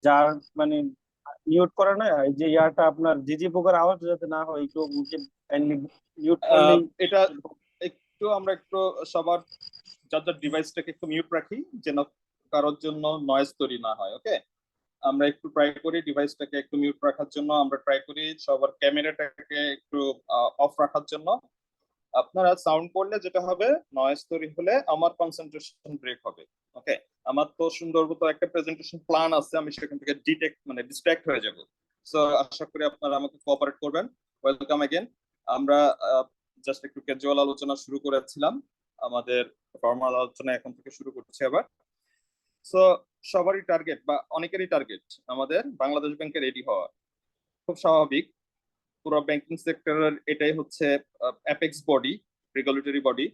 যার মানে মিউট করে না, এই যে ইয়াটা আপনার ঝিঝি পোকার আওয়াজ যাতে না হয়, একটু মুখে কাইন্ডলি মিউট করলেই। এটা একটু আমরা একটু সবার যার যার ডিভাইসটাকে একটু মিউট রাখি, যেন কারোর জন্য নয়েজ তৈরি না হয়। ওকে, আমরা একটু ট্রাই করি ডিভাইসটাকে একটু মিউট রাখার জন্য, আমরা ট্রাই করি সবার ক্যামেরাটাকে একটু অফ রাখার জন্য। আপনারা সাউন্ড করলে যেটা হবে, নয়েজ তৈরি হলে আমার কনসেন্ট্রেশন ব্রেক হবে। ওকে, আমার তো সুন্দর মতো একটা প্রেজেন্টেশন প্ল্যান আছে, আমি সেখান থেকে ডিস্ট্রাক্ট হয়ে যাব। সো আশা করি আপনারা আমাকে কোঅপারেট করবেন। Welcome again. আমরা জাস্ট একটু ক্যাজুয়াল আলোচনা শুরু করেছিলাম, আমাদের ফর্মাল আলোচনা এখন থেকে শুরু করছি আবার। সো সবারই টার্গেট বা অনেকেরই টার্গেট আমাদের বাংলাদেশ ব্যাংকে রেডি হওয়া। খুব স্বাভাবিক, পুরো ব্যাংকিং সেক্টরের এটাই হচ্ছে অ্যাপেক্স বডি, রেগুলেটরি বডি।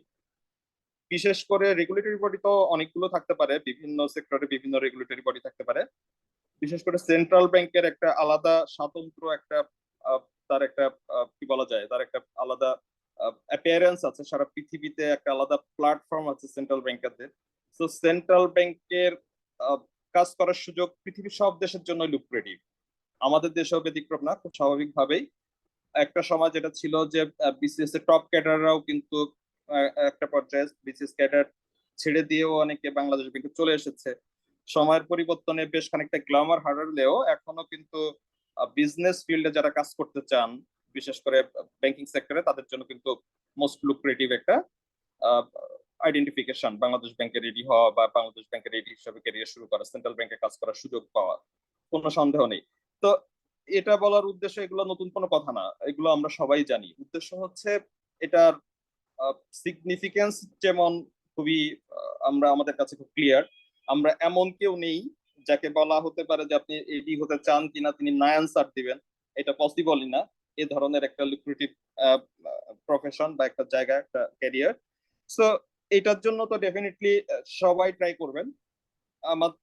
বিশেষ করে রেগুলেটরি বডি তো অনেকগুলো থাকতে পারে, বিভিন্ন সেক্টরে বিভিন্ন রেগুলেটরি বডি থাকতে পারে। বিশেষ করে সেন্ট্রাল ব্যাংকের একটা আলাদা স্বতন্ত্র একটা আহ, তার একটা কি বলা যায়, তার একটা আলাদা অ্যাপিয়ারেন্স আছে সারা পৃথিবীতে, একটা আলাদা প্ল্যাটফর্ম আছে সেন্ট্রাল ব্যাংকারদের। তো সেন্ট্রাল ব্যাংকের কাজ করার সুযোগ পৃথিবীর সব দেশের জন্য লুক্রেটিভ, আমাদের দেশেও ব্যতিক্রম না। খুব স্বাভাবিকভাবেই একটা সময় যেটা ছিল যে বিসিএস এর টপ ক্যাডাররাও কিন্তু একটা পর্যায়ে বিসিএস ক্যাডার ছেড়ে দিয়েও অনেকে বাংলাদেশ ব্যাংকে চলে এসেছে। সময়ের পরিবর্তনে বেশ খানিকটা গ্ল্যামার হারালেও এখনো কিন্তু বিজনেস ফিল্ডে যারা কাজ করতে চান, বিশেষ করে ব্যাংকিং সেক্টরে, তাদের জন্য কিন্তু মোস্ট লুক্রেটিভ একটা আইডেন্টিফিকেশন বাংলাদেশ ব্যাংকে রেডি হওয়া বা বাংলাদেশ ব্যাংকে রেডি হিসেবে ক্যারিয়ার শুরু করা, সেন্ট্রাল ব্যাংকে কাজ করার সুযোগ পাওয়া, কোনো সন্দেহ নেই। তো এটা বলার উদ্দেশ্য এগুলো নতুন কোনো কথা না, এগুলো আমরা সবাই জানি। উদ্দেশ্য হচ্ছে এটার সিগনিফিকেন্স যেমন খুবই আমরা আমাদের কাছে খুব ক্লিয়ার। আমরা এমন কেউ নেই যাকে বলা হতে পারে যে আপনি এডি হতে চান কিনা তিনি না অ্যান্সার দিবেন, এটা পসিবলই না। এ ধরনের একটা লুক্রেটিভ প্রফেশন বা একটা জায়গা, একটা ক্যারিয়ার। সো এটার জন্য তো ডেফিনেটলি সবাই ট্রাই করবেন।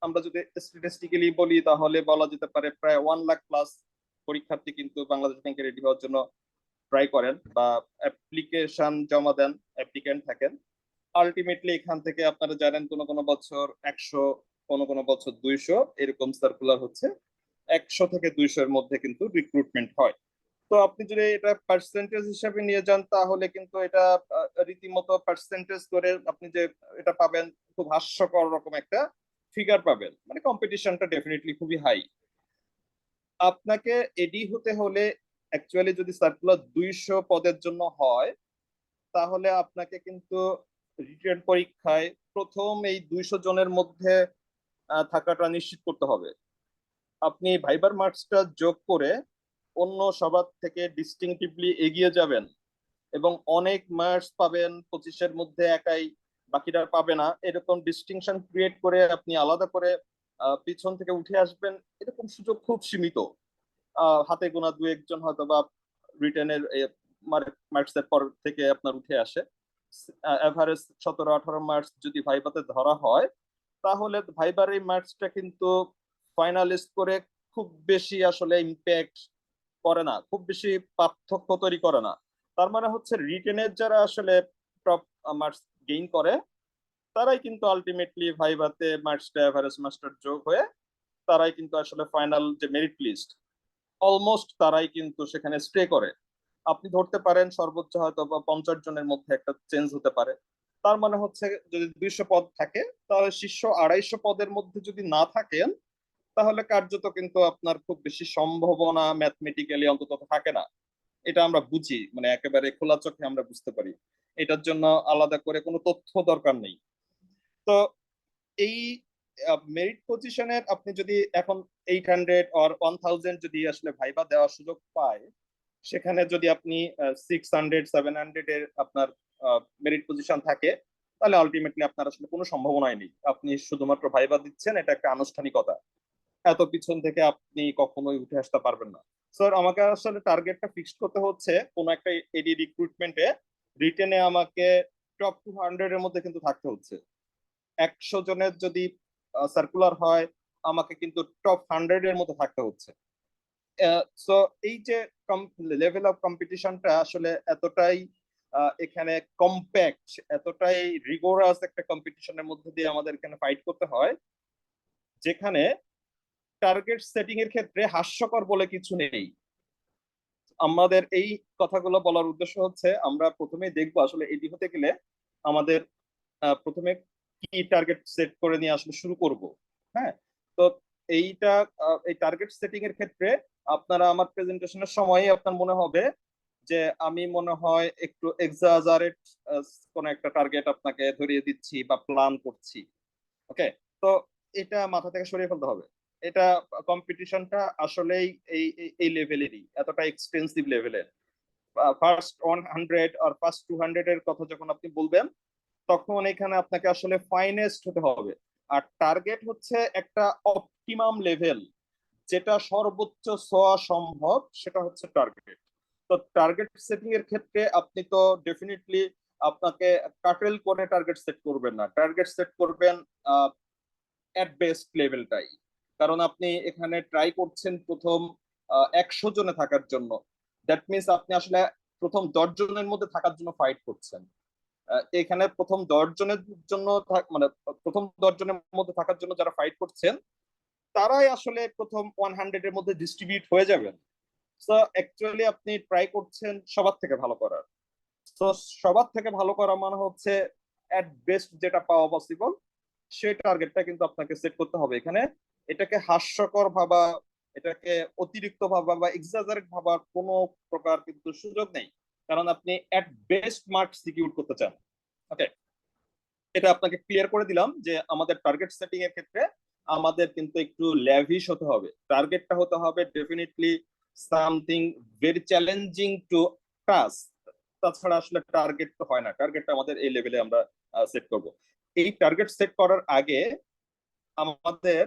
আমরা যদি স্ট্যাটিস্টিক্যালি বলি তাহলে বলা যেতে পারে প্রায় 1 লাখ প্লাস পরীক্ষার্থী কিন্তু বাংলাদেশ ব্যাংকে রেডি হওয়ার জন্য ট্রাই করেন বা অ্যাপ্লিকেশন জমা দেন, অ্যাপ্লিকেন্ট থাকেন। আলটিমেটলি এখান থেকে আপনারা জানেন কোনো কোনো বছর 100, কোনো কোনো বছর 200, এরকম সার্কুলার হচ্ছে। 100 থেকে 200 এর মধ্যে কিন্তু রিক্রুটমেন্ট হয়। তো আপনি যদি এটা পার্সেন্টেজ হিসাবে নিয়ে যান তাহলে কিন্তু এটা রীতিমতো পার্সেন্টেজ করে আপনি যে এটা পাবেন, খুব হাস্যকর রকম একটা ফিগার পাবেন। মানে কম্পিটিশনটা ডেফিনেটলি খুবই হাই। আপনাকে এডি হতে হলে অ্যাকচুয়ালি যদি সার্কুলার 200 পদের জন্য হয়, তাহলে আপনাকে কিন্তু রিটেন পরীক্ষায় প্রথম এই 200 জনের মধ্যে থাকাটা নিশ্চিত করতে হবে। আপনি ভাইবার মার্কসটা যোগ করে অন্য সবার থেকে ডিস্টিংটিভলি এগিয়ে যাবেন এবং অনেক মার্কস পাবেন, 25-এর মধ্যে একাই, বাকিরা পাবে না, এরকম ডিস্টিংশন ক্রিয়েট করে আপনি আলাদা করে পিছন থেকে উঠে আসবেন, এরকম সুযোগ খুব সীমিত। হাতে গোনা দু একজন হয়তো বা রিটেনের মার্কসের পর থেকে আপনার উঠে আসে। এভারেজ 17-18 মার্কস যদি ভাইভাতে ধরা হয়, তাহলে ভাইবার এই মার্কসটা কিন্তু ফাইনালিস্ট করে খুব বেশি আসলে ইম্প্যাক্ট করে না, খুব বেশি পার্থক্য তৈরি করে না। তার মানে হচ্ছে রিটেনের যারা আসলে টপ মার্কস গেইন করে, তারাই কিন্তু আলটিমেটলি ভাইভাতে মার্কসটা এভারেজ মাস্টার যোগ হয়ে তারাই কিন্তু আসলে ফাইনাল যে মেরিট লিস্ট, অলমোস্ট তারাই কিন্তু সেখানে স্টে করে। আপনি ধরতে পারেন সর্বোচ্চ হয়তো বা 50 জনের মধ্যে একটা চেঞ্জ হতে পারে। তার মানে হচ্ছে যদি 200 পদ থাকে, তাহলে শীর্ষ 250 পদের মধ্যে যদি না থাকেন, তাহলে কার্যত কিন্তু আপনার খুব বেশি সম্ভাবনা ম্যাথমেটিক্যালি অন্তত থাকে না। এটা আমরা বুঝি, মানে একেবারে খোলা চোখে আমরা বুঝতে পারি। এটার জন্য আলাদা করে কোনো তথ্য দরকার নেই। তো এই মেরিট পজিশনের আপনি যদি এখন 800 অর 1000 যদি আসলে ভাইবা দেওয়ার সুযোগ পায়, সেখানে যদি আপনি 600-700 এর আপনার মেরিট পজিশন থাকে, তাহলে আলটিমেটলি আপনার আসলে কোনো সম্ভাবনাই নেই। আপনি শুধুমাত্র ভাইবা দিচ্ছেন, এটা একটা আনুষ্ঠানিকতা। এত পিছন থেকে আপনি কখনোই উঠে আসতে পারবেন না। স্যার, আমাকে আসলে টার্গেটটা ফিক্সড করতে হচ্ছে কোন একটা এডি রিক্রুটমেন্টে রিটেনে আমাকে টপ 200 এর মধ্যে কিন্তু থাকতে হচ্ছে। 100 জনের যদি সার্কুলার হয়, আমাকে কিন্তু টপ 100 এর মধ্যে থাকতে হচ্ছে। সো এই যে লেভেল অফ কম্পিটিশনটা আসলে এতটাই এখানে কম্প্যাক্ট, এতটাই রিগোরাস একটা কম্পিটিশনের মধ্যে দিয়ে আমাদের এখানে ফাইট করতে হয়, যেখানে টার্গেট সেটিং এর ক্ষেত্রে হাস্যকর বলে কিছু নেই। আমাদের এই কথাগুলো বলার উদ্দেশ্য হচ্ছে আমরা প্রথমেই দেখবো আসলে এটি হতে গেলে আমাদের প্রথমে কি টার্গেট সেট করে নিয়ে আসলে শুরু করব। হ্যাঁ, তো এইটা এই টার্গেট সেটিং এর ক্ষেত্রে আপনারা আমার প্রেজেন্টেশনের সময় আপনার মনে হবে যে আমি মনে হয় একটু এক্সাজারেট কোন একটা টার্গেট আপনাকে ধরিয়ে দিচ্ছি বা প্ল্যান করছি। ওকে, তো এটা মাথা থেকে সরিয়ে ফেলতে হবে। এটা কম্পিটিশনটা আসলেই এই লেভেলেরই, এতটা এক্সপেন্সিভ লেভেলের। ফার্স্ট 100 আর ফার্স্ট 200 এর কথা যখন আপনি বলবেন তখন এখানে আপনাকে আসলে ফাইনেস্ট হতে হবে। আর টার্গেট হচ্ছে একটা অপটিমাম লেভেল, যেটা সর্বোচ্চ ছোঁয়া সম্ভব, সেটা হচ্ছে টার্গেট। তো টার্গেট সেটিং এর ক্ষেত্রে আপনি তো ডেফিনেটলি আপনাকে কাটেল করে টার্গেট সেট করবেন না, টার্গেট সেট করবেন এট বেস্ট লেভেলটাই। কারণ আপনি এখানে ট্রাই করছেন প্রথম 100 জনে থাকার জন্য। দ্যাট মিনস আপনি আসলে প্রথম 10 জনের মধ্যে থাকার জন্য ফাইট করছেন। এখানে প্রথম 10 জনের জন্য মানে প্রথম 10 জনের মধ্যে থাকার জন্য যারা ফাইট করছেন তারাই আসলে প্রথম 100 এর মধ্যে ডিস্ট্রিবিউট হয়ে যাবেন। তো অ্যাকচুয়ালি আপনি ট্রাই করছেন সবার থেকে ভালো করার। তো সবার থেকে ভালো করা মানে হচ্ছে এট বেস্ট যেটা পাওয়া পসিবল, সেই টার্গেটটা কিন্তু আপনাকে সেট করতে হবে এখানে। এটাকে হাস্যকর ভাবা, এটাকে অতিরিক্ত ভাবা বা এক্সাজারেট ভাবার কোনো প্রকার কিন্তু সুযোগ নেই, কারণ আপনি এট বেস্ট মার্ক সিকিউর করতে চান। ওকে, এটা আপনাকে ক্লিয়ার করে দিলাম যে আমাদের টার্গেট সেটিং এর ক্ষেত্রে আমাদের কিন্তু একটু ল্যাভিশ হতে হবে। টার্গেটটা হতে হবে definitely something very challenging to touch. তাছাড়া আসলে টার্গেট তো হয় না, টার্গেটটা আমাদের এই লেভেলে আমরা সেট করব। এই টার্গেট সেট করার আগে আমাদের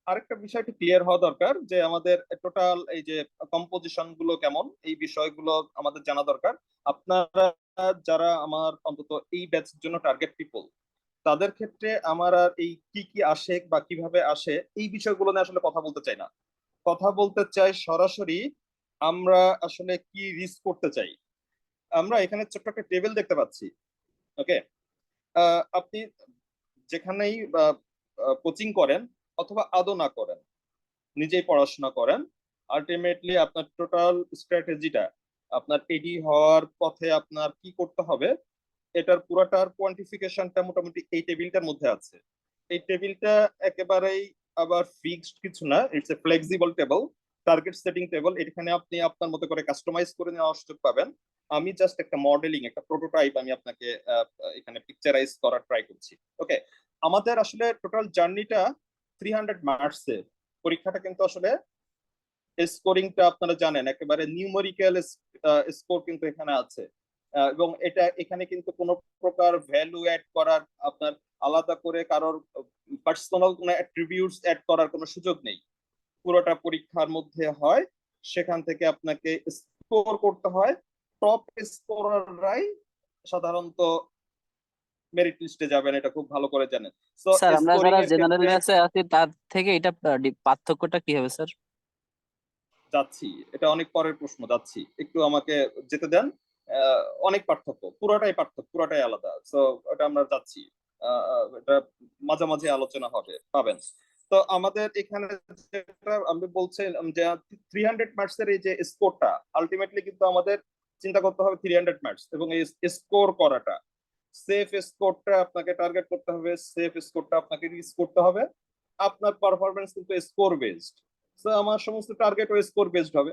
আরেকটা বিষয় একটু ক্লিয়ার হওয়া দরকার, যে আমাদের টোটাল এই যে কম্পোজিশন গুলো কেমন, এই বিষয়গুলো আমাদের জানা দরকার। আপনারা যারা আমার অন্তত এই ব্যাচের জন্য টার্গেট পিপল, তাদের ক্ষেত্রে আমার আর এই কি কি আসে বা কিভাবে আসে এই বিষয়গুলো নিয়ে আসলে কথা বলতে চাই না। কথা বলতে চাই সরাসরি আমরা আসলে কি রিস্ক করতে চাই। আমরা এখানে ছোট্ট একটা টেবিল দেখতে পাচ্ছি। ওকে, আপনি যেখানেই কোচিং করেন অথবা আদৌ না করেন, নিজেই পড়াশোনা করেন, আলটিমেটলি আপনার টোটাল স্ট্র্যাটেজিটা, আপনার এডি হওয়ার পথে আপনার কি করতে হবে, এটার পুরাটার কোয়ান্টিফিকেশনটা মোটামুটি এই টেবিলটার মধ্যে আছে। এই টেবিলটা একেবারেই আবার ফিক্সড কিছু না, it's a flexible table, target setting table. এখানে আপনি আপনার মতো করে কাস্টমাইজ করে নেওয়ার সুযোগ পাবেন। আমি জাস্ট একটা মডেলিং, একটা প্রোটোটাইপ আমি আপনাকে এখানে পিকচারাইজ করার ট্রাই করছি। ওকে, আমাদের আসলে টোটাল জার্নিটা 300 মার্কসের পরীক্ষাটা, কিন্তু আসলে স্কোরিংটা আপনারা জানেন একেবারে নিউমেরিক্যাল স্কোর কিন্তু এখানে আছে। এবং এটা এখানে কিন্তু কোনো প্রকার ভ্যালু অ্যাড করার, আপনার আলাদা করে কারোর পার্সোনাল কোনো অ্যাট্রিবিউটস অ্যাড করার কোনো সুযোগ নেই। পুরোটা পরীক্ষার মধ্যে হয়, সেখান থেকে আপনাকে স্কোর করতে হয়। টপ স্কোরাররাই সাধারণত মেরিট লিস্টে যাবেন, এটা খুব ভালো করে জানেন। সো স্যার আমরা স্কোরিং যারা এর জেনারেল ক্ষেত্রে ব্যাচে আছি তার থেকে এটা পার্থক্যটা কি হবে স্যার? যাচ্ছি, এটা অনেক পরের প্রশ্ন, যাচ্ছি, একটু আমাকে যেতে দেন। অনেক পার্থক্য, পুরোটাই পার্থক্য, পুরোটাই আলাদা। সো এটা আমরা যাচ্ছি, এটা মাঝামাঝি আলোচনা হবে, পাবেন। তো আমাদের এখানে যেটা আমি বলছিলাম যে 300 মার্কস এর এই যে স্কোরটা, আলটিমেটলি কিন্তু আমাদের চিন্তা করতে হবে 300 মার্কস, এবং এই স্কোর করাটা, সেফ স্কোরটা আপনাকে টার্গেট করতে হবে, সেফ স্কোরটা আপনাকে রিচ করতে হবে। আপনার পারফরমেন্স কিন্তু স্কোর বেসড। তো আমার সমস্ত টার্গেট ও স্কোর বেসড হবে।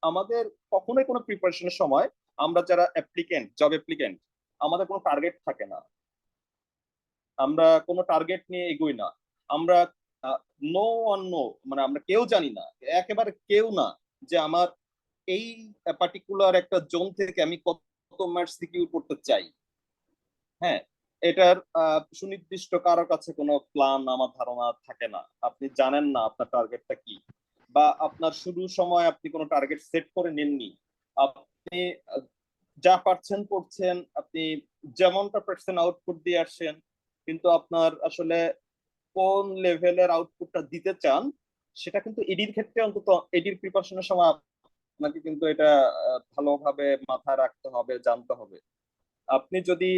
আমাদের কখনোই কোনো প্রিপারেশনের সময়, আমরা যারা অ্যাপ্লিকেন্ট, জব অ্যাপ্লিকেন্ট, আমাদের কোনো টার্গেট থাকে না, আমরা কোনো টার্গেট নিয়ে এগোই না। আমরা নো অন নো, মানে আমরা কেউ জানি না, একেবারে কেউ না, যে আমার এই পার্টিকুলার একটা জোন থেকে আমি কত মার্কস সিকিউর করতে চাই। হ্যাঁ, এটার সুনির্দিষ্ট কারোর কাছে কোনো প্ল্যান আমার ধারণা থাকে না। আপনি জানেন না আপনার টার্গেটটা কি, বা আপনার শুরুর সময় আপনি কোনো টার্গেট সেট করে নেননি। আপনি যা পারছেন করছেন, আপনি যেমনটা পারছেন আউটপুট দিয়ে আসছেন, কিন্তু আপনার আসলে কোন লেভেলের আউটপুটটা দিতে চান সেটা কিন্তু এডির ক্ষেত্রে, অন্তত এডির প্রিপারেশনের সময় আপনাকে কিন্তু এটা ভালোভাবে মাথায় রাখতে হবে, জানতে হবে। আপনি যদি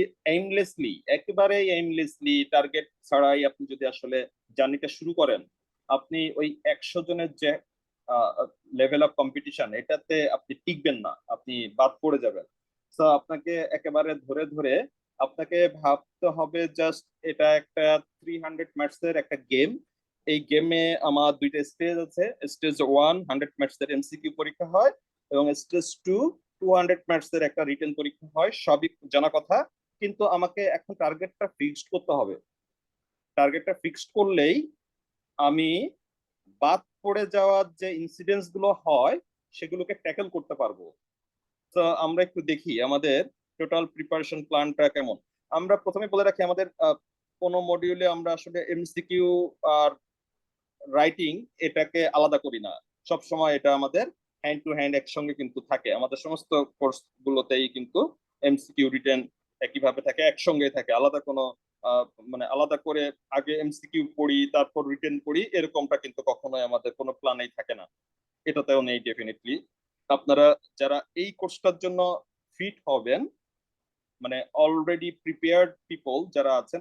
একেবারে এইমলেসলি টার্গেট ছাড়াই আপনি যদি আসলে জার্নিটা শুরু করেন, আপনি ওই 100 জনের যে লেভেল অফ কম্পিটিশন, এটাতে আপনি টিকবেন না, আপনি বাদ পড়ে যাবেন। তো আপনাকে একেবারে ধরে ধরে আপনাকে ভাবতে হবে জাস্ট এটা একটা 300 ম্যাথস এর একটা গেম। এই গেমে আমার দুইটা স্টেজ আছে। স্টেজ 1 100 ম্যাথস এর এমসিকিউ পরীক্ষা হয়, এবং স্টেজ 2 200 ম্যাথস এর একটা রিটেন পরীক্ষা হয়। সবই জানা কথা, কিন্তু আমাকে এখন টার্গেটটা ফিক্সড করতে হবে। টার্গেটটা ফিক্সড করলেই আমি বাদ পড়ে যাওয়ার যে ইনসিডেন্টস গুলো হয় সেগুলোকে ট্যাকেল করতে পারবো। তো আমরা একটু দেখি আমাদের টোটাল প্রিপারেশন প্ল্যানটা কেমন। আমরা প্রথমে বলে রাখি, আমাদের কোনো মডিউলে আমরা আসলে এমসিকিউ আর রাইটিং এটাকে আলাদা করি না। সব সময় এটা আমাদের হ্যান্ড টু হ্যান্ড একসঙ্গে কিন্তু থাকে। আমাদের সমস্ত কোর্স গুলোতেই কিন্তু এমসিকিউ রিটেন একইভাবে থাকে, একসঙ্গে থাকে। আলাদা কোনো মানে আলাদা করে আগে এমসিকিউ পড়ি তারপর রিটেন পড়ি, এরকমটা কিন্তু কখনোই আমাদের কোনো প্ল্যানেই থাকে না। এটাতেও নেই ডেফিনেটলি। আপনারা যারা এই কোর্সটার জন্য ফিট হবেন, মানে অলরেডি প্রিপেয়ার্ড পিপল যারা আছেন,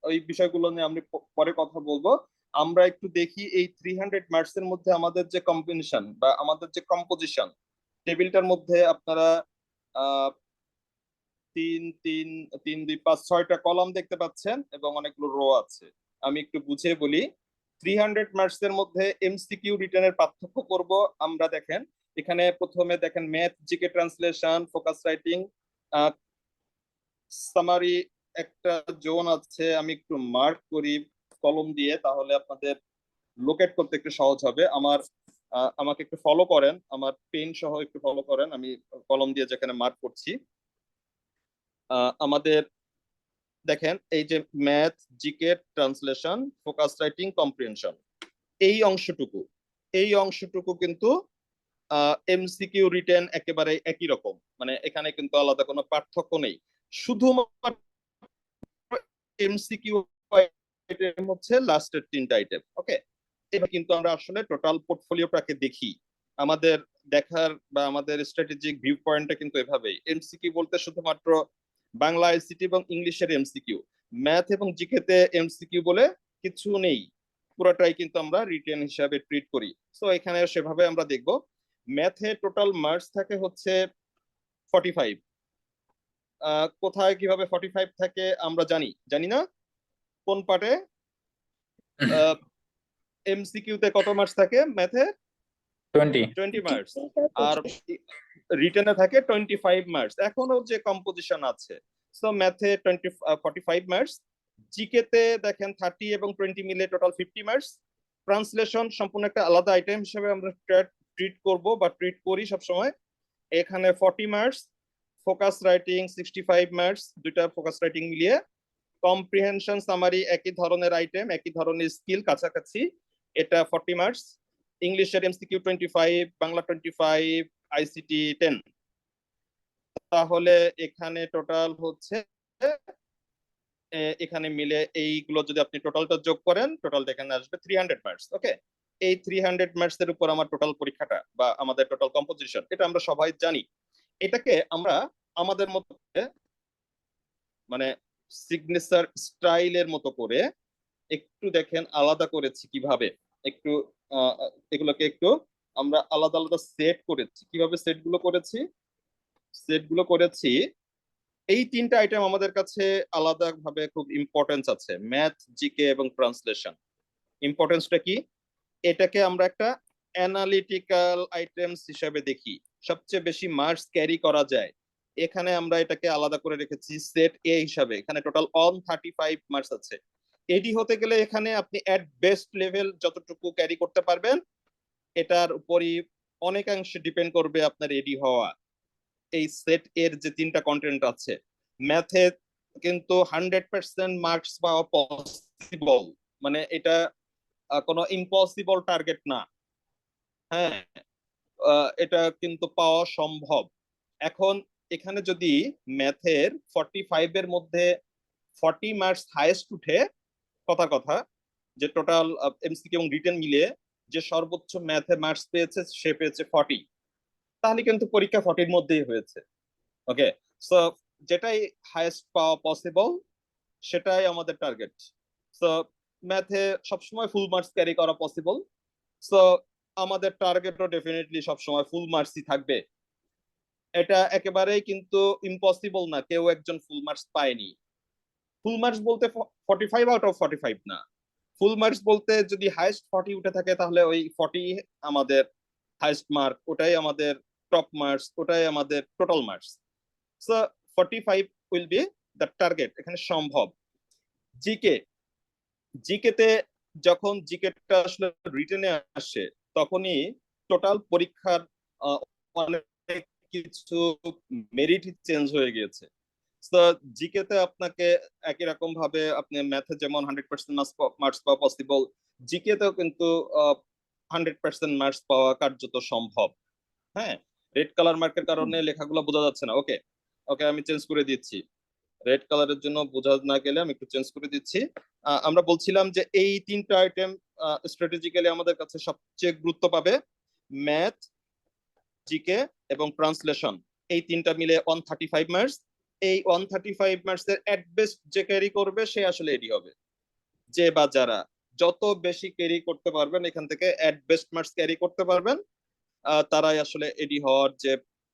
ওই বিষয়গুলো নিয়ে আমি পরে কথা বলবো। আমরা একটু দেখি এই 300 ম্যাথস এর মধ্যে আমাদের যে কম্বিনেশন বা আমাদের যে কম্পোজিশন, টেবিলটার মধ্যে আপনারা আহ 3 3 3 2 5 6টা কলাম দেখতে পাচ্ছেন এবং অনেকগুলো রো আছে। আমি একটু বুঝিয়ে বলি। 300 ম্যাথস এর মধ্যে এমসিকিউ রিটার্নের পার্থক্য করব আমরা। দেখেন এখানে প্রথমে দেখেন math, GK, translation, focus writing, summary একটা জোন আছে। আমি একটু মার্ক করি কলম দিয়ে, তাহলে আপনাদের লোকেট করতে একটু সহজ হবে। আমাকে একটু ফলো করেন, আমার পেন সহ একটু ফলো করেন। আমি কলম দিয়ে যেখানে মার্ক করছি, আমাদের দেখেন এই যে math, GK, translation, focus writing, comprehension, এই অংশটুকু কিন্তু এমসিকিউ রিটেন একেবারে একই রকম। মানে এখানে কিন্তু আলাদা কোনো পার্থক্য নেই। শুধুমাত্র এমসিকিউ আইটেম হচ্ছে লাস্টের 3টা আইটেম। ওকে, এবার কিন্তু আমরা আসলে টোটাল পোর্টফোলিওটাকে দেখি। আমাদের দেখার বা আমাদের স্ট্র্যাটেজিক ভিউ পয়েন্টটা কিন্তু এভাবেই। এমসিকিউ বলতে শুধুমাত্র বাংলা, আইসিটি এবং ইংলিশের এমসিকিউ। ম্যাথ এবং জিকেতে এমসিকিউ বলে কিছু নেই, পুরোটাই কিন্তু আমরা রিটেন হিসাবে ট্রিট করি। তো এখানে সেভাবে আমরা দেখব। ম্যাথে টোটাল মার্কস থাকে হচ্ছে 45। কোথায় কিভাবে 45 থাকে আমরা জানি না কোন পার্টে। এমসিকিউ তে কত মার্কস থাকে ম্যাথে? 20 20 মার্কস। আর রিটেনে থাকে 25 মার্কস। এখনো যে কম্পোজিশন আছে, সো ম্যাথে 45 মার্কস। জিকে তে দেখেন 30 এবং 20 মিলে টোটাল 50 মার্কস। ট্রান্সলেশন সম্পূর্ণ একটা আলাদা আইটেম হিসেবে আমরা ট্রিট করব বা ট্রিট করি সবসময়। এখানে 40 মার্কস। ফোকাস রাইটিং 65 মার্কস, দুইটা ফোকাস রাইটিং মিলিয়ে। কম্প্রিহেনশন, সামারি একই ধরনের আইটেম, একই ধরনের স্কিল, কাছাকাছি, এটা 40 মার্কস। ইংলিশের এমসিকিউ 25, বাংলা 25, আইসিটি 10। তাহলে এখানে টোটাল হচ্ছে এখানে মিলে এইগুলো যদি আপনি টোটালটা যোগ করেন, টোটালটা এখানে আসবে 300 মার্কস। ওকে, এই 300 মার্কস এর উপর আমার টোটাল পরীক্ষাটা বা আমাদের টোটাল কম্পোজিশন, এটা আমরা সবাই জানি। এটাকে আমরা আমাদের মতো মানে সিগনেচার স্টাইলের মতো করে একটু দেখেন আলাদা করেছি কিভাবে। একটু এগুলোকে একটু আমরা আলাদা আলাদা সেট করেছি। কিভাবে সেটগুলো করেছি? এই 3টা আইটেম আমাদের কাছে আলাদা ভাবে খুব ইম্পর্টেন্স আছে, ম্যাথ, জিকে এবং ট্রান্সলেশন। ইম্পর্টেন্সটা কি? এটাকে আমরা একটা অ্যানালিটিক্যাল আইটেমস হিসেবে দেখি, সবচেয়ে বেশি মার্কস ক্যারি করা যায়। এখানে আমরা এটাকে আলাদা করে রেখেছি সেট এ হিসাবে। এখানে টোটাল অন 35 মার্কস আছে। এডি হতে গেলে এখানে আপনি এট বেস্ট লেভেল যতটুকু ক্যারি করতে পারবেন, এটার উপরই অনেকাংশে ডিপেন্ড করবে আপনার এডি হওয়া। এই সেট এর যে 3টা কন্টেন্ট আছে, ম্যাথে কিন্তু 100% মার্কস পাওয়া পসিবল। মানে এটা কোনো ইম্পসিবল টার্গেট না। হ্যাঁ, এটা কিন্তু পাওয়া সম্ভব। এখন এখানে যদি ম্যাথের 45 এর মধ্যে 40 মার্কস হাইয়েস্ট উঠে, কথা যে টোটাল এমসিকিউ এবং রিটেন মিলে যে সর্বোচ্চ ম্যাথে মার্কস পেয়েছে সে পেয়েছে 40, তাহলে কিন্তু পরীক্ষা 40-র মধ্যেই হয়েছে। ওকে, সো যেটাই হাইয়েস্ট পাওয়া পসিবল সেটাই আমাদের টার্গেট। সো ম্যাথে সবসময় ফুল মার্কস ক্যারি করা পসিবল। সো আমাদের টার্গেটও ডেফিনেটলি সবসময় ফুল মার্কসই থাকবে। এটা একেবারেই কিন্তু ইম্পসিবল না কেউ একজন ফুল মার্কস পায়নি। ফুল মার্কস বলতে 45 আউট অফ 45 না। ফুল মার্কস বলতে যদি হাইস্ট 40 উঠে থাকে তাহলে ওই 40 আমাদের হাইস্ট মার্ক, ওটাই আমাদের টপ মার্কস, ওটাই আমাদের total marks. So 45 will be the target, এখানে সম্ভব। জিকে, জিকেতে যখন জিকেটা আসলে রিটেনে আসে তখনই টোটাল পরীক্ষার অনেক কিছু মেরিট চেঞ্জ হয়ে গিয়েছে। তো জিকে তে আপনাকে একই রকম ভাবে আপনি ম্যাথে যেমন 100% মার্কস পাওয়া পসিবল, জিকে তেও কিন্তু 100% মার্কস পাওয়া কার্যত সম্ভব। হ্যাঁ, রেড কালার মার্কের কারণে লেখাগুলো বোঝা যাচ্ছে না। ওকে, ওকে, আমি চেঞ্জ করে দিচ্ছি। রেড কালারের জন্য বোঝা না গেলে আমি একটু চেঞ্জ করে দিচ্ছি। আমরা বলছিলাম যে এই তিনটা আইটেম স্ট্র্যাটেজিক্যালি আমাদের কাছে সবচেয়ে গুরুত্ব পাবে। ম্যাথ, জিকে এবং ট্রান্সলেশন, এই তিনটা মিলে 135 মার্কস। এই 135 মার্কস এর এট বেস্ট যে ক্যারি করবে সে আসলে এডি হবে। যে বা যারা যত বেশি ক্যারি করতে পারবেন এখান থেকে এট বেস্ট মার্কস ক্যারি করতে পারবেন, তারাই আসলে এডি হওয়ার যে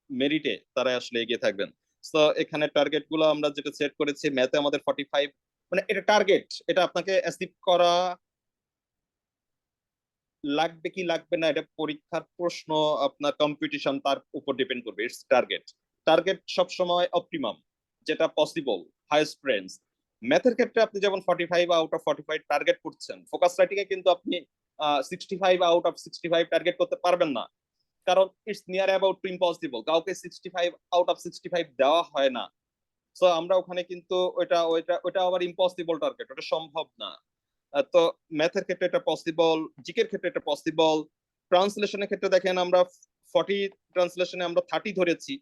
মেরিটে তারাই আসলে এগিয়ে থাকবেন। তো এখানে টার্গেট গুলো আমরা যেটা সেট করেছি, ম্যাথে আমাদের 45, মানে এটা টার্গেট, এটা আপনাকে অ্যাচিভ করা লাগবে কি লাগবে না এটা পরীক্ষার প্রশ্ন, আপনার কম্পিটিশন তার উপর ডিপেন্ড করবে। It's target. টার্গেট সবসময় অপটিমাম, যেটা পসিবল, হাইয়েস্ট রেঞ্জ। ম্যাথের ক্ষেত্রে আপনি যেমন 45 আউট অফ 45 টার্গেট করছেন, ফোকাস রাইটিং এ কিন্তু আপনি 65 আউট অফ 65 টার্গেট করতে পারবেন না, কারণ it's near about to impossible. কাউকে 65 আউট অফ 65 দেওয়া হয় না। সো আমরা ওখানে কিন্তু ওইটা ওইটা ওইটা আবার ইম্পসিবল টার্গেট, ওটা সম্ভব না। তো ম্যাথের ক্ষেত্রে এটা পসিবল, জিকের ক্ষেত্রে এটা পসিবল। ট্রান্সলেশনের ক্ষেত্রে দেখেন আমরা 40, ট্রান্সলেশনে আমরা 30 ধরেছি,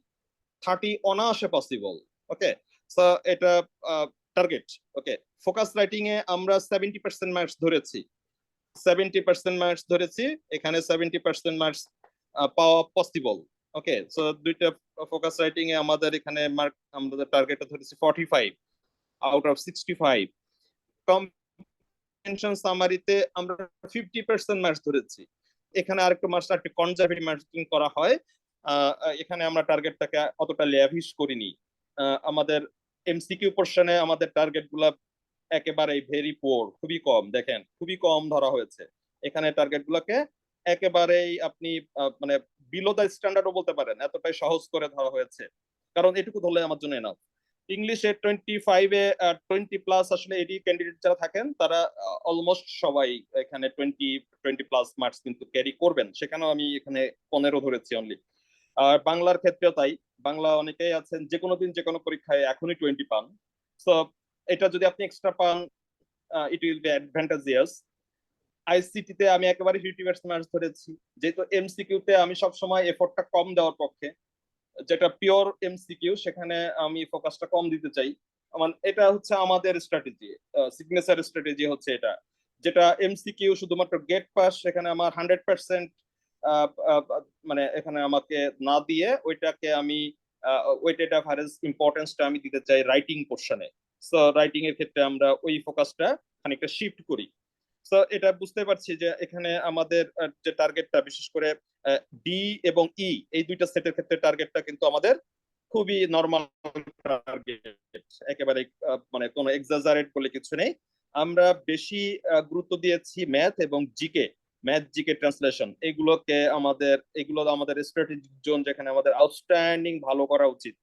30 অনায়াসে পসিবল। ওকে, সো এটা টার্গেট। ওকে, ফোকাস রাইটিং এ আমরা 70% মার্কস ধরেছি, 70% মার্কস ধরেছি, এখানে 70% মার্কস পাওয়া পসিবল। ওকে, সো দুইটা ফোকাস রাইটিং এ আমাদের এখানে মার্ক, আমাদের টার্গেটটা ধরেছি 45 আউট অফ 65। কম্প্রিহেনশন সামারিতে আমরা 50% মার্কস ধরেছি, এখানে আরেকটু মার্কস একটু কনজারভেটিভ মার্কিং করা হয়। এখানে আমরা টার্গেটটাকে অতটা ল্যাভিশ করিনি। আমাদের এমসিকিউ পোর্শনে আমাদের টার্গেট গুলা একেবারে ভেরি পোর, খুবই কম, দেখেন খুবই কম ধরা হয়েছে। এখানে টার্গেট গুলোকে একেবারেই আপনি মানে বিলো দ্য স্ট্যান্ডার্ডও বলতে পারেন, এতটাই সহজ করে ধরা হয়েছে, কারণ এটুকু ধরলে আমার জন্য এনাফ। ইংলিশে 25-এ 20+ আসলে এডি ক্যান্ডিডেট যারা থাকেন তারা অলমোস্ট সবাই এখানে 20+ মার্কস কিন্তু ক্যারি করবেন, সেখানেও আমি এখানে 15 ধরেছি অনলি। আর বাংলার ক্ষেত্রেও তাই, বাংলা অনেকেই আছেন যে কোনো দিন যে কোনো পরীক্ষায় এখনই 20 পান। সো এটা যদি আপনি এক্সট্রা পান, it will be advantageous. ICT তে আমি একেবারে 50% মার্কস ধরেছি, যেহেতু এমসিকিউ তে আমি সবসময় এফোর্টটা কম দেওয়ার পক্ষে। যেটা পিওর এমসিকিউ সেখানে আমি ফোকাসটা কম দিতে চাই। আমার এটা হচ্ছে আমাদের স্ট্র্যাটেজি, সিগনেচার স্ট্র্যাটেজি হচ্ছে এটা। যেটা এমসিকিউ শুধুমাত্র গেট পাস, সেখানে আমার 100% মানে এখানে আমাকে না দিয়ে ওইটাকে আমি ওয়েটেড অ্যাভারেজ ইম্পর্টেন্সটা আমি দিতে চাই রাইটিং পোর্শনে। সো রাইটিং এর ক্ষেত্রে আমরা ওই ফোকাসটা খানিকটা শিফট করি। তো এটা বুঝতে পারছি যে এখানে আমাদের যে টার্গেটটা, বিশেষ করে ডি এবং ই, এই দুইটা সেটের ক্ষেত্রে টার্গেটটা কিন্তু আমাদের খুবই নর্মাল টার্গেট, একেবারে মানে কোনো এক্সাজারেট বলে কিছু নেই। আমরা বেশি গুরুত্ব দিয়েছি ম্যাথ এবং জিকে, ম্যাথ জিকে ট্রান্সলেশন, এগুলো আমাদের স্ট্র্যাটেজিক জোন, যেখানে আমাদের আউটস্ট্যান্ডিং ভালো করা উচিত,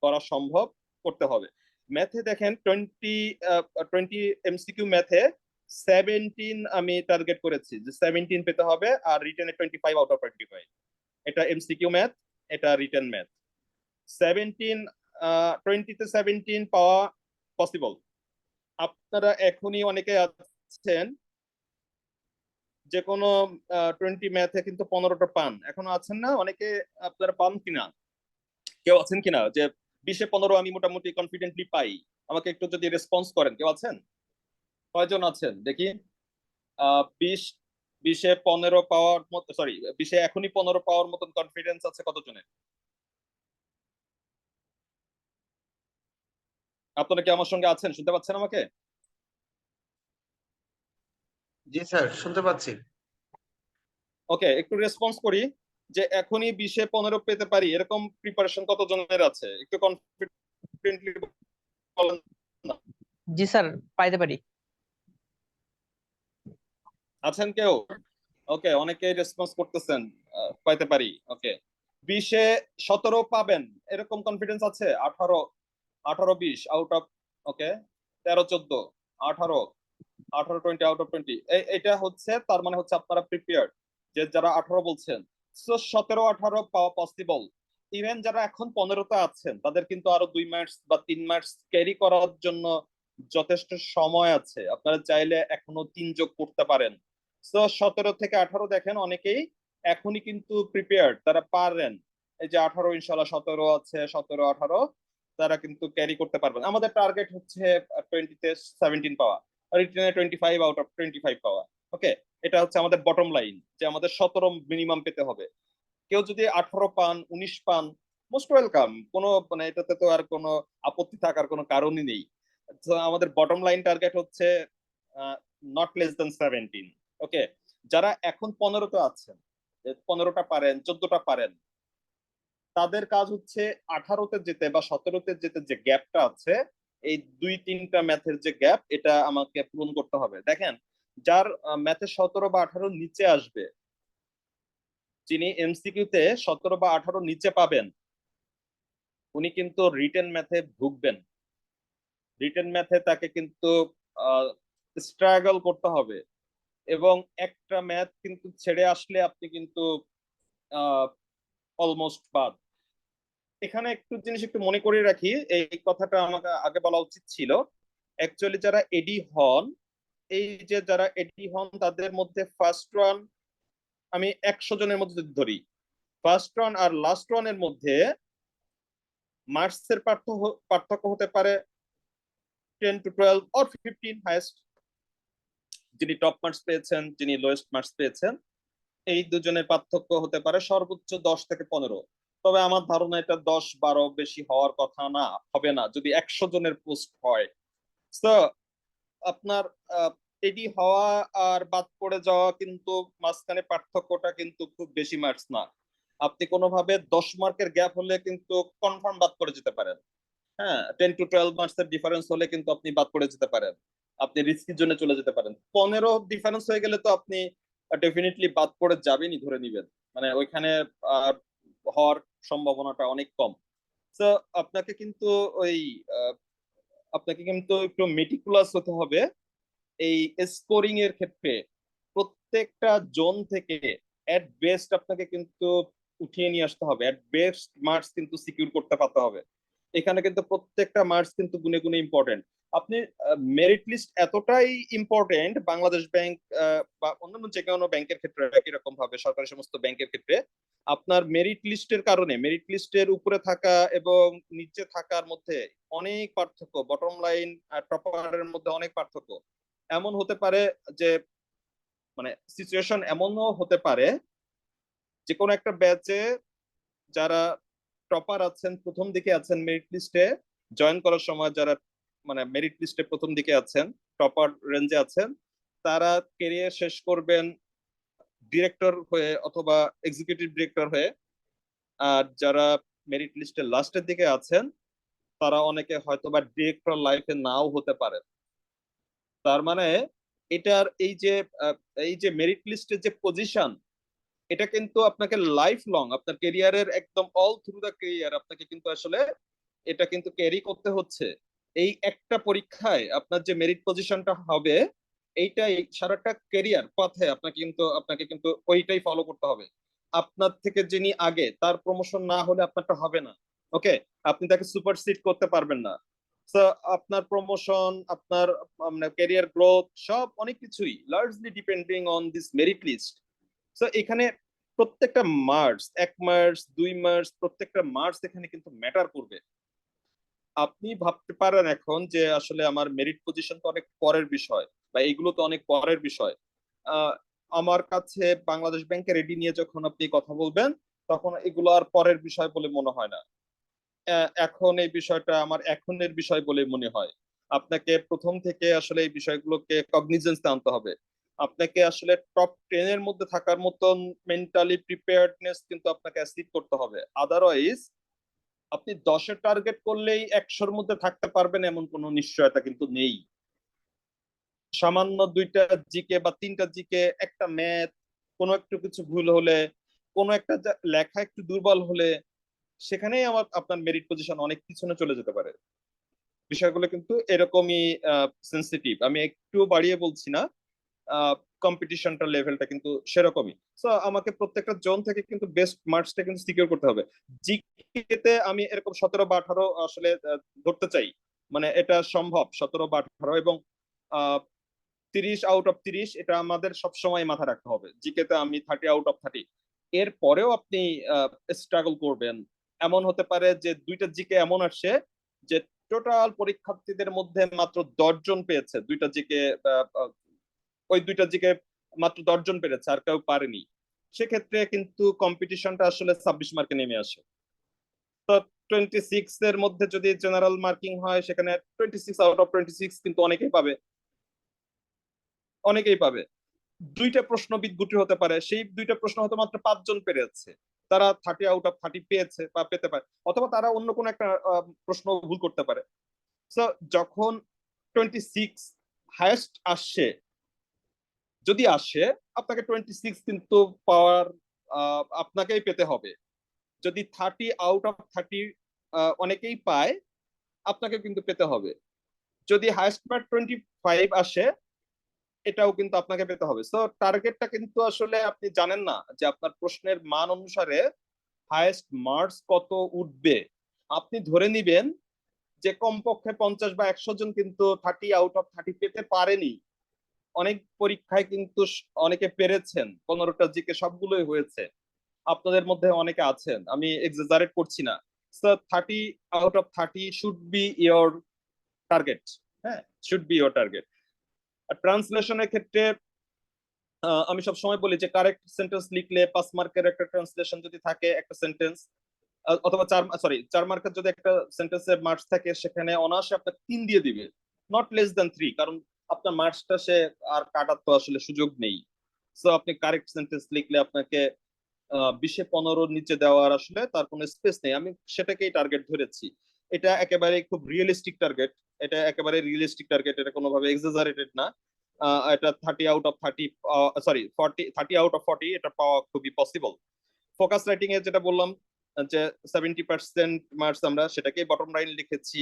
করা সম্ভব, করতে হবে। ম্যাথে দেখেন 20 এমসিকিউ ম্যাথে 17 আমি টার্গেট করেছি, যে 17 পেতে হবে, আর রিটেনে 25 আউট অফ 25। এটা এমসিকিউ ম্যাথ, এটা রিটেন ম্যাথ। 17, 20-তে 17 পাওয়া পসিবল। আপনারা এখনই অনেকে আছেন যে কোনো 20 ম্যাথে কিন্তু 15টা পান, এখনো আছেন না অনেকে? আপনারা পান কিনা, কেউ আছেন কিনা যে 20-এ 15 আমি মোটামুটি কনফিডেন্টলি পাই? আমাকে একটু যদি রেসপন্স করেন, কেউ আছেন? কয়জন আছেন দেখি? 20, 20-এ 15 পাওয়ার মতো, সরি, 20-এ এখনই 15 পাওয়ার মতন কনফিডেন্স আছে কতজনের? আপনারা কি আমার সঙ্গে আছেন? শুনতে পাচ্ছেন আমাকে? জি স্যার, শুনতে পাচ্ছি। ওকে, একটু রেসপন্স করি যে এখনই 20-15 পেতে পারি এরকম প্রিপারেশন কতজনের আছে, একটু কনফিডেন্টলি বলেন না। জি স্যার, পাইতে পারি। আছেন কেউ? ওকে, অনেকেই রেসপন্স করতেছেন, পাইতে পারি। ওকে, 20-17 পাবেন এরকম কনফিডেন্স আছে? 18, 18-20 out of, okay, 13-14, 18, 18-20 out of 20, এটা হচ্ছে তার মানে হচ্ছে আপনারা প্রিপেয়ার্ড। যে যারা 18 বলছেন, সো 17-18 পাওয়া পসিবল। ইভেন যারা এখন 15তে আছেন তাদের কিন্তু আরো 2 মার্কস বা 3 মার্কস ক্যারি করার জন্য যথেষ্ট সময় আছে, আপনারা চাইলে এখনো 3 যোগ করতে পারেন। সো 17 থেকে 18 দেখেন অনেকেই এখনই কিন্তু প্রিপেয়ার্ড, তারা পারেন। এই যে 18, ইনশাল্লাহ 17 আছে, 17-18 তারা কিন্তু ক্যারি করতে পারবেন। আমাদের টার্গেট হচ্ছে 20-তে 17 পাওয়া, রিটেনে 25 আউট অফ 25 পাওয়া। ওকে, এটা হচ্ছে আমাদের বটম লাইন, যে আমাদের 17 মিনিমাম পেতে হবে। কেউ যদি 18 পান, 19 পান, মোস্ট ওয়েলকাম, কোনো মানে এটাতে তো আর কোনো আপত্তি থাকার কোনো কারণই নেই। তো আমাদের বটম লাইন টার্গেট হচ্ছে নট লেস দেন 17। ওকে, যারা এখন 15তে আছেন, 15টা পারেন, 14টা পারেন, তাদের কাজ হচ্ছে 18তে যেতে বা 17তে যেতে যে গ্যাপটা আছে, এই 2-3টা ম্যাথের যে গ্যাপ, এটা আমাকে পূরণ করতে হবে। দেখেন, যার ম্যাথে 17 বা 18 নিচে আসবে, যিনি এমসিকিউতে 17 বা 18 নিচে পাবেন, উনি কিন্তু রিটেন ম্যাথে ভুগবেন। রিটেন ম্যাথে তাকে কিন্তু স্ট্রাগল করতে হবে, এবং একটা ম্যাথ কিন্তু ছেড়ে আসলে আপনি কিন্তু অলমোস্ট বাদ। এখানে একটু জিনিস একটু মনে করে রাখি, এই কথাটা আমাকে আগে বলা উচিত ছিল। অ্যাকচুয়ালি যারা এডি হন, এই যে যারা এডি হন তাদের মধ্যে ফার্স্ট রান, আমি 100 জনের মধ্যে যদি ধরি, ফার্স্ট রান আর লাস্ট রানের মধ্যে মার্কসের পার্থক্য হতে পারে 10-12 অর 15 হাইয়েস্ট। যিনি টপ মার্কস পেয়েছেন, যিনি লোয়েস্ট মার্কস পেয়েছেন, এই দুজনের পার্থক্য হতে পারে সর্বোচ্চ 10 থেকে 15। তবে আমার ধারণা এটা 10-12 বেশি হওয়ার কথা না, হবে না যদি 100 জনের পোস্ট হয়। তো আপনার এডি হওয়া আর বাদ পড়ে যাওয়া কিন্তু মাঝখানে পার্থক্যটা কিন্তু খুব বেশি মার্কস না। আপনি কোনোভাবে 10 মার্কের গ্যাপ হলে কিন্তু কনফার্ম বাদ পড়ে যেতে পারেন। হ্যাঁ, 10-12 মার্কসের ডিফারেন্স হলে কিন্তু আপনি বাদ পড়ে যেতে পারেন, আপনি রিস্কির জন্য চলে যেতে পারেন। 15 ডিফারেন্স হয়ে গেলে তো আপনি ডেফিনেটলি বাদ পড়ে যাবেনই, ধরে নিবেন, মানে ওইখানে আহ, হওয়ার সম্ভাবনাটা অনেক কম। তো আপনাকে কিন্তু ওই আহ, আপনাকে কিন্তু একটু মেটিকুলাস হতে হবে এই স্কোরিং এর ক্ষেত্রে। প্রত্যেকটা জোন থেকে এট বেস্ট আপনাকে কিন্তু উঠিয়ে নিয়ে আসতে হবে, এট বেস্ট মার্কস কিন্তু সিকিউর করতে পারতে হবে। এখানে কিন্তু প্রত্যেকটা মার্কস কিন্তু গুনে গুনে ইম্পর্টেন্ট। আপনি মেরিট লিস্ট এতটাই ইম্পর্টেন্ট, বাংলাদেশ ব্যাংক বা অন্যান্য যে কোনো ব্যাংকের ক্ষেত্রে একই রকম ভাবে সরকারি সমস্ত ব্যাংকের ক্ষেত্রে আপনার মেরিট লিস্টের কারণে, মেরিট লিস্টের উপরে থাকা এবং নিচে থাকার মধ্যে অনেক পার্থক্য, বটম লাইন আর টপারের মধ্যে অনেক পার্থক্য। এমন হতে পারে যে, মানে সিচুয়েশন এমনও হতে পারে যে কোনো একটা ব্যাচে যারা টপার আছেন, প্রথম দিকে আছেন মেরিট লিস্টে জয়েন করার সময়, যারা মানে মেরিট লিস্টে প্রথম দিকে আছেন, টপার রেঞ্জে আছেন, তারা কেরিয়ার শেষ করবেন ডিরেক্টর হয়ে অথবা এক্সিকিউটিভ ডিরেক্টর হয়ে। আর যারা মেরিট লিস্টের লাস্টের দিকে আছেন, তারা অনেকে হয়তোবা ডিরেক্টর লাইফে নাও হতে পারে। তার মানে এটার এই যে মেরিট লিস্টের যে পজিশন, এটা কিন্তু আপনাকে লাইফ লং, আপনার কেরিয়ারের একদম অল থ্রু দা কেরিয়ার আপনাকে কিন্তু আসলে এটা কিন্তু ক্যারি করতে হচ্ছে। এই একটা পরীক্ষায় আপনার যে মেরিট পজিশনটা হবে, এইটাই সারাটা কেরিয়ার পথে আপনাকে কিন্তু ওইটাই ফলো করতে হবে। আপনার থেকে যিনি আগে, তার প্রমোশন না হলে আপনারটা হবে না। ওকে, আপনি তাকে সুপারসিড করতে পারবেন না। তো আপনার প্রমোশন, আপনার মানে ক্যারিয়ার গ্রোথ, সব অনেক কিছুই largely depending on this merit list. তো এখানে প্রত্যেকটা মার্কস, 1 মার্কস 2 মার্কস, প্রত্যেকটা মার্কস এখানে কিন্তু ম্যাটার করবে। আপনি ভাবতে পারেন এখন যে আসলে আমার মেরিট পজিশন তো অনেক পরের বিষয়, বা এগুলো তো অনেক পরের বিষয়। আহ, আমার কাছে বাংলাদেশ ব্যাংকের রেডি নিয়ে যখন আপনি কথা বলবেন, তখন এগুলো আর পরের বিষয় বলে মনে হয় না। এখন এই বিষয়টা আমার এখনের বিষয় বলে মনে হয়। আপনাকে প্রথম থেকে আসলে এই বিষয়গুলোকে কগনিজেন্সে আনতে হবে। আপনাকে আসলে টপ 10 এর মধ্যে থাকার মতন মেন্টালি প্রিপেয়ার্ডনেস কিন্তু আপনাকে অ্যাচিভ করতে হবে। আদারওয়াইজ আপনি 10-এর টার্গেট করলেই 100-র মধ্যে থাকতে পারবেন এমন কোনো নিশ্চয়তা কিন্তু নেই। সামান্য 2টা জিকে বা 3টা জিকে, একটা ম্যাথ, কোনো একটু কিছু ভুল হলে, কোনো একটা লেখা একটু দুর্বল হলে, সেখানেই আপনার মেরিট পজিশন অনেক পিছনে চলে যেতে পারে। বিষয়গুলো কিন্তু এরকমই সেন্সিটিভ, আমি একটু বাড়িয়ে বলছি না। কম্পিটিশনটা লেভেলটা কিন্তু সেরকমই। সো আমাকে প্রত্যেকটা জোন থেকে কিন্তু বেস্ট মার্কসটা কিন্তু সিকিউর করতে হবে। জিকে তে আমি এরকম 17 বা 18 আসলে ধরতে চাই, মানে এটা সম্ভব 17 বা 18, এবং 30 আউট অফ 30 এটা আমাদের সবসময় মাথায় রাখতে হবে। জিকে তে আমি 30 আউট অফ 30, এর পরেও আপনি স্ট্রাগল করবেন। এমন হতে পারে যে 2টা জিকে এমন আসছে যে টোটাল পরীক্ষার্থীদের মধ্যে মাত্র 10 জন পেয়েছে 2টা জিকে, ওই 2টা জিকে মাত্র 10 জন পেরেছে, আর কেউ পারেনি। সেক্ষেত্রে কিন্তু কম্পিটিশনটা আসলে 26 মার্কে নেমে আসে। তো 26 এর মধ্যে যদি জেনারেল মার্কিং হয়, সেখানে 26 আউট অফ 26 কিন্তু অনেকেই পাবে, অনেকেই পাবে। 2টা প্রশ্ন বিদ্যুৎ হতে পারে, সেই 2টা প্রশ্ন হয়তো মাত্র 5 জন পেরেছে, তারা 30 আউট অফ 30 পেয়েছে বা পেতে পারে, অথবা তারা অন্য কোনো একটা প্রশ্ন ভুল করতে পারে। সো যখন 26 হাইয়েস্ট আসছে, যদি আসে, আপনাকে 26 কিন্তু পাওয়ার আপনাকেই পেতে হবে। যদি 30 আউট অফ 30 অনেকেই পায়, আপনাকে কিন্তু পেতে হবে। যদি হাইয়েস্ট মার্ক 25 আসে, এটাও কিন্তু আপনাকে পেতে হবে। সো টার্গেটটা কিন্তু আসলে আপনি জানেন না যে আপনার প্রশ্নের মান অনুসারে হাইয়েস্ট মার্কস কত উঠবে। আপনি ধরে নিবেন যে কমপক্ষে 50 বা 100 জন কিন্তু 30 আউট অফ 30 পেতে পারেনি। অনেক পরীক্ষায় কিন্তু অনেকে পেরেছেন, 15টা জিকে সবগুলোই হয়েছে, আপনাদের মধ্যে অনেকে আছেন, আমি এক্সাজারেট করছি না। So 30 out of 30 should be your target. হ্যাঁ, শুড বি ইয়োর টার্গেট। আর ট্রান্সলেশনের ক্ষেত্রে আমি সব সময় বলি যে কারেক্ট সেন্টেন্স লিখলে 5 মার্কের একটা ট্রান্সলেশন যদি থাকে একটা সেন্টেন্স, অথবা 4 মার্কের যদি একটা সেন্টেন্সের মার্কস থাকে, সেখানে অনায়াসে আপনার 3 দিয়ে দিবে, নট লেস দ্যান 3, কারণ আপনার মার্কসটা সে আর কাটার তো আসলে সুযোগ নেই। সো আপনি কারেক্ট সেন্টেন্স লিখলে আপনাকে 20-15 নিচে দেওয়ার আসলে তার কোনো স্পেস নেই। আমি সেটাকেই টার্গেট ধরেছি। এটা একেবারে খুব রিয়েলিস্টিক টার্গেট, এটা একেবারে রিয়েলিস্টিক টার্গেট, এটা কোনোভাবে এক্সাজারেটেড না। এটা 30 out of 30, sorry 30 out of 40 এটা পাওয়া খুবই পসিবল। ফোকাস রাইটিং এ যেটা বললাম যে 70% মার্কস, আমরা সেটাকেই বটম লাইন লিখেছি,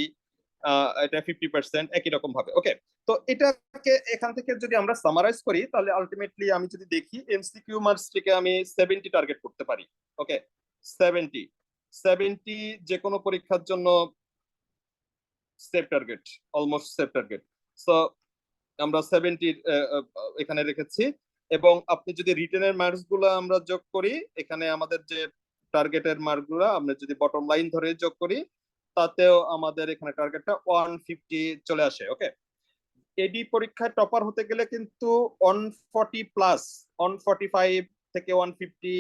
এটা 50% একই রকম ভাবে। ওকে, তো এটাকে এখান থেকে যদি আমরা সামারাইজ করি, তাহলে আলটিমেটলি আমি যদি দেখি এমসিকিউ মার্কস থেকে আমি 70 টার্গেট করতে পারি। ওকে, 70 70 যে কোনো পরীক্ষার জন্য safe target, almost safe target. So আমরা 70 এখানে রেখেছি। এবং আপনি যদি রিটেনের মার্কস গুলো আমরা যোগ করি, এখানে আমাদের যে টার্গেটের মার্ক গুলো আমরা যদি বটম লাইন ধরে যোগ করি, তাতেও আমাদের এখানে টার্গেটটা 150 চলে আসে। ওকে, এডি পরীক্ষায় টপার হতে গেলে কিন্তু 140 প্লাস, 145 থেকে 150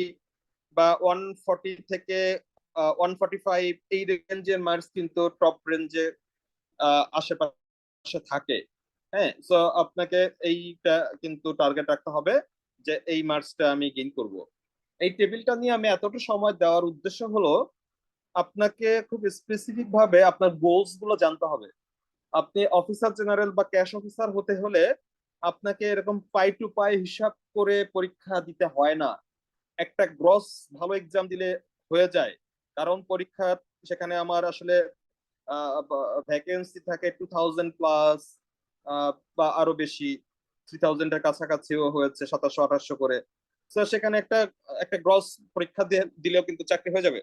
বা 140 থেকে 145, এই রেঞ্জের মার্কস কিন্তু টপ রেঞ্জে আশেপাশে থাকে। হ্যাঁ, সো আপনাকে এইটা কিন্তু টার্গেট রাখতে হবে যে এই মার্কসটা আমি গেইন করব। এই টেবিলটা নিয়ে আমি এতটা সময় দেওয়ার উদ্দেশ্য হলো আপনাকে খুব স্পেসিফিক ভাবে আপনার গোলস গুলো জানতে হবে। আপনি অফিসার জেনারেল বা ক্যাশ অফিসার হতে হলে আপনাকে এরকম পাই টু পাই হিসাব করে পরীক্ষা দিতে হয় না। একটা গ্রস ভালো এক্সাম দিলে হয়ে যায়, কারণ পরীক্ষা সেখানে আমার আসলে ভ্যাকেন্সি থাকে 2000 প্লাস, বা আরো বেশি, 3000 এর কাছাকাছিও হয়েছে, 2700-2800 করে। তো সেখানে একটা একটা গ্রস পরীক্ষা দিলেও কিন্তু চাকরি হয়ে যাবে।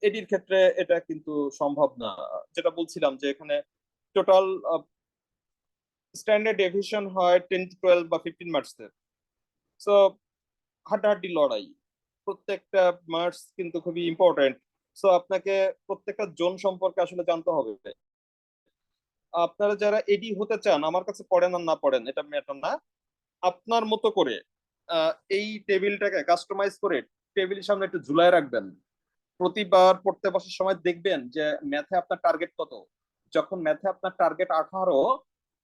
এডির ক্ষেত্রে এটা কিন্তু সম্ভব না। যেটা বলছিলাম যে এখানে টোটাল স্ট্যান্ডার্ড ডেভিয়েশন হয় 10 to 12 বা 15 মার্কসের। সো হাড্ডাহাড্ডি লড়াই, প্রত্যেকটা মার্কস কিন্তু খুবই ইম্পর্টেন্ট। সো আপনাকে প্রত্যেকটা জোন সম্পর্কে আসলে জানতে হবে। আপনারা যারা এডি হতে চান, আমার কাছে পড়েন আর না পড়েন এটা ম্যাটার না, আপনার মতো করে এই টেবিলটাকে কাস্টমাইজ করে টেবিলের সামনে একটু ঝুলায় রাখবেন। প্রতিবার পড়তে বসার সময় দেখবেন যে ম্যাথে আপনার টার্গেট কত। যখন ম্যাথে আপনার টার্গেট 18,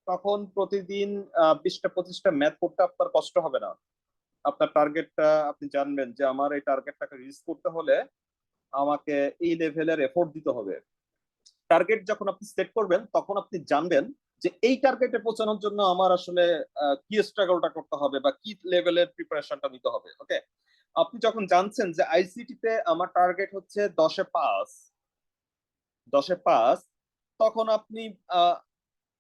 তখন প্রতিদিন 20টা 25টা ম্যাথ করতে আপনার কষ্ট হবে না। আপনার টার্গেটটা আপনি জানবেন যে আমার এই টার্গেটটাকে রিচ করতে হলে আমাকে এই লেভেলের এফোর্ট দিতে হবে। টার্গেট যখন আপনি সেট করবেন তখন আপনি জানবেন যে এই টার্গেটে পৌঁছানোর জন্য আমার আসলে কি স্ট্রাগলটা করতে হবে বা কি লেভেলের প্রিপারেশনটা নিতে হবে। ওকে, আপনি যখন জানছেন যে আইসিটি তে আমার টার্গেট হচ্ছে 10-এ 5, তখন আপনি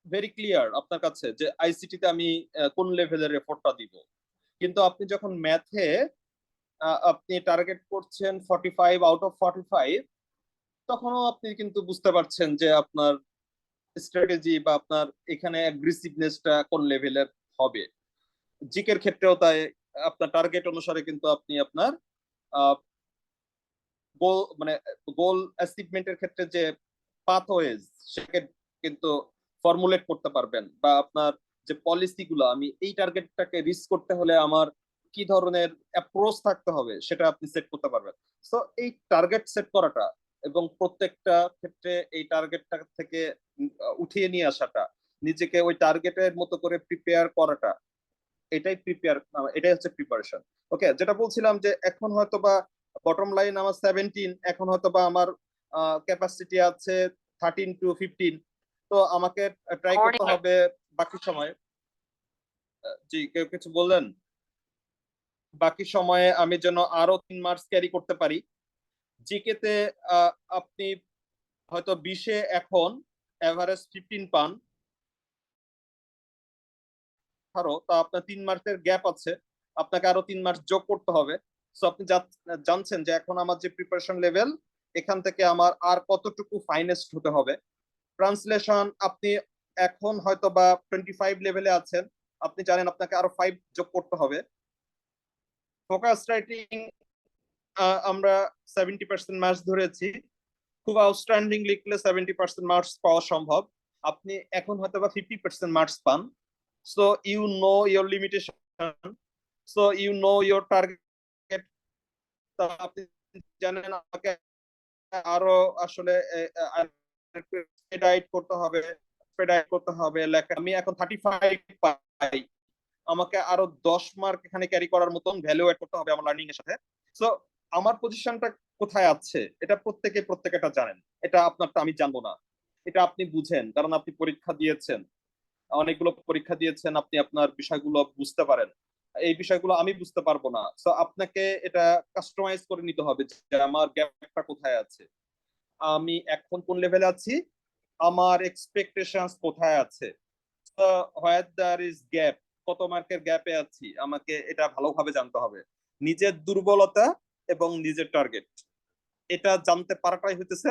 ভেরি ক্লিয়ার আপনার কাছে যে আইসিটি তে আমি কোন লেভেলের এফোর্টটা দিব। কিন্তু আপনি যখন ম্যাথে আপনি টার্গেট করছেন 45 আউট অফ 45, তখনও আপনি কিন্তু বুঝতে পারছেন যে আপনার স্ট্র্যাটেজি বা আপনার এখানে অ্যাগ্রেসিভনেসটা কোন লেভেলের হবে। জিকের ক্ষেত্রেও তাই, আপনার টার্গেট অনুসারে কিন্তু আপনি আপনার গোল মানে গোল অ্যাচিভমেন্টের ক্ষেত্রে যে পাথওয়েজ সেটাকে কিন্তু ফর্মুলেট করতে পারবেন, বা আপনার যে পলিসি গুলো আমি এই টার্গেটটাকে রিচ করতে হলে আমার কি ধরনের অ্যাপ্রোচ থাকতে হবে সেটা আপনি সেট করতে পারবেন। সো এই টার্গেট সেট করাটা এবং প্রত্যেকটা ক্ষেত্রে এই টার্গেটটা থেকে উঠিয়ে নিয়ে আসাটা, নিজেকে ওই টার্গেটের মতো করে প্রিপেয়ার করাটা, এটাই হচ্ছে প্রিপারেশন। ওকে, যেটা বলছিলাম যে এখন হয়তো বা বটম লাইন আমার 17, এখন হয়তো বা আমার ক্যাপাসিটি আছে 13 to 15। তো আমাকে ট্রাই করতে হবে বাকি সময়। জি, কেউ কিছু বললেন? বাকি সময়ে আমি যেন আরো 3 মার্কস ক্যারি করতে পারি। জিকে তে আপনি হয়তো 20-এ এখন এভারেজ 15 পান, আরো তা আপনার 3 মার্কের গ্যাপ আছে, আপনাকে আরো 3 মার্ক যোগ করতে হবে। সো আপনি জানছেন যে এখন আমার যে প্রিপারেশন লেভেল, এখান থেকে আমার আর কতটুকু ফাইনেস্ট হতে হবে। ট্রান্সলেশন আপনি এখন হয়তো বা 25 লেভেলে আছেন, আপনি জানেন আপনাকে আরো 5 যোগ করতে হবে। ফোকাস রাইটিং আমরা 70% মার্কস ধরেছি, খুব আউটস্ট্যান্ডিং লিখলে 70% মার্কস পাওয়া সম্ভব। আপনি এখন হয়তো বা 50% মার্কস পান। So you know your limitation, so you know your target. আপনি জানেন আমাকে আরো আসলে পেডাইট করতে হবে, লেখা। আমি এখন 35 পাই, আমাকে আরো 10 মার্ক এখানে ক্যারি করার মতন ভ্যালু এড করতে হবে আমার লার্নিং এর সাথে। সো আমার পজিশনটা কোথায় আছে এটা প্রত্যেকেটা জানেন, এটা আপনারটা আমি জানবো না, এটা আপনি বুঝেন কারণ আপনি পরীক্ষা দিয়েছেন, অনেকগুলো পরীক্ষা দিয়েছেন, আপনি আপনার বিষয়গুলো বুঝতে পারেন। এই বিষয়গুলো আমি বুঝতে পারবো না। সো আপনাকে এটা কাস্টমাইজ করে নিতে হবে যে আমার গ্যাপটা কোথায় আছে, আমি এখন কোন লেভেলে আছি, আমার এক্সপেকটেশনস কোথায় আছে, হোয়ার দেয়ার ইজ গ্যাপ, কত মার্কের গ্যাপে আছি, আমাকে এটা ভালোভাবে জানতে হবে। নিজের দুর্বলতা এবং নিজের টার্গেট, এটা জানতে পারাটাই হইতেছে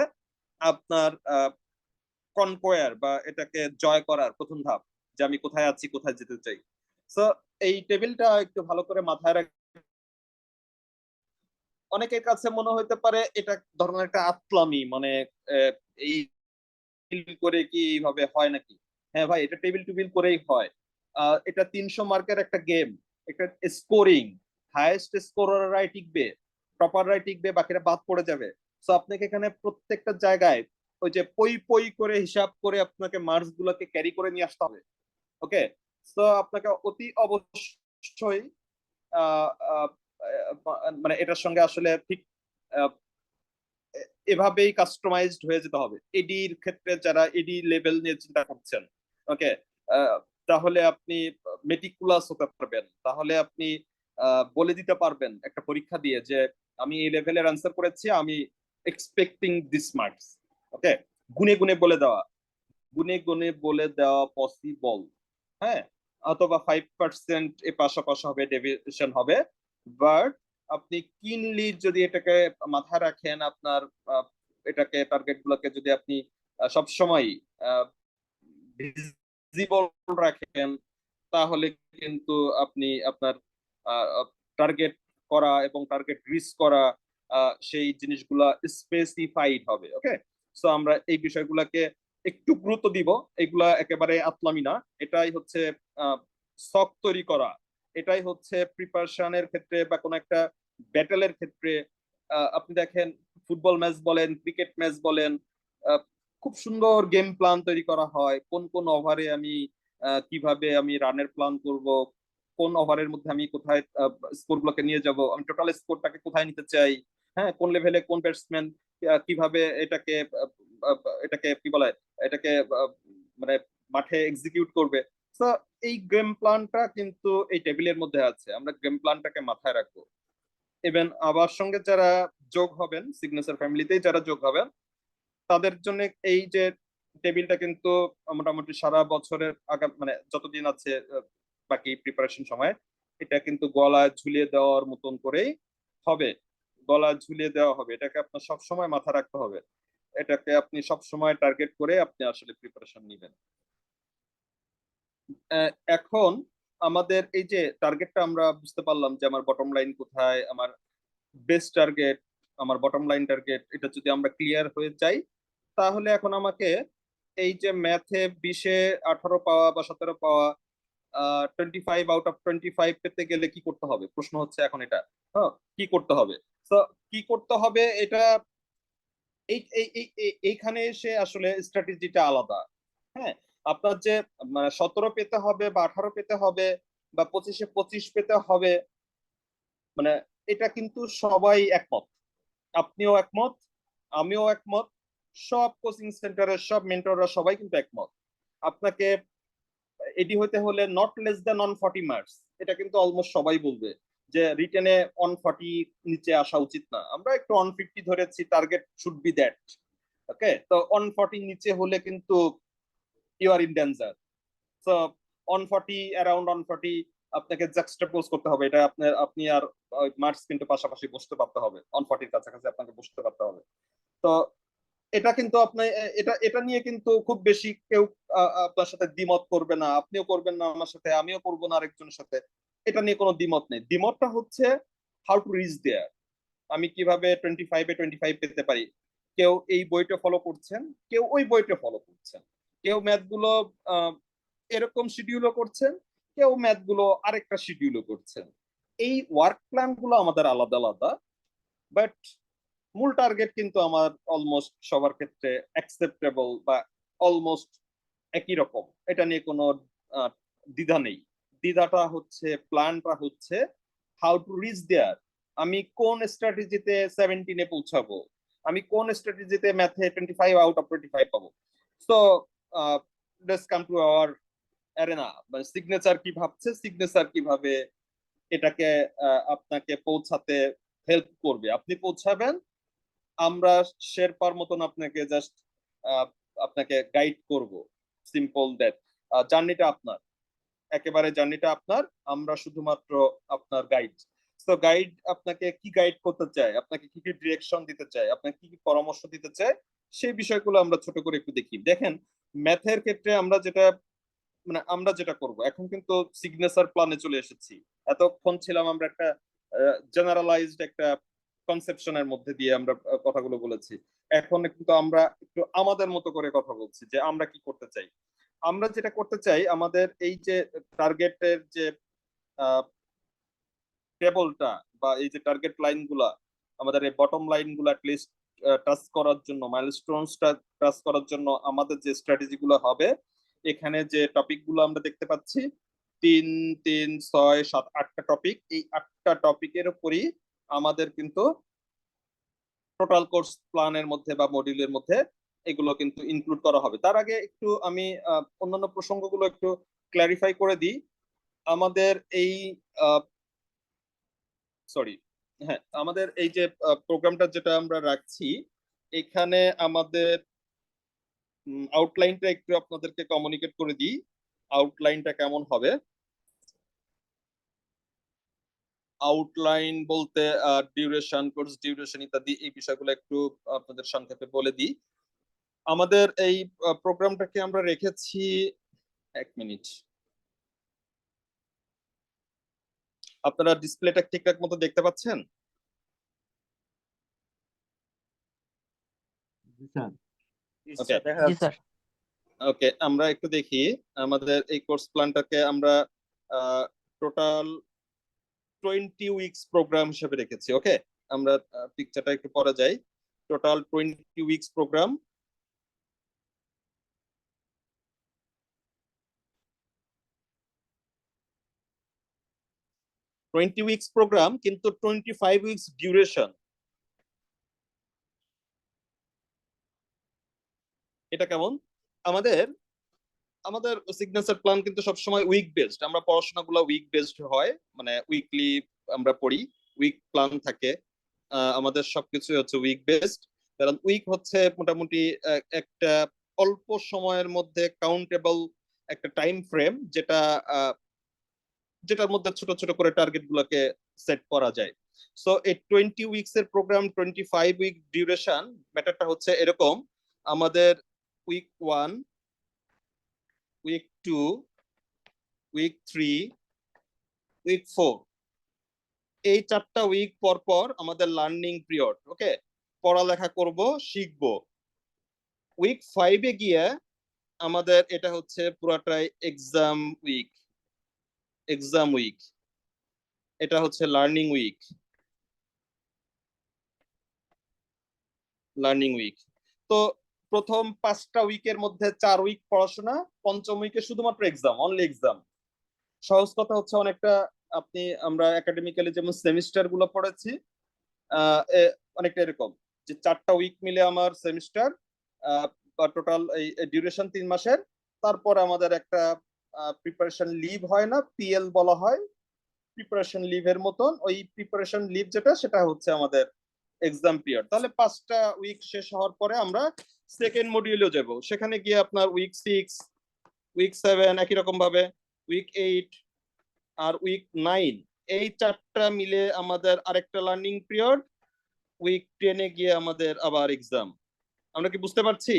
আপনার কনকোয়ার বা এটাকে জয় করার প্রথম ধাপ, যে আমি কোথায় আছি, কোথায় যেতে চাই। সো এই টেবিলটা একটু ভালো করে মাথায় রাখ। অনেকের কাছে মনে হতে পারে এটা ধরনের একটা আতলামি, মানে এই করে কি এইভাবে হয় নাকি? হ্যাঁ ভাই, এটা টেবিল টুবিল করেই হয়। এটা 300 মার্কের একটা গেম, একটা স্কোরিং, হাইয়েস্ট স্কোরাররাই টিকবে, টপাররাই টিকবে, বাকিরা বাদ পড়ে যাবে। সো আপনাকে এখানে প্রত্যেকটা জায়গায় ওই যে পই পই করে হিসাব করে আপনাকে মার্কস গুলোকে ক্যারি করে নিয়ে আসতে হবে। ওকে, সো আপনাকে অতি অবশ্যই আহ, আহ, মানে এটার সঙ্গে আসলে ঠিক আহ, এভাবেই কাস্টমাইজড হয়ে যেতে হবে। এডির ক্ষেত্রে যারা এডি লেভেল নিয়ে চিন্তা করছেন, ওকে, তাহলে আপনি মেটিকুলাস হতে পারবেন, তাহলে আপনি বলে দিতে পারবেন একটা পরীক্ষা দিয়ে যে আমি এই লেভেলের আনসার করেছি, আমি এক্সপেক্টিং দিস মার্কস। ওকে, গুনে গুনে বলে দেওয়া, গুনে গুনে বলে দেওয়া পসিবল। হ্যাঁ, অথবা 5% এ পাশাপাশি হবে, ডেভিয়েশন হবে, বাট আপনি কিনলি যদি এটাকে মাথায় রাখেন, আপনার এটাকে টার্গেট গুলোকে যদি আপনি সবসময় ভিজিবল রাখেন, তাহলে কিন্তু আপনি আপনার টার্গেট করা এবং টার্গেট রিচ করা সেই জিনিসগুলা স্পেসিফাইড হবে। ওকে, সো আমরা এই বিষয়গুলোকে একটু গুরুত্ব দিব, এগুলা একেবারে আতলামি না, এটাই হচ্ছে শখ তৈরি করা, এটাই হচ্ছে প্রিপারেশনের ক্ষেত্রে বা কোনো একটা ব্যাটেলের ক্ষেত্রে। আপনি দেখেন ফুটবল ম্যাচ বলেন, ক্রিকেট ম্যাচ বলেন, খুব সুন্দর গেম প্ল্যান তৈরি করা হয়, কোন কোন ওভারে আমি কিভাবে আমি রানের প্ল্যান করব, কোন ওভারের মধ্যে আমি কোথায় স্কোর গুলোকে নিয়ে যাব, আমি টোটাল স্কোরটাকে কোথায় নিতে চাই, হ্যাঁ কোন লেভেলে কোন ব্যাটসম্যান কিভাবে এটাকে কি বলে, এটাকে মানে মাঠে এক্সিকিউট করবে। তো এই গেম প্ল্যানটা কিন্তু এই টেবিলের মধ্যে আছে, আমরা গেম প্ল্যানটাকে মাথায় রাখবো। ইভেন আমার সঙ্গে যারা যোগ হবেন, সিগনেচার ফ্যামিলিতেই যারা যোগ হবেন, তাদের জন্য এই যে টেবিলটা কিন্তু মোটামুটি সারা বছরের আগাম মানে যতদিন আছে বাকি প্রিপারেশন সময়, এটা কিন্তু গলায় ঝুলিয়ে দেওয়ার মতন করেই হবে। গলায় ঝুলিয়ে দেওয়া হবে, এটাকে আপনার সব সময় মাথা রাখতে হবে, এটাকে আপনি সব সময় টার্গেট করে আপনি আসলে প্রিপারেশন নেবেন। এখন আমাদের এই যে টার্গেটটা আমরা বুঝতে পারলাম যে আমার বটম লাইন কোথায়, আমার বেস্ট টার্গেট, আমার বটম লাইন টার্গেট, এটা যদি আমরা ক্লিয়ার হয়ে যাই, তাহলে এখন আমাকে এই যে ম্যাথে 20-এ 18 পাওয়া বা 17 পাওয়া, 25 আউট অফ 25 পেতে গেলে কি করতে হবে, প্রশ্ন হচ্ছে এখন এটা। হ্যাঁ, কি করতে হবে? তো কি করতে হবে এটা, এইখানে এসে আসলে স্ট্র্যাটেজিটা আলাদা। হ্যাঁ, আপনার যে মানে 17 পেতে হবে বা 18 পেতে হবে বা 25-এ 25 পেতে হবে, মানে এটা কিন্তু সবাই একমত, আপনিও একমত, আমিও একমত, সব কোচিং সেন্টারের সব মেন্টররা সবাই কিন্তু একমত। আপনাকে এটি হইতে হলে নট লেস দ্যান 140 মার্কস, এটা কিন্তু অলমোস্ট সবাই বলবে যে রিটেনে 140 নিচে আসা উচিত না, আমরা একটু 150 ধরেছি, target should be that. Okay, তো 140 নিচে হলে কিন্তু you are in danger. So 140, around 140 আপনাকে জাক্সটাপোজ করতে হবে, এটা আপনার আপনি আর মার্কস কিন্তু পাশাপাশি বসতে পারতে হবে, 140 কাছাকাছি আপনাকে বসতে পারতে হবে। তো এটা কিন্তু আপনি এটা এটা নিয়ে কিন্তু খুব বেশি কেউ আপনার সাথে দ্বিমত করবে না, আপনিও করবেন না আমার সাথে, আমিও করবো না আরেকজনের সাথে, এটা নিয়ে কোনো দ্বিমত নেই। দ্বিমতটা হচ্ছে হাউ টু রিচ দেয়ার, আমি কিভাবে 25-এ 25 পেতে পারি। কেউ এই বইটা ফলো করছেন, কেউ ওই বইটা ফলো করছেন, কেউ ম্যাথ গুলো এরকম শিডিউলও করছেন, কেউ ম্যাথ গুলো আরেকটা শিডিউলও করছেন। এই ওয়ার্ক প্ল্যান গুলো আমাদের আলাদা আলাদা, বাট মূল টার্গেট কিন্তু আমার অলমোস্ট সবার ক্ষেত্রে অ্যাকসেপ্টেবল বা অলমোস্ট একই রকম, এটা নিয়ে কোনো দ্বিধা নেই। দ্বিধাটা হচ্ছে, প্ল্যানটা হচ্ছে হাউ টু রিচ দেয়ার, আমি কোন স্ট্র্যাটেজিতে 17-এ পৌঁছাবো, আমি কোন স্ট্র্যাটেজিতে ম্যাথে 25 আউট অফ 25 পাবো। So let's come to our arena, মানে সিগনেচার কি ভাবছে, সিগনেচার কিভাবে এটাকে আপনাকে পৌঁছাতে হেল্প করবে, আপনি পৌঁছাবেন, আমরা শেরপার মতন আপনাকে জাস্ট আপনাকে গাইড করব, সিম্পল দ্যাট। জার্নিটা আপনার, একেবারে জার্নিটা আপনার, আমরা শুধুমাত্র আপনার গাইড। তো গাইড আপনাকে কি গাইড করতে চায়, আপনাকে কি কি ডিরেকশন দিতে চায়, আপনাকে কি কি পরামর্শ দিতে চায়, সেই বিষয়গুলো আমরা ছোট করে একটু দেখি। দেখেন, ম্যাথের ক্ষেত্রে আমরা যেটা করব, এখন কিন্তু সিগনেচার প্ল্যানে চলে এসেছি। এতক্ষণ ছিলাম আমরা একটা জেনারেলাইজড একটা কনসেপশনের মধ্যে দিয়ে আমরা কথাগুলো বলেছি। এখন কিন্তু আমরা একটু আমাদের মতো করে কথা বলছি যে আমরা কি করতে চাই। আমরা যেটা করতে চাই, আমাদের এই যে টার্গেটের যে টেবলটা বা এই যে টার্গেট লাইন গুলা, আমাদের এই বটম লাইন গুলা লিস্ট টাচ করার জন্য, মাইলস্টোনসটা টাচ করার জন্য আমাদের যে স্ট্র্যাটেজি গুলো হবে, এখানে যে টপিক গুলো আমরা দেখতে পাচ্ছি 3, 3, 6, 7, 8টা টপিক, এই 8টা টপিকের উপরই আমাদের কিন্তু টোটাল কোর্স প্ল্যানের মধ্যে বা মডিউলের মধ্যে এগুলো কিন্তু ইনক্লুড করা হবে। তার আগে একটু আমি অন্যান্য প্রসঙ্গগুলো একটু ক্ল্যারিফাই করে দিই। আমাদের এই সরি, হ্যাঁ, আমাদের এই যে প্রোগ্রামটা যেটা আমরা রাখছি, এখানে আমাদের আউটলাইনটা একটু আপনাদেরকে কমিউনিকেট করে দিই। আউটলাইনটা কেমন হবে, আউটলাইন বলতে ডিউরেশন, কোর্স ডিউরেশন ইত্যাদি এই বিষয়গুলো একটু আপনাদের সংক্ষেপে বলে দিই। আমাদের এই প্রোগ্রামটাকে আমরা রেখেছি, 1 মিনিট, আপনারা ডিসপ্লেটা ঠিকঠাক মতো দেখতে পাচ্ছেন? ওকে, দেখা জি যাচ্ছে। স্যার। ওকে, আমরা একটু দেখি। আমাদের এই কোর্স প্ল্যানটাকে আমরা টোটাল 20 উইকস প্রোগ্রাম হিসেবে রেখেছি। ওকে, আমরা পিকচারটা একটু পরে যাই। Total 20 weeks program. 20 weeks program কিন্তু 25 উইকস ডিউরেশন। এটা কেমন? আমাদের আমাদের সিগনেচার প্ল্যান কিন্তু সবসময় উইক বেসড, আমরা পড়াশোনাগুলো উইক বেসড হয়, মানে উইকলি আমরা পড়ি, উইক প্ল্যান থাকে, আমাদের সবকিছু হচ্ছে উইক বেসড। কারণ উইক হচ্ছে মোটামুটি একটা অল্প সময়ের মধ্যে কাউন্টেবল একটা টাইম ফ্রেম, যেটার মধ্যে ছোট ছোট করে টার্গেট গুলোকে সেট করা যায়। সো এই 20 উইকস এর প্রোগ্রাম, 25 উইক ডিউরেশন, ম্যাটারটা হচ্ছে এরকম। আমাদের উইক 1, উইক 2, উইক 3, উইক 4, এই 4টা উইক পর পর আমাদের লার্নিং পিরিয়ড। ওকে, পড়ালেখা করব, শিখব। উইক 5 এ গিয়ে আমাদের এটা হচ্ছে পুরাটাই এক্সাম উইক। এক্সাম উইক, এটা হচ্ছে লার্নিং উইক। Learning week. তো প্রথম 5টা উইকের মধ্যে 4 উইক পড়াশোনা, পঞ্চম উইকে শুধুমাত্র এক্সাম, অনলি এক্সাম। সহজ কথা হচ্ছে অনেকটা আমরা একাডেমিক্যালি যেমন সেমিস্টার গুলো পড়েছি, অনেকটা এরকম যে 4টা উইক মিলে আমার সেমিস্টার, বা টোটাল এই ডিউরেশন 3 মাসের। তারপর আমাদের একটা প্রিপারেশন লিভ হয় না, পিএল বলা হয়, প্রিপারেশন লিভের মতন। ওই প্রিপারেশন লিভ যেটা, সেটা হচ্ছে আমাদের এক্সাম পিরিয়ড। তাহলে 5টা উইক শেষ হওয়ার পরে আমরা সেকেন্ড মডিউলে যাব। সেখানে গিয়ে আপনার উইক 6, উইক 7, একই রকম ভাবে উইক 8 আর উইক 9, এই 4টা মিলে আমাদের আরেকটা লার্নিং পিরিয়ড। উইক 10 এ গিয়ে আমাদের আবার এক্সাম। আমরা কি বুঝতে পারছি?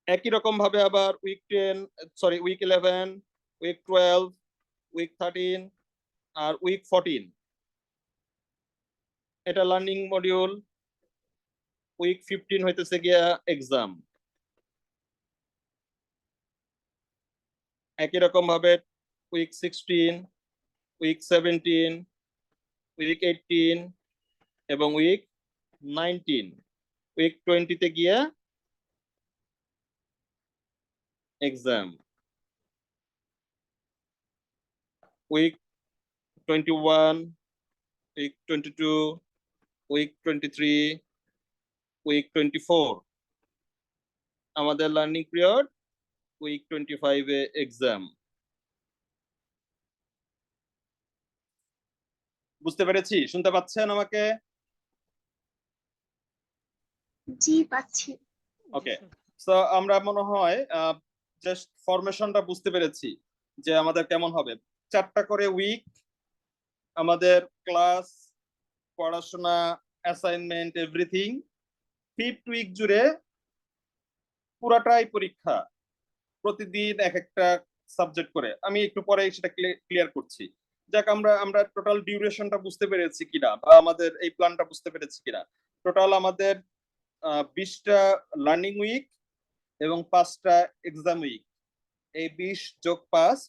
একই রকম ভাবে আবার উইক 11, উইক 12, উইক 13 আর উইক 14, এটা লার্নিং মডিউল। উইক 15 হইতেছে গিয়া এক্সাম। একই রকম ভাবে উইক 16, উইক 17, উইক 18 এবং উইক 19। উইক 20 তে গিয়া exam. Week 21, week 22, week 23, week 24 আমাদের লার্নিং পিরিয়ড। উইক 25 এ এক্সাম। বুঝতে পেরেছি? শুনতে পাচ্ছেন আমাকে? জি পাচ্ছি। ওকে, সো আমরা মনে হয় জাস্ট ফরমেশনটা বুঝতে পেরেছি যে আমাদের কেমন হবে। 4টা করে উইক, আমাদের ক্লাস, পড়াশোনা, অ্যাসাইনমেন্ট, এভরিথিং। 5th উইক জুড়ে পুরাটাই পরীক্ষা, প্রতিদিন এক একটা সাবজেক্ট করে। আমি একটু পরে সেটা ক্লিয়ার করছি। যাক, আমরা টোটাল ডিউরেশনটা বুঝতে পেরেছি কিনা, বা আমাদের এই প্ল্যানটা বুঝতে পেরেছি কিনা। টোটাল আমাদের 20টা লার্নিং উইক এবং 5টা এক্সাম উইক। এই 20 যোগ 5,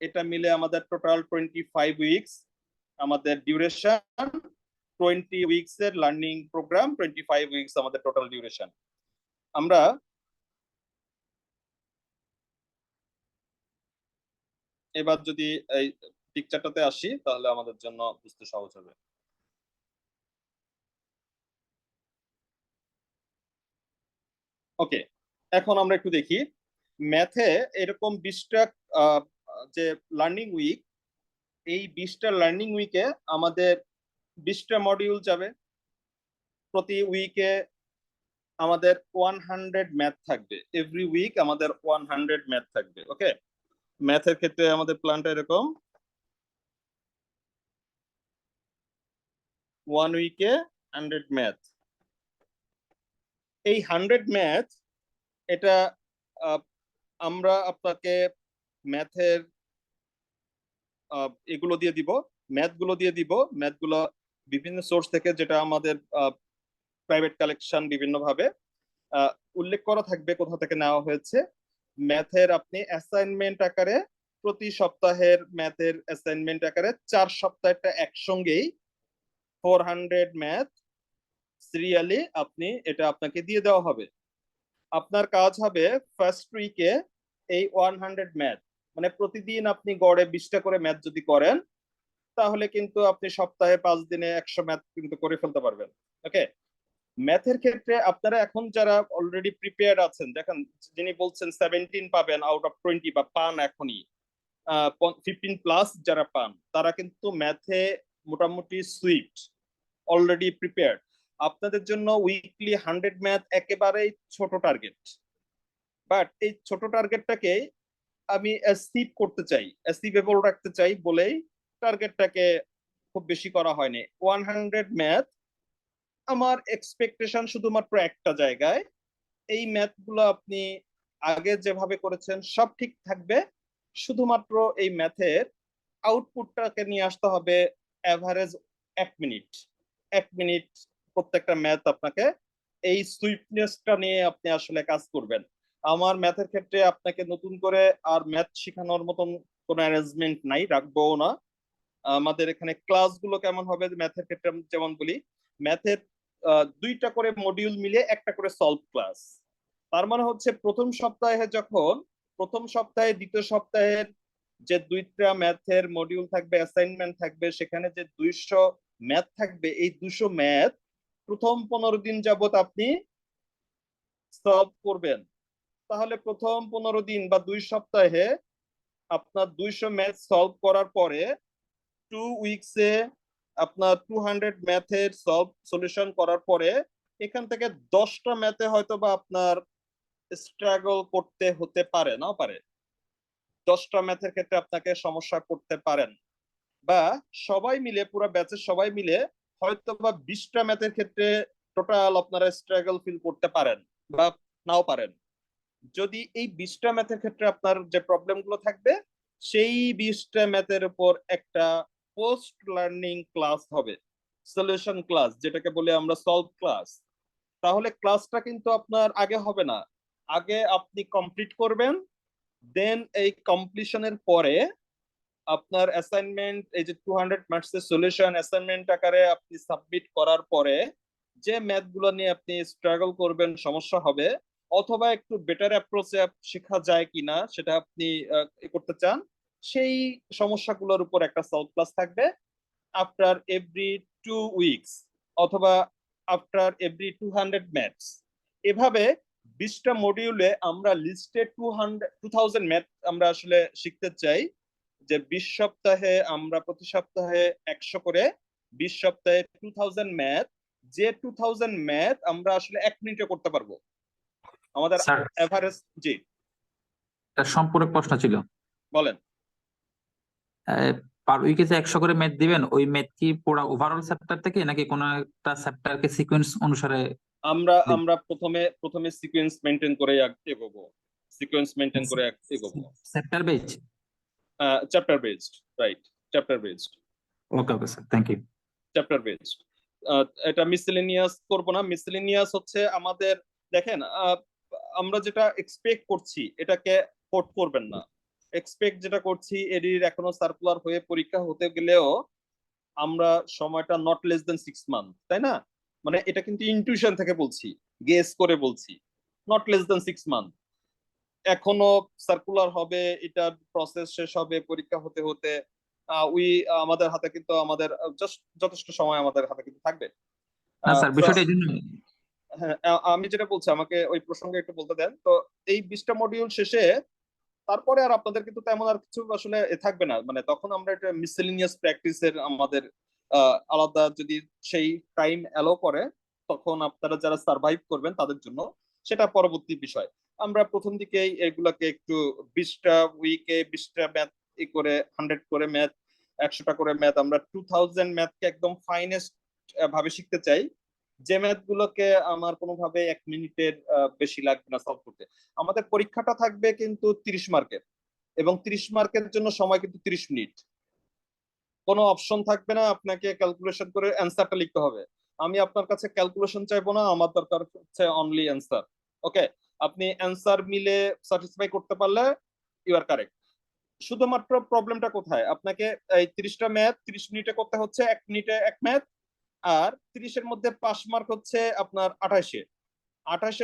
এটা মিলে আমাদের টোটাল 25 উইকস আমাদের ডিউরেশন। 20 উইকস এর লার্নিং প্রোগ্রাম, 25 উইকস আমাদের টোটাল ডিউরেশন। আমরা এবার যদি এই পিকচারটাতে আসি, তাহলে আমাদের জন্য বুঝতে সহজ হবে। ওকে, এখন আমরা একটু দেখি ম্যাথে এরকম 20টা যে লার্নিং উইক, এই 20টা লার্নিং উইকে আমাদের 20টা মডিউল যাবে। প্রতি উইকে আমাদের 100 ম্যাথ থাকবে। এভরি উইক আমাদের 100 ম্যাথ থাকবে। ওকে, ম্যাথের ক্ষেত্রে আমাদের প্ল্যানটা এরকম: 1 উইকে 100 ম্যাথ। এই 100 ম্যাথ, এটা আমরা আপনাকে ম্যাথের এগুলো দিয়ে দিব, ম্যাথগুলো দিয়ে দিব। ম্যাথগুলো বিভিন্ন সোর্স থেকে, যেটা আমাদের প্রাইভেট কালেকশন বিভিন্ন ভাবে উল্লেখ করা থাকবে কোথা থেকে নেওয়া হয়েছে। ম্যাথের আপনি অ্যাসাইনমেন্ট আকারে, প্রতি সপ্তাহের ম্যাথের অ্যাসাইনমেন্ট আকারে 4 সপ্তাহটা একসঙ্গেই 400 ম্যাথ সিরিয়ালি এটা আপনাকে দিয়ে দেওয়া হবে। আপনার কাজ হবে ফার্স্ট উইকে এই 100 ম্যাথ, মানে প্রতিদিন আপনি গড়ে 20টা করে ম্যাথ যদি করেন, তাহলে কিন্তু আপনি সপ্তাহে 5 দিনে 100 ম্যাথ কিন্তু করে ফেলতে পারবেন। ওকে, ম্যাথের ক্ষেত্রে আপনারা এখন যারা অলরেডি প্রিপেয়ার্ড আছেন, দেখেন যিনি বলছেন 17 পাবেন আউট অফ 20 বা পান এখনই 15 প্লাস যারা পান, তারা কিন্তু ম্যাথে মোটামুটি সুইট, অলরেডি প্রিপেয়ার্ড। আপনাদের জন্য উইকলি 100 ম্যাথ একেবারেই ছোট টার্গেট, বাট এই ছোট টার্গেটটাকে আমি অ্যাচিভ করতে চাই, অ্যাচিভেবল রাখতে চাই বলেই টার্গেটটাকে খুব বেশি করা হয়নি। 100 ম্যাথ আমার এক্সপেকটেশন শুধুমাত্র একটা জায়গায়, এই ম্যাথগুলো আপনি আগে যেভাবে করেছেন সব ঠিক থাকবে, শুধুমাত্র এই ম্যাথের আউটপুটটাকে নিয়ে আসতে হবে এভারেজ 1 মিনিট। 1 মিনিট প্রত্যেকটা ম্যাথ আপনাকে, এই সুইটনেসটা নিয়ে আপনি আসলে কাজ করবেন। আমার ম্যাথের ক্ষেত্রে আপনাকে নতুন করে আর ম্যাথ শেখানোর মতন কোনো অ্যারেঞ্জমেন্ট নাই, রাখবো না। আমাদের এখানে ক্লাসগুলো কেমন হবে ম্যাথের ক্ষেত্রে, আমি যেমন বলি ম্যাথের 2টা করে মডিউল মিলে একটা করে সলভ ক্লাস। তার মানে হচ্ছে প্রথম সপ্তাহে দ্বিতীয় সপ্তাহের যে 2টা ম্যাথের মডিউল থাকবে, অ্যাসাইনমেন্ট থাকবে, সেখানে যে 200 ম্যাথ থাকবে, এই 200 ম্যাথ প্রথম 15 দিন যাবত আপনি সলভ করবেন। তাহলে প্রথম 15 দিন বা 2 সপ্তাহে আপনার 200 ম্যাথ সলভ করার পরে 2 উইকসে আপনার 200 ম্যাথের সলিউশন করার পরে এখান থেকে 10টা ম্যাথে হয়তো বা আপনার স্ট্রাগল করতে হতে পারে, নাও পারে। 10টা ম্যাথের ক্ষেত্রে আপনাকে সমস্যা করতে পারেন, বা সবাই মিলে, পুরো ব্যাচের সবাই মিলে হয়তো বা 20টা ম্যাথের ক্ষেত্রে টোটাল আপনারা স্ট্রাগল ফিল করতে পারেন বা নাও পারেন। যদি এই 20টা ম্যাথের ক্ষেত্রে আপনার যে প্রবলেম গুলো থাকবে, সেই 20টা ম্যাথের উপর একটা পোস্ট লার্নিং ক্লাস হবে, সলিউশন ক্লাস, যেটাকে বলে আমরা সলভ ক্লাস। তাহলে ক্লাসটা কিন্তু আপনার আগে হবে না, আগে আপনি কমপ্লিট করবেন, দেন এই কমপ্লিশনের পরে আপনার অ্যাসাইনমেন্ট, এই যে 200 ম্যাথস এর সলিউশন অ্যাসাইনমেন্ট আকারে আপনি সাবমিট করার পরে যে ম্যাথ গুলো নিয়ে আপনি স্ট্রাগল করবেন, সমস্যা হবে, অথবা একটু বেটার অ্যাপ্রোচে শেখা যায় কিনা সেটা আপনি করতে চান, সেই সমস্যাগুলোর উপর একটা সলভ ক্লাস থাকবে আফটার এভরি 2 উইকস, অথবা আফটার এভরি 200 ম্যাথস। এভাবে 20টা মডিউলে আমরা লিস্টে 2000 ম্যাথ আমরা আসলে শিখতে চাই, যে 20 সপ্তাহে আমরা প্রতি সপ্তাহে 100 করে, 20 সপ্তাহে 2000 ম্যাথ, যে 2000 ম্যাথ আমরা আসলে 1 মিনিটে করতে পারবো। আমাদের স্যার, এভারেজ, জি একটা সম্পূরক প্রশ্ন ছিল। বলেন। পার উইকে যে 100 করে ম্যাথ দিবেন, ওই ম্যাথ কি পুরো ওভারঅল চ্যাপ্টার থেকে নাকি কোনো একটা চ্যাপ্টারকে সিকোয়েন্স অনুসারে আমরা দিবেন? আমরা প্রথমে সিকোয়েন্স মেনটেন করে এগোবো, সিকোয়েন্স মেনটেন করে এগোবো। Chapter base? Chapter based, right, chapter based, okay okay sir, thank you. Chapter based. এটা মিসেলেনিয়াস করব না। মিসেলেনিয়াস হচ্ছে আমাদের, দেখেন আমরা যেটা এক্সপেক্ট করছি এটাকে কোট করবেন না। এক্সপেক্ট যেটা করছি, এটির এখনো সার্কুলার হয়ে পরীক্ষা হতে গেলেও আমরা সময়টা নট লেস দেন 6 মান্থ, তাই না? মানে এটা কিন্তু ইনটিউশন থেকে বলছি, গেস করে বলছি, নট লেস দেন 6 মান্থ। এখনো সার্কুলার হবে, এটার প্রসেস শেষ হবে, পরীক্ষা হতে হতে আমাদের হাতে কিন্তু আমাদের যথেষ্ট সময় আমাদের হাতে কিন্তু থাকবে। না স্যার, তো বিষয়টা এই জন্য। হ্যাঁ, আমি যেটা বলছি, আমাকে ওই প্রসঙ্গে একটু বলতে দেন। তো এই 20টা মডিউল শেষে তারপরে আর আপনাদের কিন্তু তেমন আর কিছু আসলে থাকবে না, মানে তখন আমরা এটা মিসেলিনিয়াস প্র্যাকটিসের আমাদের আলাদা, যদি সেই টাইম অ্যালো করে, তখন আপনারা যারা সার্ভাইভ করবেন তাদের জন্য সেটা পরবর্তী বিষয়। আমরা প্রথম দিকেই এগুলাকে একটু 20টা উইকে 20টা ম্যাথ করে, 100 করে ম্যাথ, 100টা করে ম্যাথ, আমরা 2000 ম্যাথকে একদম ফাইনেস্ট ভাবে শিখতে চাই, যে ম্যাথ গুলোকে আমার কোনোভাবে 1 মিনিটের বেশি লাগবে না সলভ করতে। আমাদের পরীক্ষাটা থাকবে কিন্তু 30 মার্কের, এবং 30 মার্কের জন্য সময় কিন্তু 30 মিনিট। কোনো অপশন থাকবে না আপনাকে ক্যালকুলেশন করে অ্যান্সারটা লিখতে হবে। আমি আপনার কাছে ক্যালকুলেশন চাইবো না, আমার দরকার হচ্ছে অনলি অ্যান্সার। ওকে, আপনি অ্যান্সার মিলে স্যাটিসফাই করতে পারলে ইউ আর কারেক্ট। শুধুমাত্র প্রবলেমটা কোথায়, আপনাকে এই 30টা ম্যাথ 30 মিনিটে করতে হচ্ছে, 1 মিনিটে 1 ম্যাথ, আর 30-এর মধ্যে পাস মার্ক হচ্ছে আপনার 28-এ।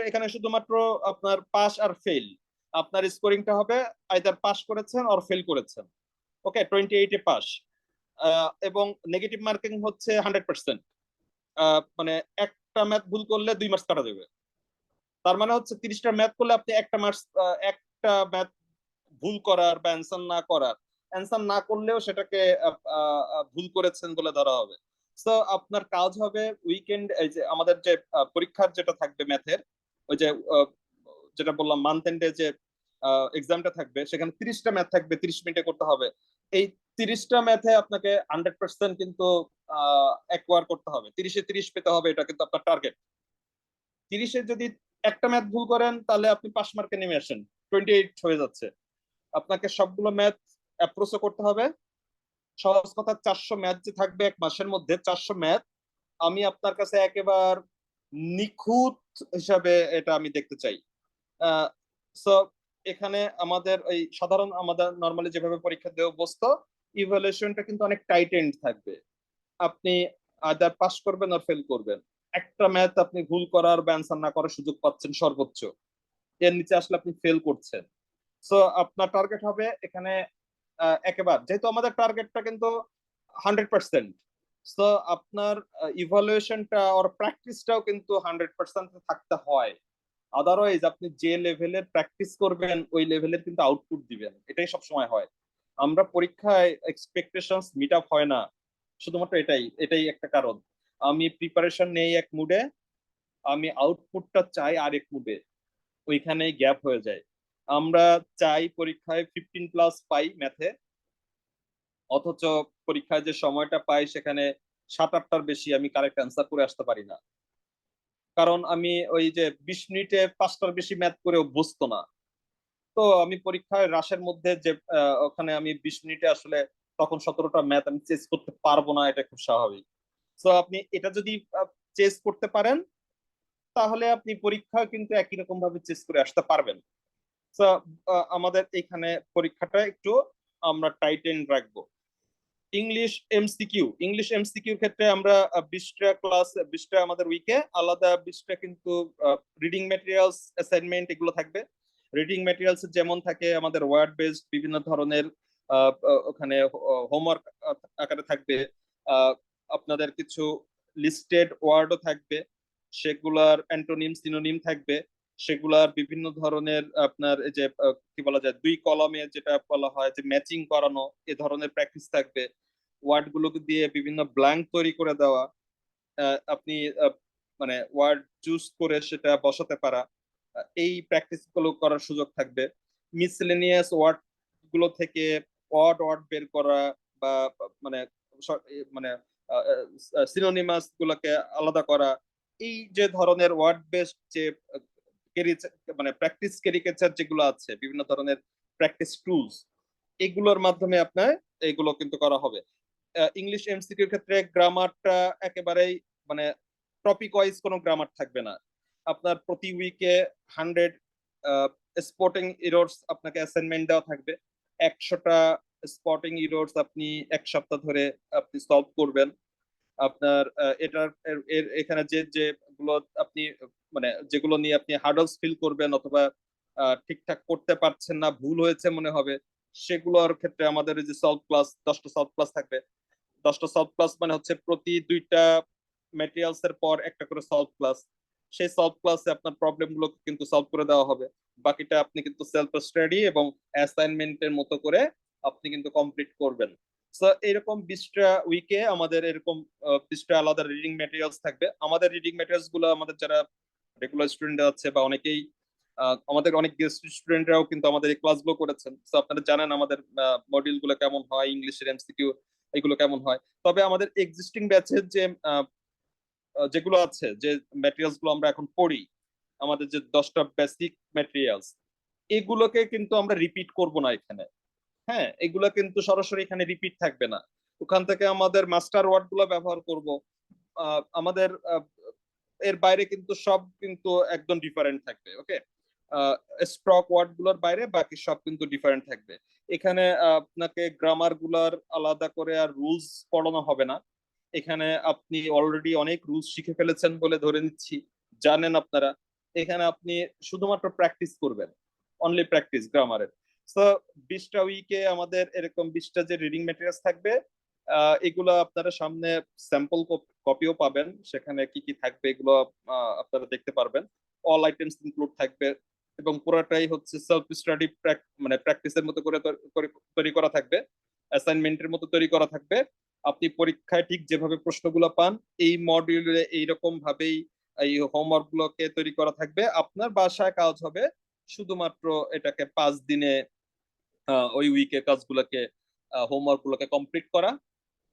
এখানে শুধুমাত্র আপনার পাস আর ফেল, আপনার স্কোরিংটা হবে আইদার পাস করেছেন অর ফেল করেছেন। ওকে, 28-এ পাস। এবং নেগেটিভ মার্কিং হচ্ছে 100%। মানে একটা ম্যাথ ভুল করলে 2 মার্কস কাটা যাবে। তার মানে হচ্ছে 30টা ম্যাথ করলে আপনি একটা ম্যাথ ভুল করার বা অ্যান্সার না করলেও সেটাকে ভুল করেছেন বলে ধরা হবে। তো আপনার কাজ হবে উইকেন্ড, এই যে আমাদের যে পরীক্ষার যেটা থাকবে ম্যাথের, ওই যে যেটা বললাম মান্থ এন্ডে যে এক্সামটা থাকবে, সেখানে 30টা ম্যাথ থাকবে, 30 মিনিটে করতে হবে। এই 30টা ম্যাথে আপনাকে 100% কিন্তু অ্যাকোয়ার করতে হবে, 30-এ 30 পেতে হবে, এটা কিন্তু আপনার টার্গেট। 30-এ যদি একটা ম্যাথ ভুল করেন তাহলে আপনি পাস মার্কে নেমে আসেন, 28 হয়ে যাচ্ছে। আপনাকে সবগুলো ম্যাথ অ্যাপ্রোচও করতে হবে। সহজ কথা, 400 ম্যাথ যে থাকবে এক মাসের মধ্যে, 400 ম্যাথ আমি আপনার কাছে একেবারে নিখুঁত হিসাবে এটা আমি দেখতে চাই। সো এখানে আমাদের ওই সাধারণ আমাদের নর্মালি যেভাবে পরীক্ষা দেওয়া অভ্যস্ত, ইভালুয়েশনটা কিন্তু অনেক টাইট এন্ড থাকবে। আপনি আদার পাস করবেন আর ফেল করবেন। একটা ম্যাথ আপনি ভুল করার বা অ্যান্সার না করার সুযোগ পাচ্ছেন সর্বোচ্চ, এর নিচে আসলে আপনি ফেল করছেন। সো আপনার টার্গেট হবে এখানে একেবারে, যেহেতু আমাদের টার্গেটটা কিন্তু 100%, সো আপনার ইভালুয়েশনটা আর প্র্যাকটিসটাও কিন্তু 100% থাকতে হয়। আদারওয়াইজ আপনি যে লেভেলের প্র্যাকটিস করবেন ওই লেভেলের কিন্তু আউটপুট দিবেন, এটাই সবসময় হয়। আমরা পরীক্ষায় এক্সপেকটেশনস মিট আপ হয় না, শুধুমাত্র এটাই এটাই একটা কারণ। আমি প্রিপারেশন নেই এক মুডে, আমি আউটপুটটা চাই আরেক মুডে, ওইখানে গ্যাপ হয়ে যায়। আমরা চাই পরীক্ষায় 15+ পাই ম্যাথে, অথচ পরীক্ষায় যে সময়টা পাই সেখানে 7-8টার বেশি আমি কারেক্ট অ্যান্সার করে আসতে পারি না, কারণ আমি ওই যে 20 মিনিটে 5টার বেশি ম্যাথ করে অভ্যস্ত না। তো আমি পরীক্ষায় রাশের মধ্যে যে ওখানে আমি 20 মিনিটে আসলে তখন 17টা ম্যাথ আমি চেস করতে পারবো না, এটা খুব স্বাভাবিক। তো আপনি এটা যদি চেস করতে পারেন তাহলে আপনি পরীক্ষা কিন্তু একই রকম ভাবে চেস করে আসতে পারবেন। তো আমাদের এখানে পরীক্ষাটা একটু আমরা টাইটেন রাখবো। ইংলিশ এমসিকিউর ক্ষেত্রে আমরা 20টা ক্লাস, 20টা আমাদের উইকে আলাদা 20টা কিন্তু রিডিং ম্যাটেরিয়ালস, অ্যাসাইনমেন্ট এগুলো থাকবে। রিডিং ম্যাটেরিয়ালস যেমন থাকে আমাদের ওয়ার্ড বেসড বিভিন্ন ধরনের ওখানে হোমওয়ার্ক আকারে থাকবে। আপনাদের কিছু লিস্টেড ওয়ার্ডও থাকবে, সেগুলার অ্যান্টোনিম সিনোনিম থাকবে, সেগুলার বিভিন্ন ধরনের আপনার এই যে কি বলা যায় 2 কলামে যেটা বলা হয় যে ম্যাচিং করানো, এ ধরনের প্র্যাকটিস থাকবে। ওয়ার্ড গুলোকে দিয়ে বিভিন্ন ব্ল্যাঙ্ক তৈরি করে দেওয়া, আপনি মানে ওয়ার্ড চুজ করে সেটা বসাতে পারা, এই প্র্যাকটিস গুলো করার সুযোগ থাকবে। মিসলেনিয়াস ওয়ার্ড গুলো থেকে ওয়ার্ড বের করা বা মানে মানে সিনোনিমাস গুলোকে আলাদা করা, এই যে ধরনের ওয়ার্ড বেসড যে মানে প্র্যাকটিস ক্যারিকেচার যেগুলো আছে, বিভিন্ন ধরনের প্র্যাকটিস টুলস, এগুলোর মাধ্যমে আপনার এগুলো কিন্তু করা হবে। ইংলিশ এমসিকিউর ক্ষেত্রে গ্রামারটা একেবারেই মানে টপিক ওয়াইজ কোনো গ্রামার থাকবে না। আপনার প্রতি উইকে 100 স্পটিং এরর্স আপনাকে অ্যাসাইনমেন্ট দেওয়া থাকবে। 100টা স্পটিং এরর্স আপনি এক সপ্তাহ ধরে আপনি সলভ করবেন। আপনার এখানে যেগুলো আপনি মানে যেগুলো নিয়ে আপনি হার্ডলস ফিল করবেন অথবা ঠিকঠাক করতে পারছেন না, ভুল হয়েছে মনে হবে, সেগুলোর ক্ষেত্রে আমাদের এই যে সলভ ক্লাস, 10টা সলভ ক্লাস থাকবে। 10টা সলভ ক্লাস মানে হচ্ছে প্রতি 2টা ম্যাটেরিয়ালস এর পর একটা করে সলভ ক্লাস। সেই সলভ ক্লাসে আপনার প্রবলেম গুলো কিন্তু সলভ করে দেওয়া হবে। বাকিটা আপনি কিন্তু সেলফ স্টাডি এবং অ্যাসাইনমেন্টের মতো করে আপনি কিন্তু কমপ্লিট করবেন। সো এরকম 20টা উইকে আমাদের এরকম 20টা আলাদা রিডিং ম্যাটেরিয়ালস থাকবে। আমাদের রিডিং ম্যাটেরিয়ালস গুলো আমাদের যারা রেগুলার স্টুডেন্ট আছে বা অনেকেই আমাদের অনেক গেস্ট স্টুডেন্টরাও কিন্তু আমাদের এই ক্লাসগুলো করেছেন, তো আপনারা জানেন আমাদের মডিউল গুলো কেমন হয়, ইংলিশের এমসিকিউ এগুলো কেমন হয়। তবে আমাদের এক্সিস্টিং ব্যাচের যে যেগুলো আছে, যে ম্যাটেরিয়ালস গুলো আমরা এখন পড়ি, আমাদের যে 10টা বেসিক ম্যাটেরিয়ালস, এগুলোকে কিন্তু আমরা রিপিট করব না এখানে। হ্যাঁ, এগুলো কিন্তু সরাসরি এখানে রিপিট থাকবে না, ওখান থেকে আমাদের মাস্টার ওয়ার্ড গুলো ব্যবহার করব। আমাদের এর বাইরে কিন্তু সব কিন্তু একদম ডিফারেন্ট থাকবে। ওকে, স্টক ওয়ার্ড গুলোর বাইরে বাকি সব কিন্তু ডিফারেন্ট থাকবে। এখানে আপনাকে গ্রামার গুলার আলাদা করে আর রুলস পড়ানো হবে না। এখানে আপনি অলরেডি অনেক রুলস শিখে ফেলেছেন বলে ধরে নিচ্ছি, জানেন আপনারা। এখানে আপনি শুধুমাত্র প্র্যাকটিস করবেন, অনলি প্র্যাকটিস গ্রামারের। তো 20টা উইকে আমাদের এরকম 20টা যে রিডিং ম্যাটেরিয়ালস থাকবে, এগুলো আপনারা সামনে স্যাম্পল কপিও পাবেন, সেখানে কি কি থাকবে এগুলো আপনারা দেখতে পারবেন। অল আইটেমস ইনক্লুড থাকবে এবং পুরোটাই হচ্ছে সেলফ স্টাডি মানে প্র্যাকটিসের মতো করে তৈরি করা থাকবে, অ্যাসাইনমেন্টের মতো তৈরি করা থাকবে। আপনি পরীক্ষায় ঠিক যেভাবে প্রশ্নগুলো পান এই মডিউলে এইরকম ভাবেই এই হোমওয়ার্ক গুলোকে তৈরি করা থাকবে। আপনার বাসায় কাজ হবে শুধুমাত্র এটাকে 5 দিনে ওই উইকের কাজগুলোকে হোমওয়ার্ক গুলোকে কমপ্লিট করা।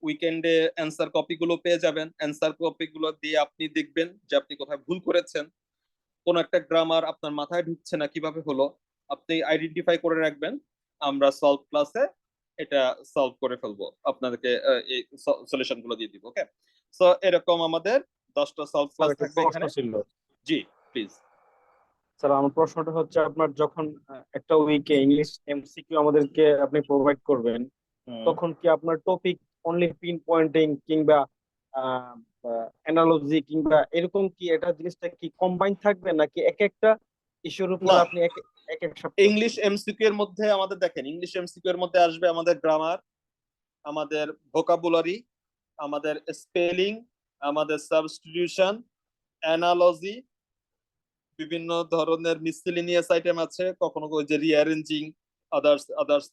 উইকেন্ডে অ্যান্সার কপি গুলো পেয়ে যাবেন, অ্যান্সার কপি গুলো দিয়ে আপনি দেখবেন যে আপনি কোথায় ভুল করেছেন, কোন একটা গ্রামার আপনার মাথায় ঢুকছে না কিভাবে হলো, আপনি আইডেন্টিফাই করে রাখবেন। আমরা সলভ ক্লাসে এটা সলভ করে ফেলবো, আপনাদেরকে এই সলিউশন গুলো দিয়ে দিব। ওকে, সো এরকম আমাদের 10টা সলভ স্যার ক্লাস একটা থাকবে প্রশ্ন এখানে। ছিল। জি প্লিজ। স্যার আমার প্রশ্নটা হচ্ছে, আপনার যখন একটা উইকে ইংলিশ এমসিকিউ আমাদেরকে আপনি প্রোভাইড করবেন, তখন কি আপনার টপিক অনলি পিন পয়েন্টিং কিংবা অ্যানালজি কিংবা এরকম কি এটা জিনিসটা কি কম্বাইন থাকবে, নাকি এক একটা ইস্যুর উপর না, আপনি এক এক এক সপ্তাহ? ইংলিশ এমসিকিউ এর মধ্যে আমাদের দেখেন, ইংলিশ এমসিকিউ এর মধ্যে আসবে আমাদের গ্রামার, আমাদের ভোকাবুলারি, আমাদের স্পেলিং, আমাদের সাবস্টিটিউশন, অ্যানালজি, বিভিন্ন ধরনের মিসসেলেনিয়াস আইটেম আছে, কখনো ওই যে রিঅ্যারেঞ্জিং, আদার্স আদার্স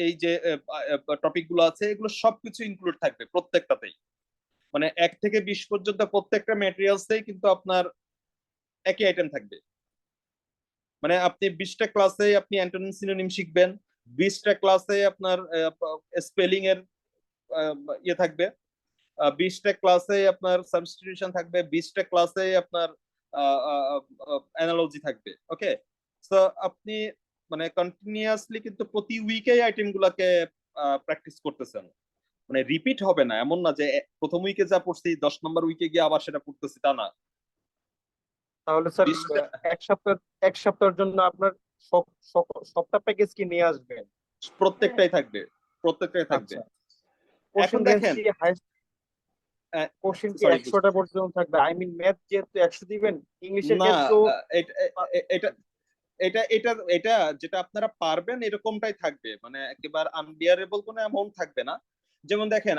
এই যে টপিক গুলো আছে এগুলো সবকিছু ইনক্লুড থাকবে প্রত্যেকটাতেই। মানে 1 থেকে 20 পর্যন্ত প্রত্যেকটা ম্যাটেরিয়ালসেই কিন্তু আপনার একই আইটেম থাকবে। মানে আপনি 20টা ক্লাসে আপনি অ্যান্টোনিম সিনোনিম শিখবেন, 20টা ক্লাসে আপনার স্পেলিং এর ইয়ে থাকবে, 20টা ক্লাসে আপনার সাবস্টিটিউশন থাকবে, 20টা ক্লাসে আপনার অ্যানালজি থাকবে। ওকে, সো আপনি মানে কন্টিনিউয়াসলি কিন্তু প্রতি উইকেই আইটেম গুলাকে প্র্যাকটিস করতেছেন। মানে রিপিট হবে না, এমন না যে প্রথম উইকে যা পড়ছি 10 নম্বর উইকে গিয়ে আবার সেটা পড়তেছি, তা না। তাহলে স্যার 20টা এক সপ্তাহ এক সপ্তাহের জন্য আপনার সবটা প্যাকেজ কি নিয়ে আসবেন? প্রত্যেকটাই থাকবে, প্রত্যেকটাই থাকবে। আচ্ছা, এখন কোশ্চেন রেঞ্জ দেখেন, কি হাইস্ট? কোশ্চেন কি সরি 100টা পর্যন্ত থাকবে? আই মিন ম্যাথ যেহেতু 100 দিবেন, ইংলিশের না, ক্ষেত্রেও এটা এটা এটা এটা এটা যেটা আপনারা পারবেন এরকমটাই থাকবে, মানে একেবারে আনবিয়ারেবল কোনো অ্যামাউন্ট থাকবে না। যেমন দেখেন,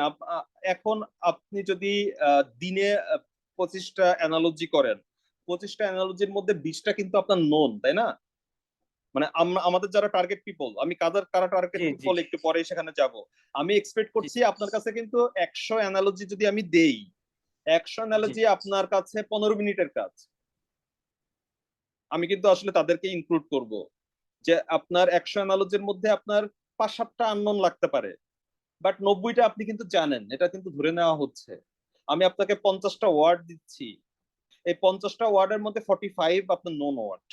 এখন আপনি যদি দিনে 25টা অ্যানালজি করেন, 25টা অ্যানালজির মধ্যে 20টা কিন্তু আপনার নোন, তাই না? মানে আমাদের যারা টার্গেট পিপল, আমি কারা টার্গেট জি জি পিপল একটু পরে সেখানে যাব। আমি এক্সপেক্ট জি করছি আপনার কাছে কিন্তু 100 অ্যানালজি যদি আমি দেই, 100 জি অ্যানালজি আপনার কাছে 15 মিনিটের কাজ। আমি কিন্তু আসলে তাদেরকে ইনক্লুড করব যে আপনার 100 অ্যানালজির মধ্যে আপনার 5-7টা আননোন লাগতে পারে, বাট 90টা আপনি কিন্তু জানেন, এটা কিন্তু ধরে নেওয়া হচ্ছে। আমি আপনাকে 50টা ওয়ার্ড দিচ্ছি, এই 50টা ওয়ার্ডের মধ্যে 45 আপনার নোন ওয়ার্ড।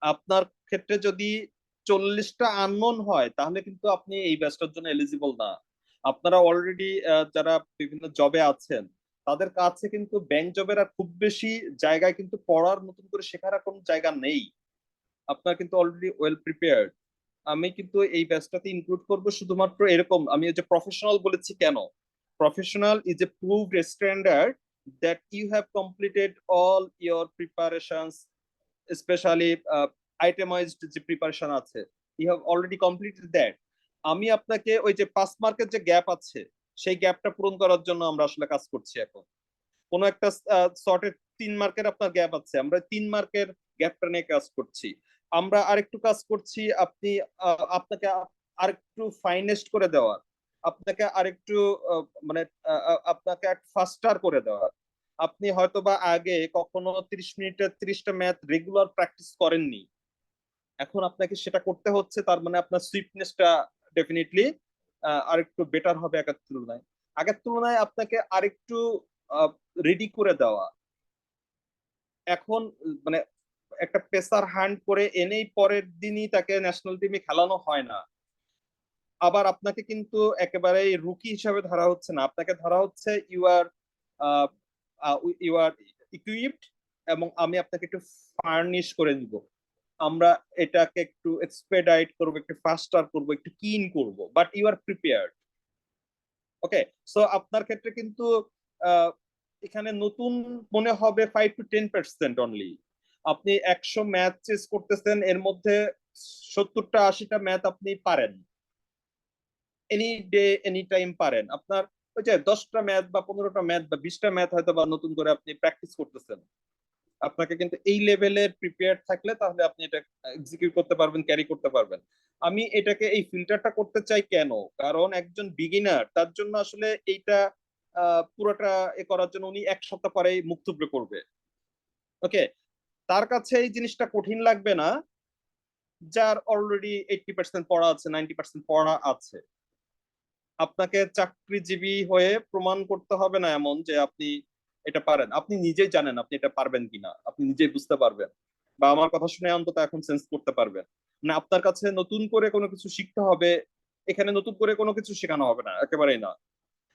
আপনার ক্ষেত্রে যদি 40টা আননোন হয় তাহলে কিন্তু আপনি এই ব্যাচটার জন্য এলিজিবল না। আপনারা অলরেডি যারা বিভিন্ন জবে আছেন তাদের কাছে কিন্তু ব্যাংক জবের আর খুব বেশি জায়গায় কিন্তু পড়ার নতুন করে শেখার আর কোনো জায়গা নেই, আপনার কিন্তু অলরেডি ওয়েল প্রিপেয়ার্ড। আমি কিন্তু এই ব্যাচটাতে ইনক্লুড করব শুধুমাত্র এরকম, আমি যে প্রফেশনাল বলেছি কেন, professional is a proved standard that you have completed all your preparations, specially itemised যে প্রিপারেশন আছে, you have already completed that. আমি আপনাকে ওই যে 5 মার্কের যে গ্যাপ আছে সেই গ্যাপটা পূরণ করার জন্য আমরা আসলে কাজ করছি। এখন কোন একটা শর্টের 3 মার্কের আপনার গ্যাপ আছে, আমরা 3 মার্কের গ্যাপটা নিয়ে কাজ করছি। আমরা আরেকটু কাজ করছি আপনি আপনাকে আরেকটু ফাইনেস্ট করে দেওয়ার, আপনাকে আরেকটু মানে আপনাকে ফাস্টার করে দেওয়ার। আপনি হয়তোবা আগে কখনো 30 মিনিটের 30টা ম্যাথ রেগুলার প্র্যাকটিস করেননি, এখন আপনাকে সেটা করতে হচ্ছে, তার মানে আপনার সুইটনেসটা ডেফিনেটলি আরেকটু বেটার হবে আগের তুলনায় আপনাকে আরেকটু রেডি করে দেওয়া। এখন মানে একটা পেসার হ্যান্ড করে এনেই পরের দিনই তাকে ন্যাশনাল টিমে খেলানো হয় না। আবার আপনাকে কিন্তু একেবারে রুকি হিসাবে ধরা হচ্ছে না, আপনাকে ধরা হচ্ছে ইউ আর ইকুইপড, এবং আমি আপনাকে একটু ফার্নিশ করে নিব। আমরা এটাকে একটু এক্সপেডাইট করবো, একটু ফাস্টার করবো, একটু কিন করব, but you are prepared. Okay, so আপনার ক্ষেত্রে কিন্তু এখানে নতুন মনে হবে 5 to 10% অনলি। আপনি 100 ম্যাচ চেস করতেছেন, এর মধ্যে 70টা 80টা ম্যাথ আপনি পারেন, এনি ডে এনি টাইম পারেন। আপনার ওই যে 10টা ম্যাথ বা 15টা ম্যাথ বা 20টা ম্যাথ হয়তো বা নতুন করে আপনি প্র্যাকটিস করতেছেন, আপনাকে কিন্তু এই লেভেলের প্রিপেয়ার থাকলে তাহলে আপনি এটা এক্সিকিউট করতে পারবেন, ক্যারি করতে পারবেন। আমি এটাকে এই ফিল্টারটা করতে চাই কেন, কারণ একজন বিগিনার তার জন্য আসলে এইটা পুরোটা করার জন্য উনি 1 সপ্তাহ পরেই মুখ থুবড়ে পড়বে। ওকে, তার কাছে এই জিনিসটা কঠিন লাগবে না যার অলরেডি 80% পড়া আছে, 90% পড়া আছে। আপনাকে চাকরিজীবী হয়ে প্রমাণ করতে হবে না এমন যে আপনি এটা পারেন, আপনি নিজেই জানেন আপনি এটা পারবেন কিনা, আপনি নিজেই বুঝতে পারবেন, বা আমার কথা শুনে অন্তত এখন সেন্স করতে পারবেন। মানে আপনার কাছে নতুন করে কোনো কিছু শিখতে হবে, এখানে নতুন করে কোনো কিছু শেখানো হবে না, একেবারেই না।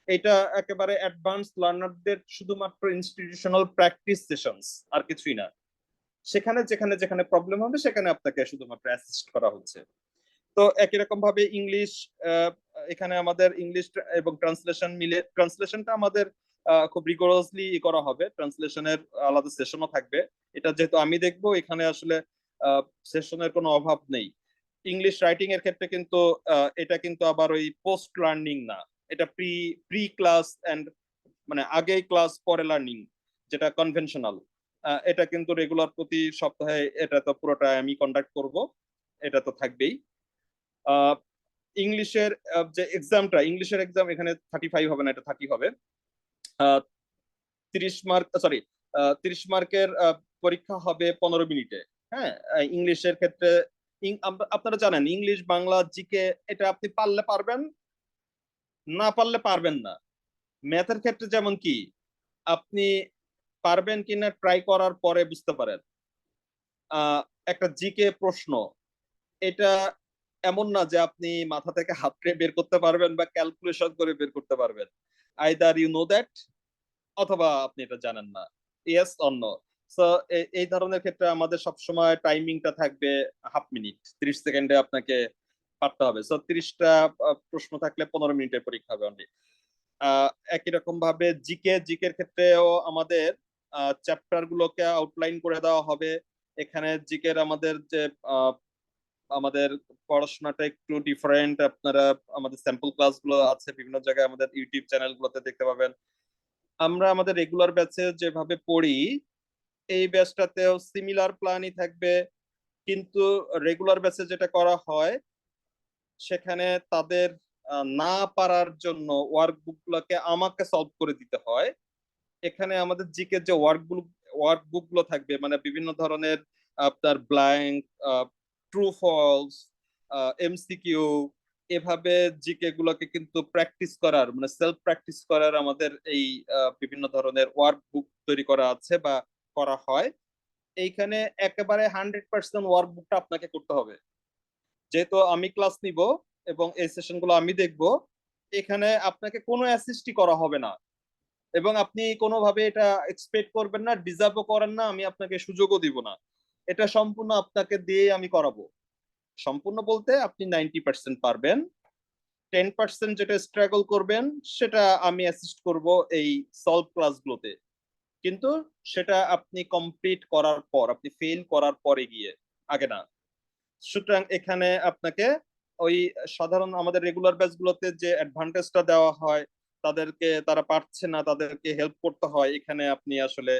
এটা একেবারে অ্যাডভান্স লার্নারদের শুধুমাত্র ইনস্টিটিউশনাল প্র্যাকটিস সেশনস, আর কিছুই না। সেখানে যেখানে যেখানে প্রবলেম হবে সেখানে আপনাকে শুধুমাত্র অ্যাসিস্ট করা হচ্ছে। তো একই রকম ভাবে ইংলিশ, এখানে আমাদের ইংলিশ এবং ট্রান্সলেশন মিলে, ট্রান্সলেশনটা আমাদের খুব রিগোরাসলি করা হবে, ট্রান্সলেশনের আলাদা সেশনও থাকবে। এটা যেহেতু আমি দেখবো, এখানে আসলে সেশনের কোনো অভাব নেই। ইংলিশ রাইটিং এর ক্ষেত্রে কিন্তু এটা কিন্তু আবার ওই পোস্ট লার্নিং না, এটা প্রি প্রি ক্লাস এন্ড মানে আগেই ক্লাস পরে লার্নিং, যেটা কনভেনশনাল। এটা কিন্তু রেগুলার প্রতি সপ্তাহে এটা তো পুরোটা আমি কন্ডাক্ট করব, এটা তো থাকবেই। ইংলিশের যে এক্সামটা, ইংলিশের এক্সাম এখানে 35 হবে না, এটা 30 হবে। 30 মার্ক, সরি, 30 মার্কের পরীক্ষা হবে 15 মিনিটে। হ্যাঁ, ইংলিশের ক্ষেত্রে আপনারা জানেন ইংলিশ, বাংলা, জিকে এটা আপনি পারলে পারবেন, না পারলে পারবেন না। ম্যাথের ক্ষেত্রে যেমন কি আপনি পারবেন কিনা ট্রাই করার পরে বুঝতে পারেন। একটা জিকে প্রশ্ন, এটা এমন না যে আপনি মাথা থেকে হাতড়ে বের করতে পারবেন বা ক্যালকুলেশন করে বের করতে পারবেন। আইদার ইউ নো দ্যাট, অথবা আপনি এটা জানেন না, ইয়েস অর নো। সো এই ধরনের ক্ষেত্রে আমাদের সবসময় টাইমিংটা থাকবে হাফ মিনিট, 30 সেকেন্ডে আপনাকে পারতে হবে। সো 30টা প্রশ্ন থাকলে 15 মিনিটের পরীক্ষা হবে অনলি। একই রকম ভাবে জিকের ক্ষেত্রেও আমাদের চ্যাপ্টার গুলোকে আউটলাইন করে দেওয়া হবে। এখানে জিকের আমাদের যে আমাদের পড়াশোনাটা একটু ডিফারেন্ট, আপনারা আমাদের স্যাম্পল ক্লাসগুলো আছে বিভিন্ন জায়গায়, আমাদের ইউটিউব চ্যানেলগুলোতে দেখতে পাবেন। আমরা আমাদের রেগুলার ব্যাচে যেভাবে পড়ি, এই ব্যাচটাতেও সিমিলার প্ল্যানই থাকবে, কিন্তু রেগুলার ব্যাচে যেটা করা হয় সেখানে তাদের না পারার জন্য ওয়ার্কবুক গুলোকে আমাকে সলভ করে দিতে হয়। এখানে আমাদের জিকে যে ওয়ার্কবুক গুলো থাকবে, মানে বিভিন্ন ধরনের আপনার ব্ল্যাঙ্ক, ট্রু ফলস, এমসিকিউ, এভাবে জিকে গুলোকে কিন্তু প্র্যাকটিস করার, মানে সেলফ প্র্যাকটিস করার আমাদের এই বিভিন্ন ধরনের ওয়ার্কবুক তৈরি করা আছে বা করা হয়। এইখানে একেবারে 100% ওয়ার্কবুকটা আপনাকে করতে হবে। যেহেতু আমি ক্লাস নিব এবং এই সেশন গুলো আমি দেখব, এখানে আপনাকে কোনো অ্যাসিস্টই করা হবে না, এবং আপনি কোনোভাবে এটা এক্সপেক্ট করবেন না, ডিজার্ভও করেন না, আমি আপনাকে সুযোগও দিব না। এটা সম্পূর্ণ আপনাকে দিয়ে আমি করাবো। সম্পূর্ণ বলতে আপনি 90% পারবেন, 10% যেটা স্ট্রাগল করবেন সেটা আমি অ্যাসিস্ট করব এই সলভ ক্লাসগুলোতে, কিন্তু সেটা আপনি কমপ্লিট করার পর, আপনি ফেল করার পরে গিয়ে, আগে না। সুতরাং এখানে আপনাকে ওই সাধারণ আমাদের রেগুলার ব্যাচগুলোতে যে অ্যাডভান্টেজটা দেওয়া হয়, তাদেরকে তারা পারছে না তাদেরকে হেল্প করতে হয়, এখানে আপনি আসলে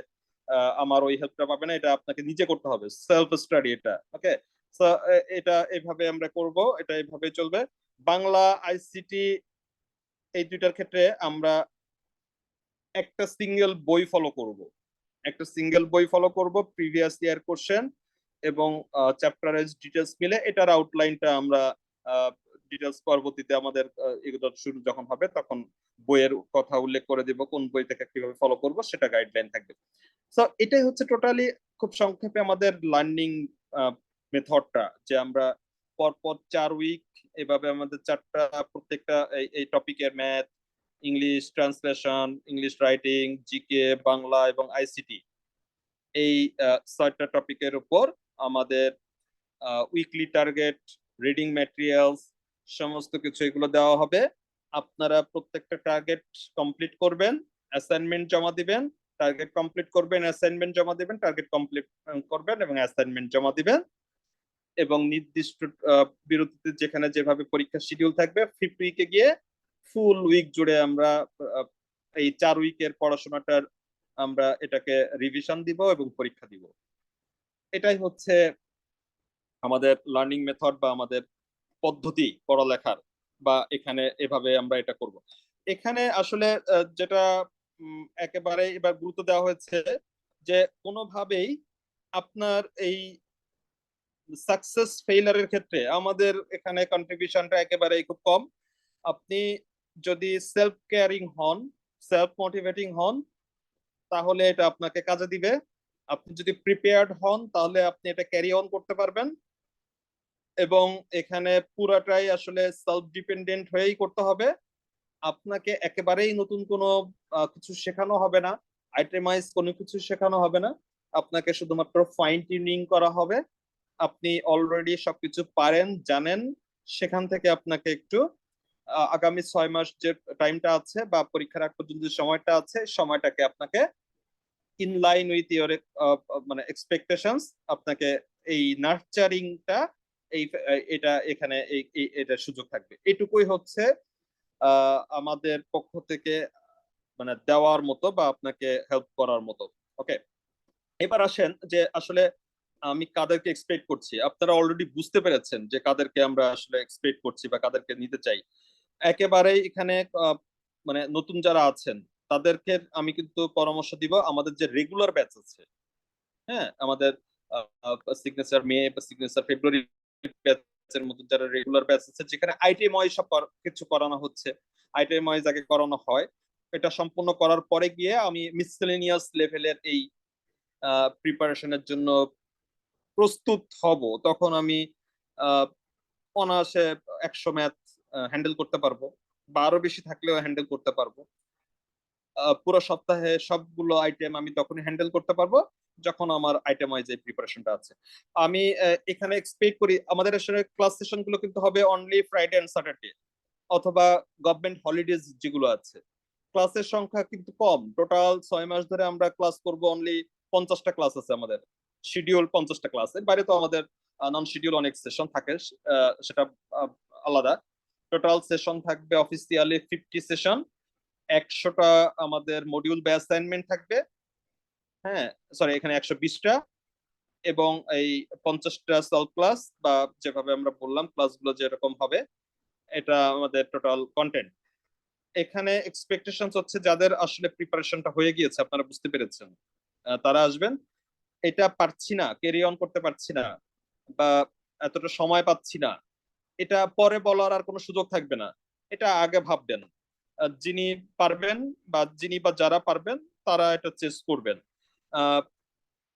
আমার ওই হেল্পটা পাবেন না, এটা আপনাকে নিজে করতে হবে, সেলফ স্টাডি এটা। ওকে, সো এটা এইভাবে আমরা করব, এটা এইভাবে চলবে। বাংলা, আইসিটি এই দুইটার ক্ষেত্রে আমরা একটা সিঙ্গেল বই ফলো করব, প্রিভিয়াস ইয়ার কোশ্চেন এবং চ্যাপ্টারের ডিটেলস মিলে এটার আউটলাইনটা আমরা ডিটেলস পরবর্তীতে আমাদের এগুলো শুরু যখন হবে তখন বইয়ের কথা উল্লেখ করে দিব, কোন বই থেকে কিভাবে ফলো করব সেটা গাইডলাইন থাকবে। সো এটাই হচ্ছে টোটালি খুব সংক্ষেপে আমাদের লার্নিং মেথডটা, যে আমরা পরপর 4 উইক এভাবে আমাদের 4টা প্রত্যেকটা এই টপিকের math, English translation, English writing, GK, Bangla এবং আইসিটি, এই 6টা টপিকের উপর আমাদের উইকলি টার্গেট, রিডিং ম্যাটেরিয়ালস, সমস্ত কিছু এগুলো দেওয়া হবে। আপনারা প্রত্যেকটা টার্গেট কমপ্লিট করবেন, অ্যাসাইনমেন্ট জমা দিবেন, টার্গেট কমপ্লিট করবেন, অ্যাসাইনমেন্ট জমা দিবেন, টার্গেট কমপ্লিট করবেন এবং অ্যাসাইনমেন্ট জমা দিবেন। এবং নির্দিষ্ট বিরতিতে যেখানে যেভাবে পরীক্ষার শিডিউল থাকবে, 5th উইকে গিয়ে ফুল উইক জুড়ে আমরা এই 4 উইকের পড়াশোনাটার আমরা এটাকে রিভিশন দিব এবং পরীক্ষা দিব। এটাই হচ্ছে আমাদের লার্নিং মেথড বা আমাদের পদ্ধতি পড়ালেখার, বা এখানে এভাবে আমরা এটা করব। এখানে আসলে যেটা একেবারে এবার গুরুত্ব দেওয়া হয়েছে যে কোনোভাবেই আপনার এই সাকসেস ফেইলারের ক্ষেত্রে আমাদের এখানে কন্ট্রিবিউশনটা একেবারেই খুব কম। আপনি যদি সেলফ কেয়ারিং হন, সেলফ মোটিভেটিং হন, তাহলে এটা আপনাকে কাজে দিবে। আপনি যদি প্রিপেয়ার্ড হন তাহলে আপনি এটা ক্যারি অন করতে পারবেন, এবং এখানে পুরাটাই আসলে সেলফ ডিপেন্ডেন্ট হয়েই করতে হবে। আপনাকে একেবারেই নতুন কোনো কিছু শেখানো হবে না, আইটেমাইজ কোনো কিছু শেখানো হবে না, আপনাকে শুধুমাত্র ফাইন টিউনিং করা হবে। আপনি অলরেডি সবকিছু পারেন, জানেন, সেখান থেকে আপনাকে একটু আগামী 6 মাস যে টাইমটা আছে বা পরীক্ষার আগ পর্যন্ত যে সময়টা আছে, সময়টাকে আপনাকে ইন লাইন উইথ ইউর মানে এক্সপেকটেশনস, আপনাকে এই নার্চারিংটা এই এটা এখানে এটা সুযোগ থাকবে। এটুকুই হচ্ছে আমাদের পক্ষ থেকে মানে দেওয়ার মতো বা আপনাকে হেল্প করার মতো। ওকে, এবার আসেন যে আসলে আমি কাদেরকে এক্সপেক্ট করছি। আপনারা অলরেডি বুঝতে পেরেছেন যে কাদেরকে আমরা আসলে এক্সপেক্ট করছি বা কাদেরকে নিতে চাই। একেবারেই এখানে মানে নতুন যারা আছেন তাদেরকে আমি কিন্তু পরামর্শ দিব, আমাদের যে রেগুলার ব্যাচ আছে, হ্যাঁ, আমাদের সিগনেচার মে বা সিগনেচার ফেব্রুয়ারি ব্যাচের মতো যারা রেগুলার ব্যাচ আছে, যেখানে আইটেম ওয়াইজ সব কিছু করানো হচ্ছে, আইটেম ওয়াইজ আগে করানো হয়, এটা সম্পূর্ণ করার পরে গিয়ে আমি মিসসেলেনিয়াস লেভেলের এই প্রিপারেশনের জন্য প্রস্তুত হব। তখন আমি অনায়াসে 100 ম্যাথ হ্যান্ডেল করতে পারবো, বা আরো বেশি থাকলেও হ্যান্ডেল করতে পারবো। পুরো সপ্তাহে সবগুলো আইটেম আমি তখনই হ্যান্ডেল করতে পারবো যখন আমার আইটেম ওয়াইজ এই প্রিপারেশনটা আছে। আমি এখানে এক্সপেক্ট করি আমাদের আসলে ক্লাস সেশন গুলো কিন্তু হবে অনলি ফ্রাইডে এন্ড স্যাটারডে, অথবা গভর্নমেন্ট হলিডেজ যেগুলো আছে। ক্লাসের সংখ্যা কিন্তু কম, টোটাল 6 মাস ধরে আমরা ক্লাস করব অনলি 50টা ক্লাস আছে আমাদের শিডিউল, 50টা ক্লাস। এর বাইরে তো আমাদের নন শিডিউল অনেক সেশন থাকে, সেটা আলাদা। টোটাল সেশন থাকবে অফিসিয়ালি 50 সেশন, 100টা আমাদের মডিউল বা অ্যাসাইনমেন্ট থাকবে, হ্যাঁ সরি এখানে 120টা, এবং এই 50টা সেলফ ক্লাস বা যেভাবে আমরা বললাম ক্লাসগুলো যেরকম হবে, এটা আমাদের টোটাল কন্টেন্ট। এখানে এক্সপেকটেশন হচ্ছে যাদের আসলে প্রিপারেশনটা হয়ে গিয়েছে, আপনারা বুঝতে পেরেছেন, তারা আসবেন। এটা পারছি না, ক্যারি অন করতে পারছি না, বা এতটা সময় পাচ্ছি না, এটা পরে বলার আর কোনো সুযোগ থাকবে না, এটা আগে ভাববেন। যিনি পারবেন বা যিনি বা যারা পারবেন তারা এটা চেস করবেন।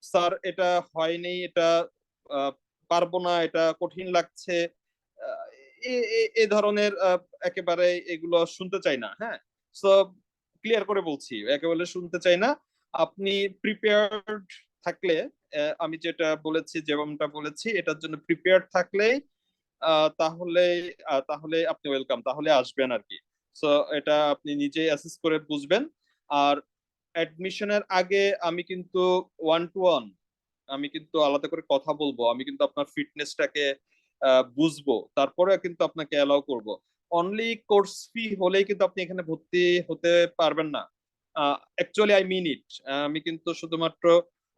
স্যার এটা হয়নি, এটা পারবো না, এটা কঠিন লাগছে, আহ, এ ধরনের একেবারে এগুলো শুনতে চাই না। হ্যাঁ, সো ক্লিয়ার করে বলছি, একেবারে শুনতে চাই না। আপনি প্রিপেয়ার্ড থাকলে, আমি যেটা বলেছি যেমনটা বলেছি এটার জন্য প্রিপেয়ার্ড থাকলেই তাহলে তাহলে আপনি ওয়েলকাম, তাহলে আসবেন আর কি। সো এটা আপনি নিজে অ্যাসেস করে বুঝবেন। আর অ্যাডমিশনের আগে আমি কিন্তু 1-to-1 আমি কিন্তু আলাদা করে কথা বলবো, আমি কিন্তু আপনার ফিটনেসটাকে বুঝবো, তারপরে কিন্তু আপনাকে অ্যালাউ করব। অনলি কোর্স ফি হলেই কিন্তু আপনি এখানে ভর্তি হতে পারবেন না। অ্যাকচুয়ালি আই মিন ইট, আমি কিন্তু শুধুমাত্র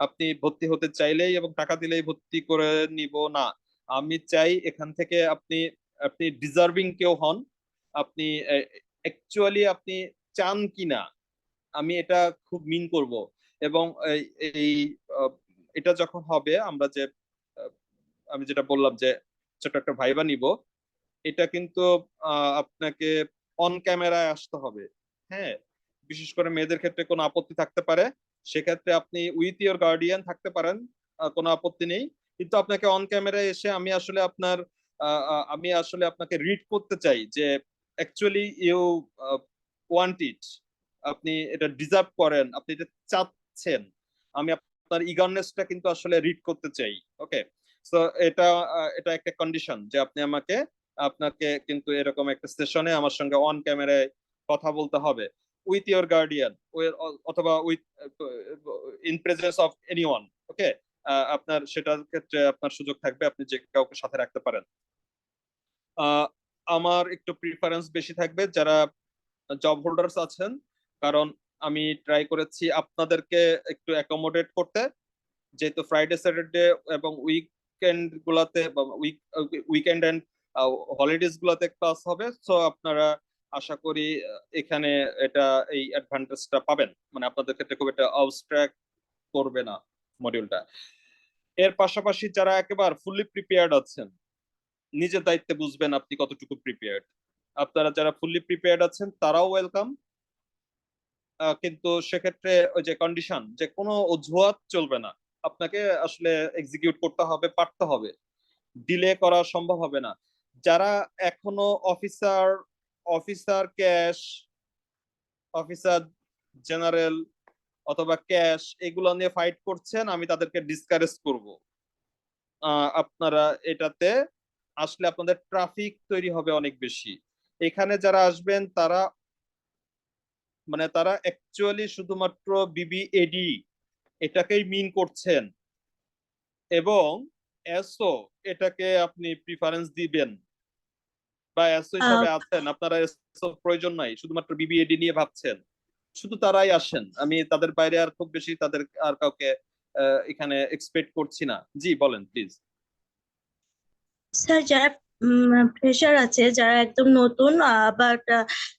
আপনি ভর্তি হতে চাইলেই এবং টাকা দিলেই ভর্তি করে নিব না। আমি চাই এখান থেকে আপনি আপনি ডিজার্ভিং কেউ হন, আপনি অ্যাকচুয়ালি আপনি চান কিনা, আমি এটা খুব মিন করব। এবং এই আহ, এটা যখন হবে আমরা যে আহ, আমি যেটা বললাম যে ছোট একটা ভাইবা নিব, এটা কিন্তু আপনাকে অন ক্যামেরায় আসতে হবে। হ্যাঁ, বিশেষ করে মেয়েদের ক্ষেত্রে কোনো আপত্তি থাকতে পারে, সেক্ষেত্রে আপনি উইথ ইওর গার্ডিয়ান থাকতে পারেন, কোনো আপত্তি নেই। কিন্তু আপনাকে অন ক্যামেরায় এসে আমি আসলে আপনাকে রিড করতে চাই যে অ্যাকচুয়ালি ইউ ওয়ান্ট ইট, আপনি এটা ডিজার্ভ করেন, আপনি এটা চাচ্ছেন। আমি আপনার ইগারনেসটা কিন্তু আসলে রিড করতে চাই। ওকে, সো এটা এটা একটা কন্ডিশন যে আপনি আপনাকে কিন্তু এরকম একটা সেশনে আমার সঙ্গে অন ক্যামেরায় কথা বলতে হবে, উইথ ইওর গার্ডিয়ান, অথবা with in presence of anyone. Okay, আপনার সেটার ক্ষেত্রে আপনার সুযোগ থাকবে, আপনি যে কাউকে সাথে রাখতে পারেন। আহ, আমার একটু প্রিফারেন্স বেশি থাকবে যারা জব হোল্ডার্স আছেন, কারণ আমি ট্রাই করেছি আপনাদেরকে একটু অ্যাকোমোডেট করতে, যেহেতু ফ্রাইডে স্যাটারডে এবং উইকেন্ড গুলাতে উইকেন্ড এন্ড হলিডেজ গুলাতে ক্লাস হবে, সো আপনারা আশা করি এখানে এটা এই অ্যাডভান্টেজটা পাবেন, মানে আপনাদের ক্ষেত্রে খুব একটা আউটস্ট্রাক্ট করবে না মডিউলটা। এর পাশাপাশি যারা একেবারে ফুললি প্রিপেয়ার্ড আছেন, নিজের দায়িত্বে বুঝবেন আপনি কতটুকু প্রিপেয়ার্ড। আপনারা যারা ফুললি প্রিপেয়ার্ড আছেন তারাও ওয়েলকাম, কিন্তু সেক্ষেত্রে ওই যে কন্ডিশন, যে কোনো অজুহাত চলবে না, আপনাকে আসলে এক্সিকিউট করতে হবে, পারতে হবে, ডিলে করা সম্ভব হবে না। যারা এখনো officer officer cash officer general অথবা ক্যাশ এগুলো নিয়ে ফাইট করছেন, আমি তাদেরকে ডিসকারেজ করব। আপনারা এটাতে আসলে আপনাদের ট্রাফিক তৈরি হবে অনেক বেশি। এখানে যারা আসবেন তারা মানে তারা অ্যাকচুয়ালি শুধুমাত্র বিবিএডি এটাকেই মিন করছেন, এবং এসও এটাকে আপনি প্রিফারেন্স দিবেন, বা এসও হিসাবে আছেন আপনারা, এসও প্রয়োজন নাই, শুধুমাত্র বিবিএডি নিয়ে ভাবছেন, শুধু তারাই আসেন। আমি তাদের বাইরে আর খুব বেশি তাদের আর কাউকে এখানে এক্সপেক্ট করছি না। জি বলেন প্লিজ। স্যার, যারা ফ্রেশার আছে, যারা একদম নতুন, বাট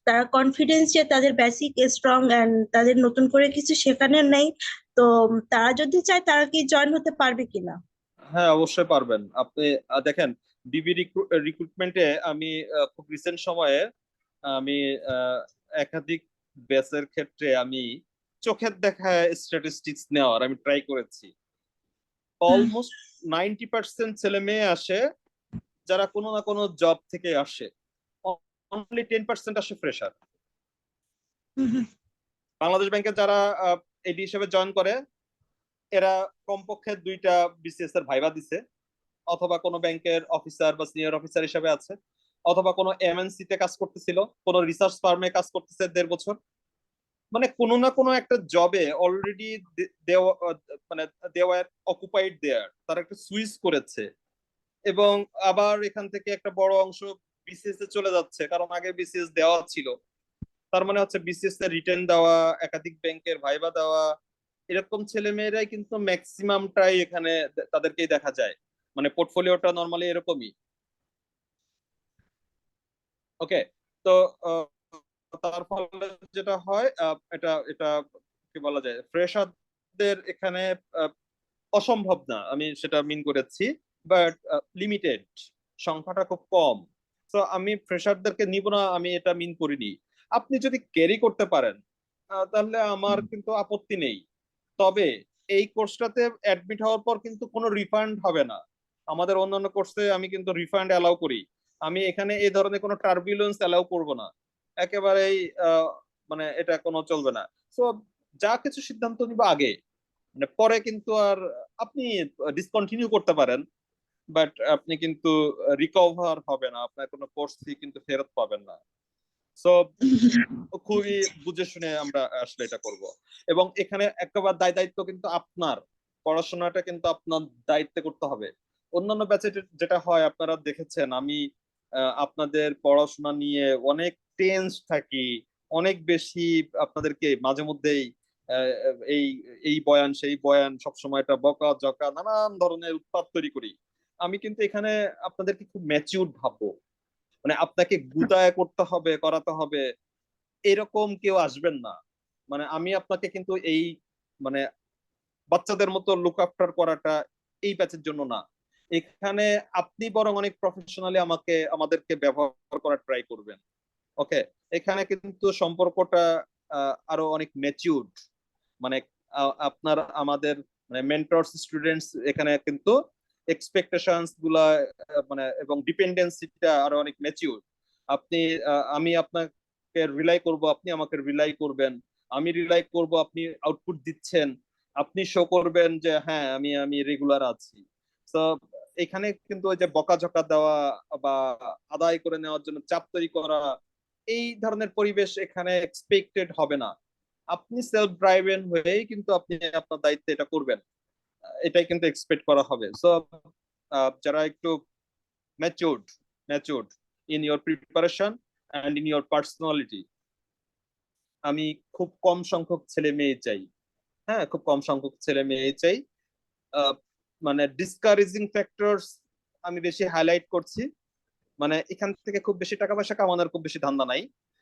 তারা কনফিডেন্স যে তাদের বেসিক স্ট্রং এন্ড তাদের নতুন করে কিছু শেখানোর নেই, তো তারা যদি চায় তারা কি জয়েন হতে পারবে কিনা? হ্যাঁ অবশ্যই পারবেন আপনি। দেখেন, ডিবি রিক্রুটমেন্টে আমি খুব রিসেন্ট সময়ে আমি একাধিক ব্যাচের ক্ষেত্রে আমি চোখের দেখা স্ট্যাটিস্টিক্স নেওয়ার আমি ট্রাই করেছি। অলমোস্ট 90% ছেলে মেয়ে আসে যারা কোনো না কোনো জব থেকে আসে, অনলি 10% আসে ফ্রেশার। বাংলাদেশ ব্যাংকে যারা এডি হিসেবে জয়েন করে, এরা কমপক্ষে 2টা বিসিএস এর ভাইবা দিছে, অথবা কোনো ব্যাংকের অফিসার বা সিনিয়র অফিসার হিসেবে আছে, অথবা কোনো এমএনসি তে কাজ করতেছিল, কোনো রিসার্চ ফার্মে কাজ করতেছে 1.5 বছর, মানে কোনো না কোনো একটা জবে অলরেডি মানে দেওয়ার অকুপাইড দেয়ার, তারা একটা সুইচ করেছে, এবং আবার এখান থেকে একটা বড় অংশ বিসিএস এ চলে যাচ্ছে, কারণ আগে বিসিএস দেওয়া ছিল। তার মানে হচ্ছে বিসিএস এর রিটেন দেওয়া, একাধিক ব্যাংকের ভাইবা দেওয়া, এরকম ছেলে মেয়েরাই কিন্তু ম্যাক্সিমামটাই এখানে তাদেরকেই দেখা যায়, মানে পোর্টফোলিওটা নর্মালি এরকমই। ওকে, তো তার ফলে যেটা হয়, এটা এটা কি বলা যায়, ফ্রেশারদের এখানে আহ, অসম্ভব না, আমি সেটা মিন করেছি, বাট লিমিটেড, সংখ্যাটা খুব কম। তো আমি ফ্রেশারদেরকে নিব না, আমি এটা মিন করিনি। আপনি যদি ক্যারি করতে পারেন তাহলে আমার কিন্তু আপত্তি নেই, তবে এই কোর্সটাতে অ্যাডমিট হওয়ার পর কিন্তু কোনো রিফান্ড হবে না। আমাদের অন্যান্য কোর্সে আমি কিন্তু রিফান্ড অ্যালাউ করি, আমি এখানে এই ধরনের কোনো টার্বুলেন্স অ্যালাউ করব না, একেবারেই মানে এটা কোনো চলবে না। তো যা কিছু সিদ্ধান্ত নিব আগে, মানে পরে কিন্তু আর আপনি ডিসকন্টিনিউ করতে পারেন, বাট আপনি কিন্তু রিকভার হবে না, আপনার কোনো কোর্স ফি কিন্তু ফেরত পাবেন না। সো খুবই বুঝে শুনে আমরা আসলে এটা করব, এবং এখানে একেবারে দায়িত্ব কিন্তু আপনার, পড়াশোনাটা কিন্তু আপনার দায়িত্বে করতে হবে। অন্যান্য ব্যাচে যেটা হয় আপনারা দেখেছেন, আমি আপনাদের পড়াশোনা নিয়ে অনেক টেন্স থাকি, অনেক বেশি আপনাদেরকে মাঝে মধ্যেই এই এই বয়ান সেই বয়ান, সবসময় এটা বকা জকা নানান ধরনের উৎপাত তৈরি করি। আমি কিন্তু এখানে আপনাদেরকে খুব ম্যাচিউরড ভাববো, মানে আপনাকে গুতায় করতে হবে, করাতে হবে, এরকম কেউ আসবেন না। মানে আমি আপনাকে কিন্তু এই মানে বাচ্চাদের মতো লুক আফটার করাটা এই ব্যাচের জন্য না। এখানে আপনি বরং অনেক প্রফেশনালি আমাদেরকে ব্যবহার করার ট্রাই করবেন। ওকে, এখানে কিন্তু সম্পর্কটা আরো অনেক ম্যাচিউরড, মানে আপনার আমাদের মানে মেন্টরস স্টুডেন্টস এখানে কিন্তু এক্সপেকটেশনস গুলা মানে এবং ডিপেন্ডেন্সিটা আরো অনেক ম্যাচিউর। আপনি আমি আপনাকে রিলাই করব, আপনি আমাকে রিলাই করবেন, আমি রিলাই করব আপনি আউটপুট দিচ্ছেন, আপনি শো করবেন যে হ্যাঁ আমি আমি রেগুলার আছি। তো এখানে কিন্তু ওই যে বকাঝকা দেওয়া বা আদায় করে নেওয়ার জন্য চাপ তৈরি করা, এই ধরনের পরিবেশ এখানে এক্সপেক্টেড হবে না। আপনি সেলফ ড্রাইভেন হয়েই কিন্তু আপনি আপনার দায়িত্বে এটা করবেন। এটাই কিন্তু এক্সপেক্ট করা হবে। সো যারা একটু matured in your preparation and in your personality, আমি খুব কম সংখ্যক ছেলে মেয়ে চাই। হ্যাঁ, খুব কম সংখ্যক ছেলে মেয়ে চাই। মানে ডিসকারেজিং ফ্যাক্টরস আমি বেশি হাইলাইট করছি। মানে এখান থেকে খুব বেশি টাকা পয়সা কামানোর খুব বেশি ধান্দা নাই।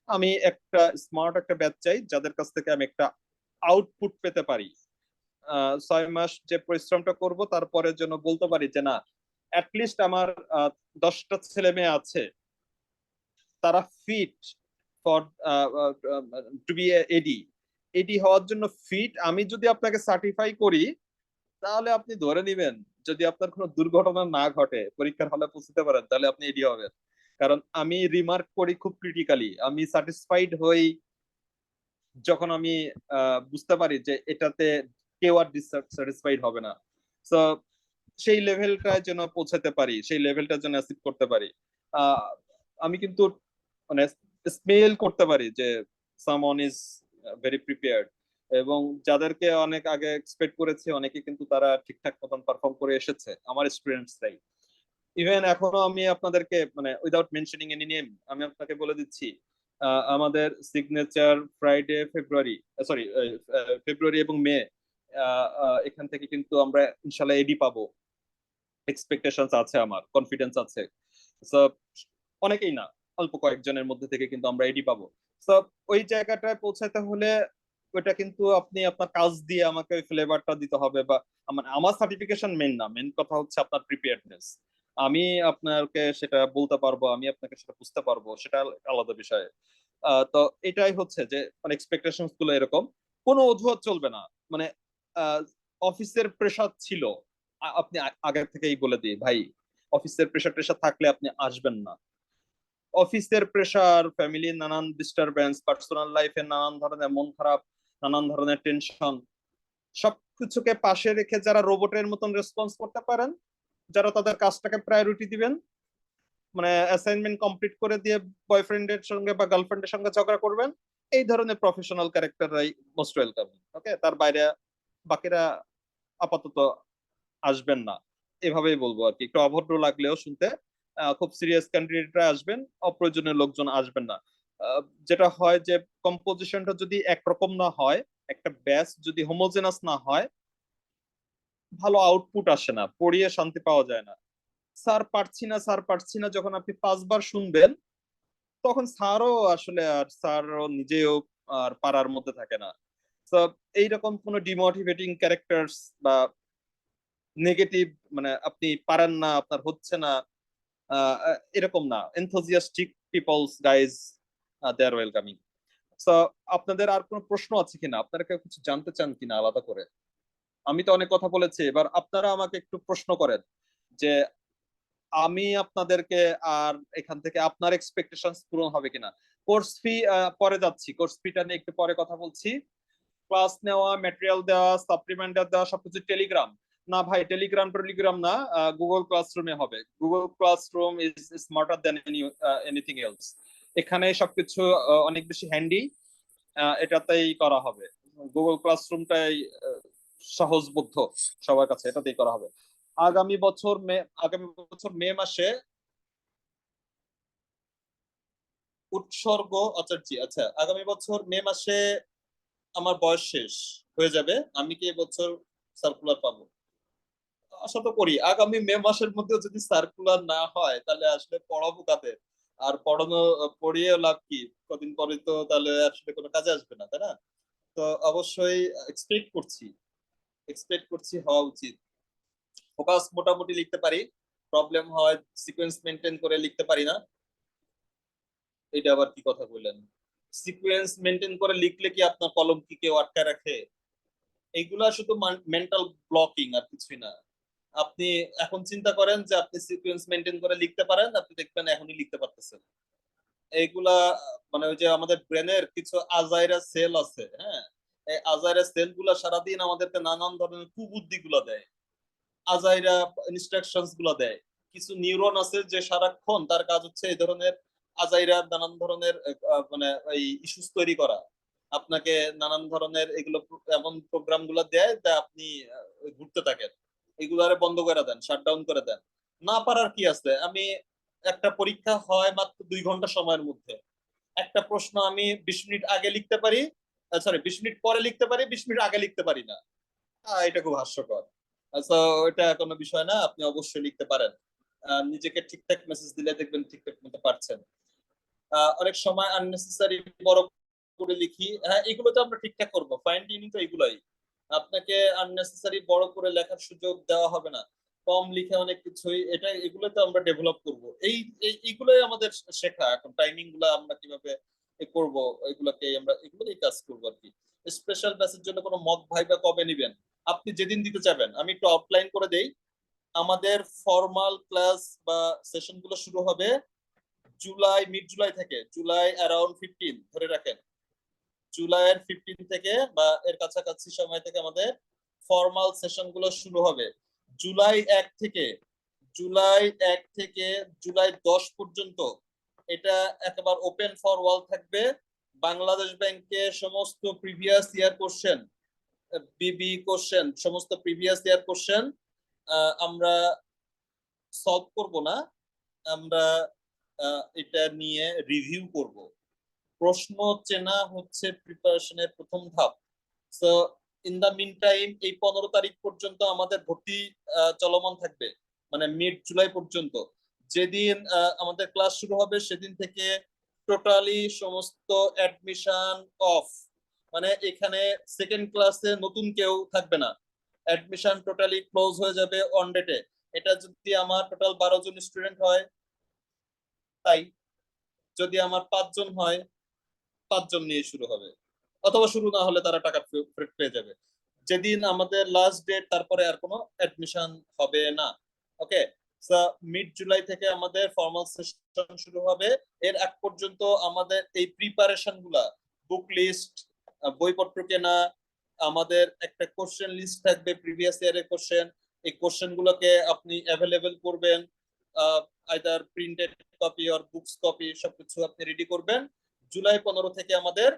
আমি একটা স্মার্ট একটা ব্যাচ চাই যাদের কাছ থেকে আমি একটা আউটপুট পেতে পারি। 6 মাস যে পরিশ্রমটা করব তারপরে যেন বলতে পারি যে না, অ্যাটলিস্ট আমার 10টা ছেলে মেয়ে আছে, তারা ফিট ফর টু বি এডি। এডি হওয়ার জন্য ফিট। আমি যদি আপনাকে সার্টিফাই করি তাহলে আপনি ধরে নিবেন, যদি আপনার কোনো দুর্ঘটনা না ঘটে, পরীক্ষার হলে পৌঁছতে পারেন, তাহলে আপনি এডি হবেন। কারণ আমি রিমার্ক করি খুব ক্রিটিক্যালি, আমি স্যাটিসফাইড হই যখন আমি বুঝতে পারি যে এটাতে কেউ আর ডিসস্যাটিসফাইড হবে না। তো সেই লেভেলটা যেন পৌঁছাতে পারি, সেই লেভেলটা যেন অ্যাচিভ করতে পারি। আমি কিন্তু মানে স্মেল করতে পারি যে সামওয়ান ইজ ভেরি প্রিপেয়ার্ড, এবং যাদেরকে অনেক আগে এক্সপেক্ট করেছি অনেকে কিন্তু তারা ঠিকঠাক মতন পারফর্ম করে এসেছে, আমার স্টুডেন্টসরাই। ইভেন এখনো আমি আপনাদেরকে মানে উইদাউট মেনশনিং এনি নেম আমি আপনাকে বলে দিচ্ছি, আমাদের সিগনেচার ফ্রাইডে ফেব্রুয়ারি এবং মে, এখান থেকে কিন্তু আমরা ইনশাল্লাহ এডি পাবো। এক্সপেকটেশনস আছে, আমার কনফিডেন্স আছে। সো অনেকেই না, অল্প কয়েকজনের মধ্যে থেকে কিন্তু আমরা এডি পাবো। সো ওই জায়গাটায় পৌঁছাতে হলে ওইটা কিন্তু আপনি আপনার কাজ দিয়ে আমাকে ওই ফ্লেভারটা দিতে হবে, বা আমার সার্টিফিকেশন মেন না, মেন কথা হচ্ছে আপনার প্রিপেয়ারনেস। আমি আপনাকে সেটা বলতে পারবো, আমি আপনাকে সেটা বুঝতে পারবো, সেটা আলাদা বিষয়। তো এটাই হচ্ছে যে মানে এক্সপেকটেশনস গুলো এরকম, কোনো অজুহাত চলবে না। মানে অফিসের প্রেশার ছিল, আপনি আগের থেকেই বলে দিই ভাই, অফিসের প্রেশার থাকলে আপনি আসবেন না। অফিসের প্রেশার, ফ্যামিলির নানান ডিস্টারবেন্স, পার্সোনাল লাইফে নানান ধরনের মন খারাপ, নানান ধরনের টেনশন, সবকিছুকে পাশে রেখে যারা রোবটের মতন রেসপন্স করতে পারেন, যারা তাদের কাজটাকে প্রায়োরিটি দিবেন, মানে অ্যাসাইনমেন্ট কমপ্লিট করে দিয়ে বয়ফ্রেন্ডের সঙ্গে বা গার্লফ্রেন্ডের সঙ্গে ঝগড়া করবেন, এই ধরনের প্রফেশনাল ক্যারেক্টাররাই মোস্ট ওয়েলকাম। ওকে, তার বাইরে বাকিরা আপাতত আসবেন না, এভাবেই বলবো আর কি। একটু অভদ্র লাগলেও শুনতে, খুব সিরিয়াস ক্যান্ডিডেটরা আসবেন, অপ্রয়োজনীয় লোকজন আসবেন না। যেটা হয় যে কম্পোজিশনটা যদি একরকম না হয়, একটা ব্যাচ যদি হোমোজেনাস না হয়, ভালো আউটপুট আসে না, পড়িয়ে শান্তি পাওয়া যায় না। স্যার পারছি না যখন আপনি 5বার শুনবেন, তখন স্যারও আসলে আর স্যারও নিজেও আর পারার মধ্যে থাকে না। তো এইরকম কোনো ডিমোটিভেটিং ক্যারেক্টার্স বা নেগেটিভ, মানে আপনি পারেন না, আপনার হচ্ছে না, এরকম না। Enthusiastic peoples guys, they are welcoming. So আপনাদের আর কোনো প্রশ্ন আছে কিনা, আপনারা কেউ কিছু জানতে চান কিনা আলাদা করে? আমি তো অনেক কথা বলেছি, এবার আপনারা আমাকে একটু প্রশ্ন করেন যে আমি আপনাদেরকে আর এখান থেকে আপনার এক্সপেকটেশন পূরণ হবে কিনা। কোর্স ফি পরে যাচ্ছি, কোর্স ফিটা নিয়ে একটু পরে কথা বলছি। ক্লাস নেওয়া, ম্যাটেরিয়াল দেওয়া, সাপ্লিমেন্ট দেওয়া সবকিছু টেলিগ্রাম না ভাই, টেলিগ্রাম না, গুগল ক্লাসরুমে হবে। Google classroom is smarter than anything else. এখানে সবকিছু অনেক বেশি হ্যান্ডি, এটাতেই করা হবে। গুগল ক্লাসরুমটাই সহজবোধ্য সবার কাছে, এটাতেই করা হবে। আগামী বছর মে মাসে উৎসর্গ আচার্য, আচ্ছা আগামী বছর মে মাসে আমার বয়স শেষ হয়ে যাবে। আমি কি এবছর সার্কুলার পাবো? আশা তো করি। আগামী মে মাসের মধ্যে যদি সার্কুলার না হয় তাহলে আসলে পড়াবো কাদের? আর পড়িয়ে লাভ কি? কদিন পরে তো তাহলে আসলে কোনো কাজে আসবে না, তাই না? তো অবশ্যই এক্সপেক্ট করছি হওয়া উচিত। ফোকাস মোটামুটি লিখতে পারি, প্রবলেম হয় সিকোয়েন্স মেনটেন করে লিখতে পারি না। এটা আবার কি কথা বললেন? সিকোয়েন্স মেনটেন করে লিখলে কি আপনার কলম কি কেউ আটকায় রাখে? এইগুলা শুধু মেন্টাল ব্লকিং আর কিছুই না। আপনি এখন চিন্তা করেন যে আপনি সিকোয়েন্স মেনটেন করে লিখতে পারেন, আপনি দেখবেন এখনই লিখতে পারতেছেন। এইগুলা মানে ওই যে আমাদের ব্রেনের কিছু আজাইরা সেল আছে, হ্যাঁ, এই আজাইরা সেল গুলা সারাদিন আমাদেরকে নানান ধরনের কুবুদ্ধি গুলা দেয়, আজাইরা ইনস্ট্রাকশনস গুলা দেয়। কিছু নিউরন আছে যে সারাক্ষণ তার কাজ হচ্ছে এই ধরনের আজাইরা নানান ধরনের মানে এই ইস্যুস তৈরি করা। আপনাকে নানান ধরনের এগুলো এমন প্রোগ্রাম গুলো দেয় যা আপনি ঘুরতে থাকেন, এগুলারে বন্ধ করে দেন, শাটডাউন করে দেন। না পারার কি আছে, আমি একটা পরীক্ষা হয় মাত্র 2 ঘন্টা সময়ের মধ্যে, একটা প্রশ্ন আমি 20 মিনিট আগে লিখতে পারি, সরি 20 মিনিট পরে লিখতে পারি, 20 মিনিট আগে লিখতে পারি না। এটা খুব হাস্যকর। আচ্ছা, এটা কোনো বিষয় না, আপনি অবশ্যই লিখতে পারেন। নিজেকে ঠিকঠাক মেসেজ দিলে দেখবেন ঠিকঠাক মতো পারছেন। অনেক সময় আননেসেসারি বড় করে লিখি, হ্যাঁ এগুলো তো আমরা ঠিকঠাক করবো, ফাইন টিউনিং তো এগুলাই। আপনাকে আননেসেসারি বড় করে লেখার সুযোগ দেওয়া হবে না, কম লিখে অনেক কিছুই, এটা এগুলো তো আমরা ডেভেলপ করব। এইগুলোই আমাদের শেখা, এখন টাইমিং গুলো আমরা কিভাবে করব, এগুলোকে আমরা এগুলোই কাজ করবো আর কি। স্পেশাল ব্যাচের জন্য কোনো মক ভাইবা কবে নিবেন? আপনি যেদিন দিতে চাবেন, আমি একটু আউটলাইন করে দেই। আমাদের ফর্মাল ক্লাস বা সেশন গুলো শুরু হবে জুলাই, মিড জুলাই থেকে, জুলাই অ্যারাউন্ড 15 ধরে রাখেন, জুলাইয়ের 15 থেকে বা এর কাছাকাছি সময় থেকে আমাদের ফর্মাল সেশন গুলো শুরু হবে। জুলাই 1 থেকে, জুলাই 1 থেকে জুলাই 10 পর্যন্ত এটা একেবারে ওপেন ফর অল থাকবে। বাংলাদেশ ব্যাংকে সমস্ত প্রিভিয়াস ইয়ার কোশ্চেন, বিবি কোশ্চেন, সমস্ত প্রিভিয়াস ইয়ার কোশ্চেন আমরা সলভ করব না, আমরা এটা নিয়ে রিভিউ করব। প্রশ্ন চেনা হচ্ছে প্রিপারেশনের প্রথম ধাপ। So in the mean time এই 15 তারিখ পর্যন্ত আমাদের ভর্তি চলমান থাকবে, মানে মিড জুলাই পর্যন্ত। যেদিন আমাদের ক্লাস শুরু হবে সেদিন থেকে টোটালি সমস্ত অ্যাডমিশন অফ, মানে এখানে সেকেন্ড ক্লাসে নতুন কেউ থাকবে না, অ্যাডমিশন টোটালি ক্লোজ হয়ে যাবে অন ডেটে। এটা যদি আমার টোটাল 12 জন স্টুডেন্ট হয়, তাই যদি আমার 5 জন হয়, 5 জন নিয়ে শুরু হবে, অথবা শুরু না হলে তারা টাকা ফেরত পেয়ে যাবে। যেদিন আমাদের লাস্ট ডেট, তারপরে আর কোনো অ্যাডমিশন হবে না। ওকে, মিড জুলাই থেকে আমাদের ফর্মাল সেশন শুরু হবে। এর আগ পর্যন্ত আমাদের এই প্রিপারেশন গুলা, বুক লিস্ট, বইপত্র কেনা, আমাদের একটা কোশ্চেন লিস্ট থাকবে প্রিভিয়াস ইয়ারের কোশ্চেন, এই কোশ্চেন গুলোকে আপনি অ্যাভেলেবেল করবেন, either printed copy or books copy, সবকিছু আপনি রেডি করবেন। জুলাই 15 থেকে আমাদের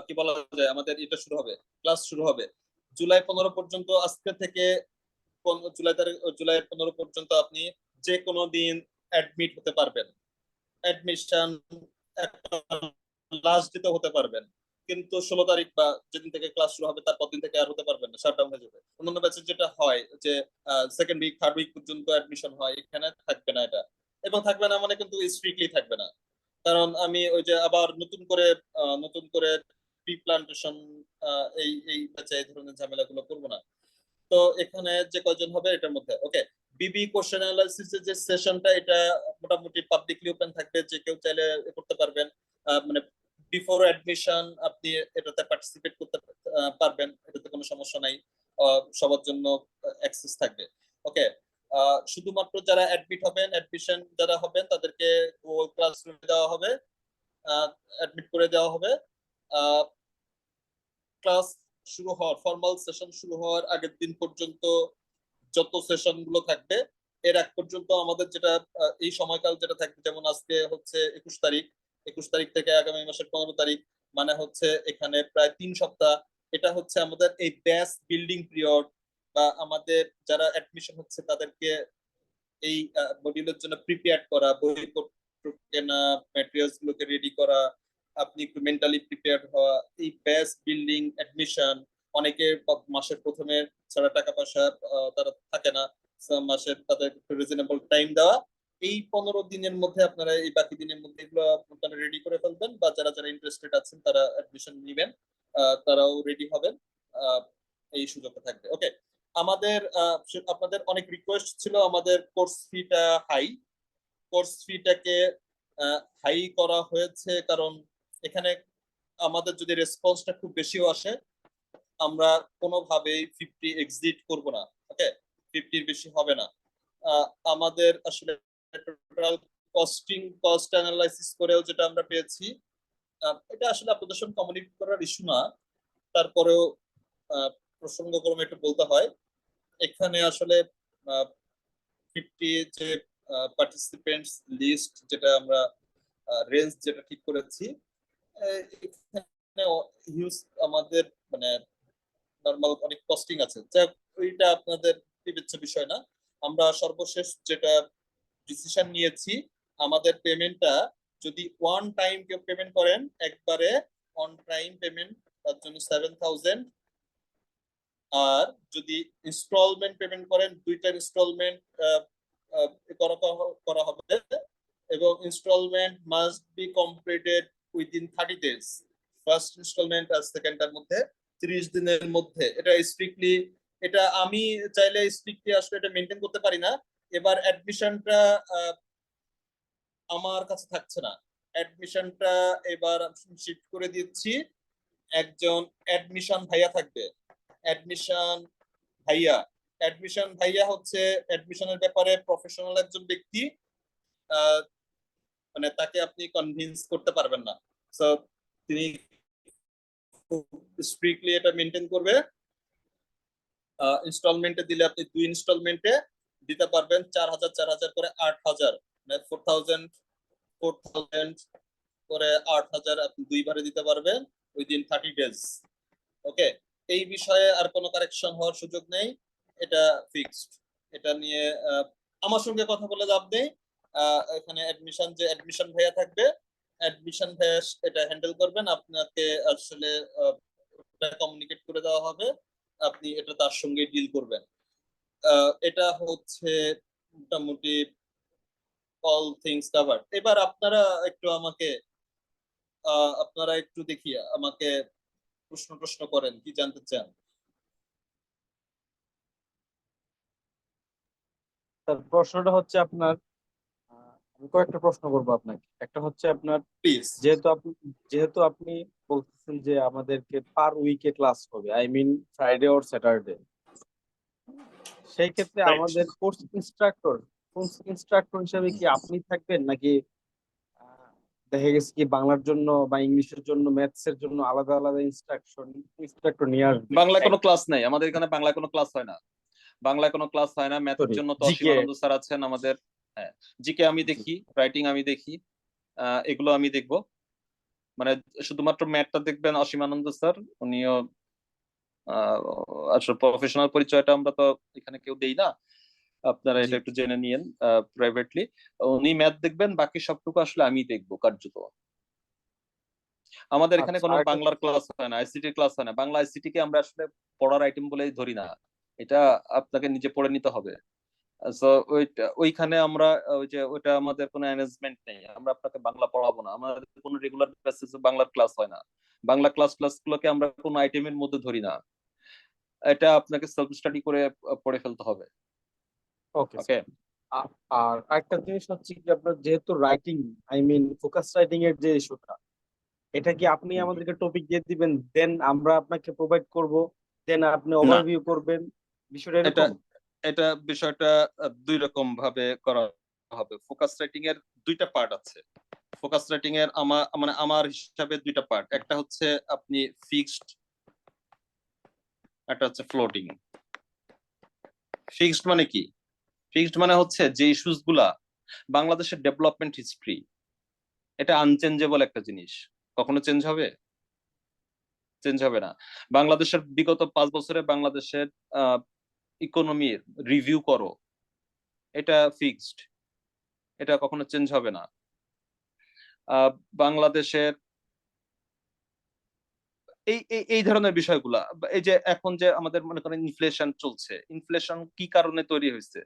কি বলা যায়, আমাদের এটা শুরু হবে, ক্লাস শুরু হবে। জুলাই 15 পর্যন্ত, আজকে থেকে জুলাই 15 পর্যন্ত আপনি যে কোনো দিন অ্যাডমিট হতে পারবেন, অ্যাডমিশন লাস্ট ডেতে হতে পারবেন, কিন্তু 16 তারিখ বা যেদিন থেকে ক্লাস শুরু হবে তারপর দিন থেকে আর হতে পারবেন না, শাটডাউন হয়ে যাবে। অন্যান্য ব্যাচে যেটা হয় যে সেকেন্ড উইক, থার্ড উইক পর্যন্ত অ্যাডমিশন হয়, এখানে থাকবে না এটা। এবং থাকবে না মানে কিন্তু স্ট্রিক্টলি থাকবে না, কারণ আমি ওই যে আবার নতুন করে প্রি প্লান্টেশন এই এই ব্যাচে এই ধরনের ঝামেলাগুলো করবো না। তো এখানে যে কয়জন হবে এটার মধ্যে ওকে। বিবি কোশ্চেন অ্যানালাইসিসের যে সেশনটা, এটা মোটামুটি পাবলিকলি ওপেন থাকবে, যে কেউ চাইলে করতে পারবেন। মানে বিফোর অ্যাডমিশন আপনি এটাতে পার্টিসিপেট করতে পারবেন, এটাতে কোনো সমস্যা নাই, সবার জন্য অ্যাক্সেস থাকবে। ওকে, শুধুমাত্র যারা অ্যাডমিট হবেন, অ্যাডমিশন যারা হবেন তাদেরকে ক্লাসরুমে দেওয়া হবে, অ্যাডমিট করে দেওয়া হবে। ক্লাস শুরু হওয়ার, ফর্মাল সেশন শুরু হওয়ার আগের দিন পর্যন্ত যত সেশন গুলো থাকবে, এর আগ পর্যন্ত আমাদের যেটা এই সময়কাল যেটা থাকবে, যেমন আজকে হচ্ছে 21 তারিখ, 21 তারিখ থেকে আগামী মাসের 15 তারিখ, মানে হচ্ছে এখানে প্রায় 3 সপ্তাহ। এটা হচ্ছে আমাদের এই ব্যাচ বিল্ডিং পিরিয়ড, বা আমাদের যারা অ্যাডমিশন হচ্ছে তাদেরকে এই মডিউলের জন্য প্রিপেয়ার করা, বইপত্র কেনা, ম্যাটেরিয়ালস গুলোকে রেডি করা, আপনি একটু মেন্টালি প্রিপেয়ার হওয়া, এই ব্যাচ বিল্ডিং, অ্যাডমিশন। অনেকে মাসের প্রথমে ছাড়া টাকা পয়সা তারা থাকে না, মাসের তাদের একটু রিজনেবল টাইম দেওয়া। এই 15 দিনের মধ্যে আপনারা, এই বাকি দিনের মধ্যে এগুলো আপনারা রেডি করে ফেলবেন, বা যারা যারা ইন্টারেস্টেড আছেন তারা অ্যাডমিশন নেবেন, তারাও রেডি হবেন, এই সুযোগটা থাকবে। ওকে, আমাদের আপনাদের অনেক রিকোয়েস্ট ছিল আমাদের কোর্স ফিটা হাই, কোর্স ফিটাকে হাই করা হয়েছে, কারণ এখানে আমাদের যদি রেসপন্সটা খুব বেশিও আসে, আমরা কোনোভাবেই 50 এক্সিট করব না। ওকে, 50-র বেশি হবে না। আমাদের আসলে টোটাল কস্ট অ্যানালাইসিস করেও যেটা আমরা পেয়েছি, এটা আসলে আপনাদের সঙ্গে কমিউনিকেট করার ইস্যু না, তারপরেও প্রসঙ্গক্রমে একটু বলতে হয়। এখানে আসলে 50 যে পার্টিসিপেন্টস লিস্ট, যেটা আমরা রেঞ্জ যেটা ঠিক করেছি, এখানে হিউজ আমাদের মানে নর্মাল অনেক কস্টিং আছে, যাক ওইটা আপনাদের বিবেচ্য বিষয় না। আমরা সর্বশেষ যেটা ডিসিশন নিয়েছি, আমাদের পেমেন্টটা যদি ওয়ান টাইম কেউ পেমেন্ট করেন, একবারে অন টাইম পেমেন্ট, তার জন্য 7,000। আর যদি ইনস্টলমেন্ট পেমেন্ট করেন, দুইটা ইনস্টলমেন্ট করা হবে, এবং installment must be completed within 30 days। First installment আর সেকেন্ডটার মধ্যে 30 দিনের মধ্যে। এটা স্ট্রিক্টলি, এটা আমি চাইলে স্ট্রিক্টলি আসলে এটা মেনটেন করতে পারি না। এবার অ্যাডমিশনটা আমার কাছে থাকছে না, অ্যাডমিশনটা এবার শিফট করে দিচ্ছি, একজন অ্যাডমিশন ভাইয়া থাকবে। অ্যাডমিশন ভাইয়া হচ্ছে অ্যাডমিশনের ব্যাপারে প্রফেশনাল একজন ব্যক্তি, মানে তাকে আপনি কনভিন্স করতে পারবেন না। সো তিনি স্ট্রিক্টলি এটা মেনটেন করবে। ইনস্টলমেন্টে দিলে আপনি 2 ইনস্টলমেন্টে দিতে পারবেন 4,000 4,000 করে 8,000, মানে 4,000 করে 8,000 আপনি 2 বারে দিতে পারবেন উইদিন 30 days। ওকে, এই বিষয়ে আর কোনো কারেকশন হওয়ার সুযোগ নেই, এটা ফিক্সড। এটা নিয়ে আমার সঙ্গে কথা বলে লাভ নেই। এখানে অ্যাডমিশন ভাইয়া থাকবে, অ্যাডমিশন ভাইয়া এটা হ্যান্ডেল করবেন, আপনাকে আসলে কমিউনিকেট করে দেওয়া হবে, আপনি এটা তার সঙ্গে ডিল করবেন। এটা হচ্ছে মোটামুটি অল থিংস কভার্ড। এবার আপনারা একটু দেখি আমাকে প্রশ্ন করেন, কি জানতে চান? তার প্রশ্নটা হচ্ছে আপনার, আমি কয়েকটা প্রশ্ন করবো আপনাকে। একটা হচ্ছে আপনার, প্লিজ। যেহেতু আপনি বলতেছেন যে আমাদেরকে পার উইকে ক্লাস হবে, I mean Friday or Saturday, সেই ক্ষেত্রে Right. আমাদের কোর্স ইনস্ট্রাক্টর হিসেবে কি আপনি থাকবেন, নাকি দেখা গেছে কি বাংলার জন্য বা ইংলিশের জন্য ম্যাথস এর জন্য আলাদা আলাদা ইনস্ট্রাক্টর নিয়ে আসবে? বাংলা কোনো ক্লাস নাই আমাদের এখানে, বাংলা কোনো ক্লাস হয় না, বাংলায় কোনো ক্লাস হয় না। ম্যাথের জন্য তো জিকে অসীমানন্দ স্যার আছেন আমাদের। হ্যাঁ, জিকে আমি দেখি, রাইটিং আমি দেখি, এগুলো আমি দেখবো। মানে শুধুমাত্র ম্যাথটা দেখবেন অসীমানন্দ স্যার, উনিও আসলে প্রফেশনাল পরিচয়টা আমরা তো এখানে কেউ দেই না, আপনারা এটা একটু জেনে নিয়েন প্রাইভেটলি। উনি ম্যাথ দেখবেন, বাকি সবটুকু আসলে আমি দেখবো কার্যত। আমাদের এখানে কোনো বাংলার ক্লাস হয় না, আইসিটি ক্লাস হয় না। বাংলা আইসিটি কে আমরা আসলে পড়ার আইটেম বলেই ধরি না, এটা আপনাকে নিজে পড়ে নিতে হবে। সো ওইখানে আমরা ওইটা আমাদের কোনো অ্যারেঞ্জমেন্ট নেই, আমরা আপনাকে বাংলা পড়াবো না, আমাদের কোনো রেগুলার বেসিসে বাংলার ক্লাস হয় না। বাংলা ক্লাস গুলোকে আমরা কোনো আইটেমের মধ্যে ধরি না, এটা আপনাকে সেলফ স্টাডি করে পড়ে ফেলতে হবে। ওকে। ওকে, আর একটা জিনিস হচ্ছে কি, আপনার যেহেতু writing, I mean focus writing এর যে ইস্যুটা, এটা কি আপনি আমাদেরকে টপিক দিয়ে দিবেন, দেন আমরা আপনাকে প্রোভাইড করব, দেন আপনি ওভারভিউ করবেন, বিষয়টা এরকম? এটা বিষয়টা দুই রকম ভাবে করা হবে। ফোকাস রাইটিং এর দুইটা পার্ট আছে। ফোকাস রাইটিং এর আমার হিসাবে দুইটা পার্ট, একটা হচ্ছে আপনি ফিক্সড, একটা হচ্ছে ফ্লোটিং। ফিক্সড মানে কি? ফিক্সড মানে হচ্ছে যে ইস্যুস গুলা বাংলাদেশের ডেভেলপমেন্ট হিস্ট্রি, এটা আনচেঞ্জেবল একটা জিনিস, কখনো চেঞ্জ হবে? চেঞ্জ হবে না। বাংলাদেশের বিগত 5 বছরে বাংলাদেশের ইকোনমির রিভিউ করো, এটা ফিক্সড, এটা কখনো চেঞ্জ হবে না। বাংলাদেশের এই ধরনের বিষয়গুলা, এই যে এখন যে আমাদের মনে করেন ইনফ্লেশন চলছে, ইনফ্লেশন কি কারণে তৈরি হয়েছে,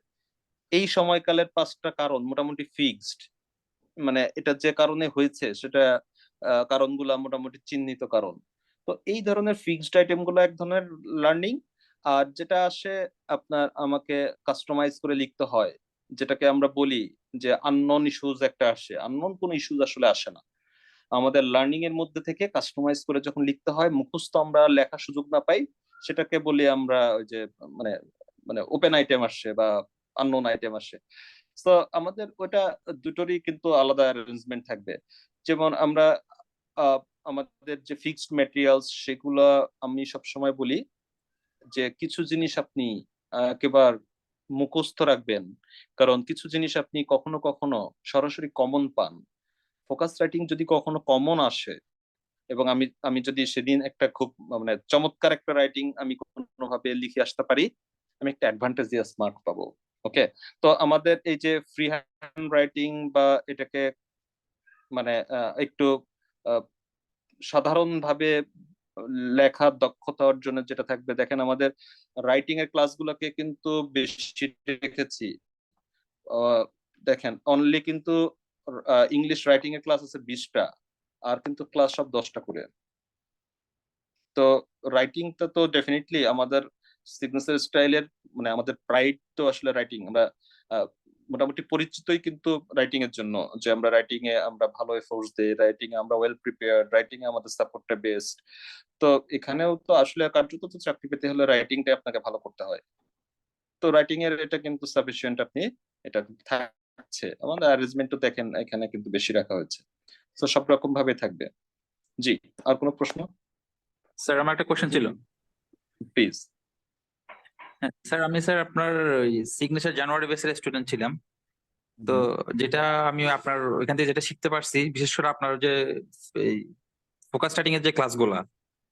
এই সময়কালের 5টা কারণ মোটামুটি ফিক্সড। মানে এটা যে কারণে হয়েছে সেটা কারণগুলা মোটামুটি চিহ্নিত কারণ। তো এই ধরনের ফিক্সড আইটেম গুলো এক ধরনের লার্নিং। আর যেটা আসে আপনার আমাকে কাস্টমাইজ করে লিখতে হয়, যেটাকে আমরা বলি যে আননোন ইস্যুজ একটা আসে, আননোন কোন ইস্যুজ আসলে আসে না। আমাদের লার্নিং এর মধ্যে থেকে কাস্টমাইজ করে যখন লিখতে হয়, মুখস্থ আমরা লেখার সুযোগ না পাই, সেটাকে বলি আমরা ওই যে মানে মানে ওপেন আইটেম আসে বা আননোন আইটেম আসে। তো আমাদের ওটা দুটোরই কিন্তু আলাদা অ্যারেঞ্জমেন্ট থাকবে। যেমন আমরা আমাদের যে ফিক্সড ম্যাটেরিয়ালস, সেগুলা আমি সবসময় বলি যে কিছু জিনিস আপনি একেবারে মুখস্থ রাখবেন, কারণ কিছু জিনিস আপনি কখনো কখনো সরাসরি কমন পান। ফোকাস রাইটিং যদি কখনো কমন আসে, এবং আমি যদি সেদিন একটা খুব মানে চমৎকার একটা রাইটিং আমি কোনোভাবে লিখে আসতে পারি, আমি একটা অ্যাডভান্টেজিয়াস মার্ক পাবো। ওকে, তো আমাদের এই যে ফ্রি হ্যান্ড রাইটিং বা এটাকে মানে একটু সাধারণভাবে লেখার দক্ষতা অর্জনের যেটা থাকবে, দেখেন আমাদের রাইটিং এর ক্লাসগুলোকে কিন্তু বেশি রেখেছি। দেখেন অনলি কিন্তু ইংলিশ রাইটিং এর ক্লাস আছে 20টা, আর কিন্তু ক্লাস সব 10টা করে। তো রাইটিংটা তো ডেফিনেটলি আমাদের সিগনেচার স্টাইলের মানে আমাদের প্রাইড তো আসলে রাইটিং। আমরা মোটামুটি পরিচিতই কিন্তু রাইটিং এর জন্য, যে আমরা রাইটিং এ আমরা ভালো এফোর্টস দেই, রাইটিং এ আমরা ওয়েল প্রিপেয়ার্ড, রাইটিং এ আমাদের সাপোর্টটা বেস্ট। তো এখানেও তো আসলে কার্যত তো চাকরি পেতে হলে রাইটিংটা আপনাকে ভালো করতে হয়। তো রাইটিং এর এটা কিন্তু সাফিসিয়েন্ট, আপনি এটা থাকছে। আমাদের অ্যারেঞ্জমেন্টও দেখেন এখানে কিন্তু বেশি রাখা হয়েছে, তো সব রকম ভাবে থাকবে। জি, আর কোনো প্রশ্ন? স্যার আমার একটা কোশ্চেন ছিল। প্লিজ। স্যার আমি আপনার সিগনেচার জানুয়ারি বেসের স্টুডেন্ট ছিলাম। তো যেটা আমি আপনার ওইখান থেকে যেটা শিখতে পারছি, বিশেষ করে আপনার যে এই ফোকাস স্টাডিং এর যে ক্লাসগুলা,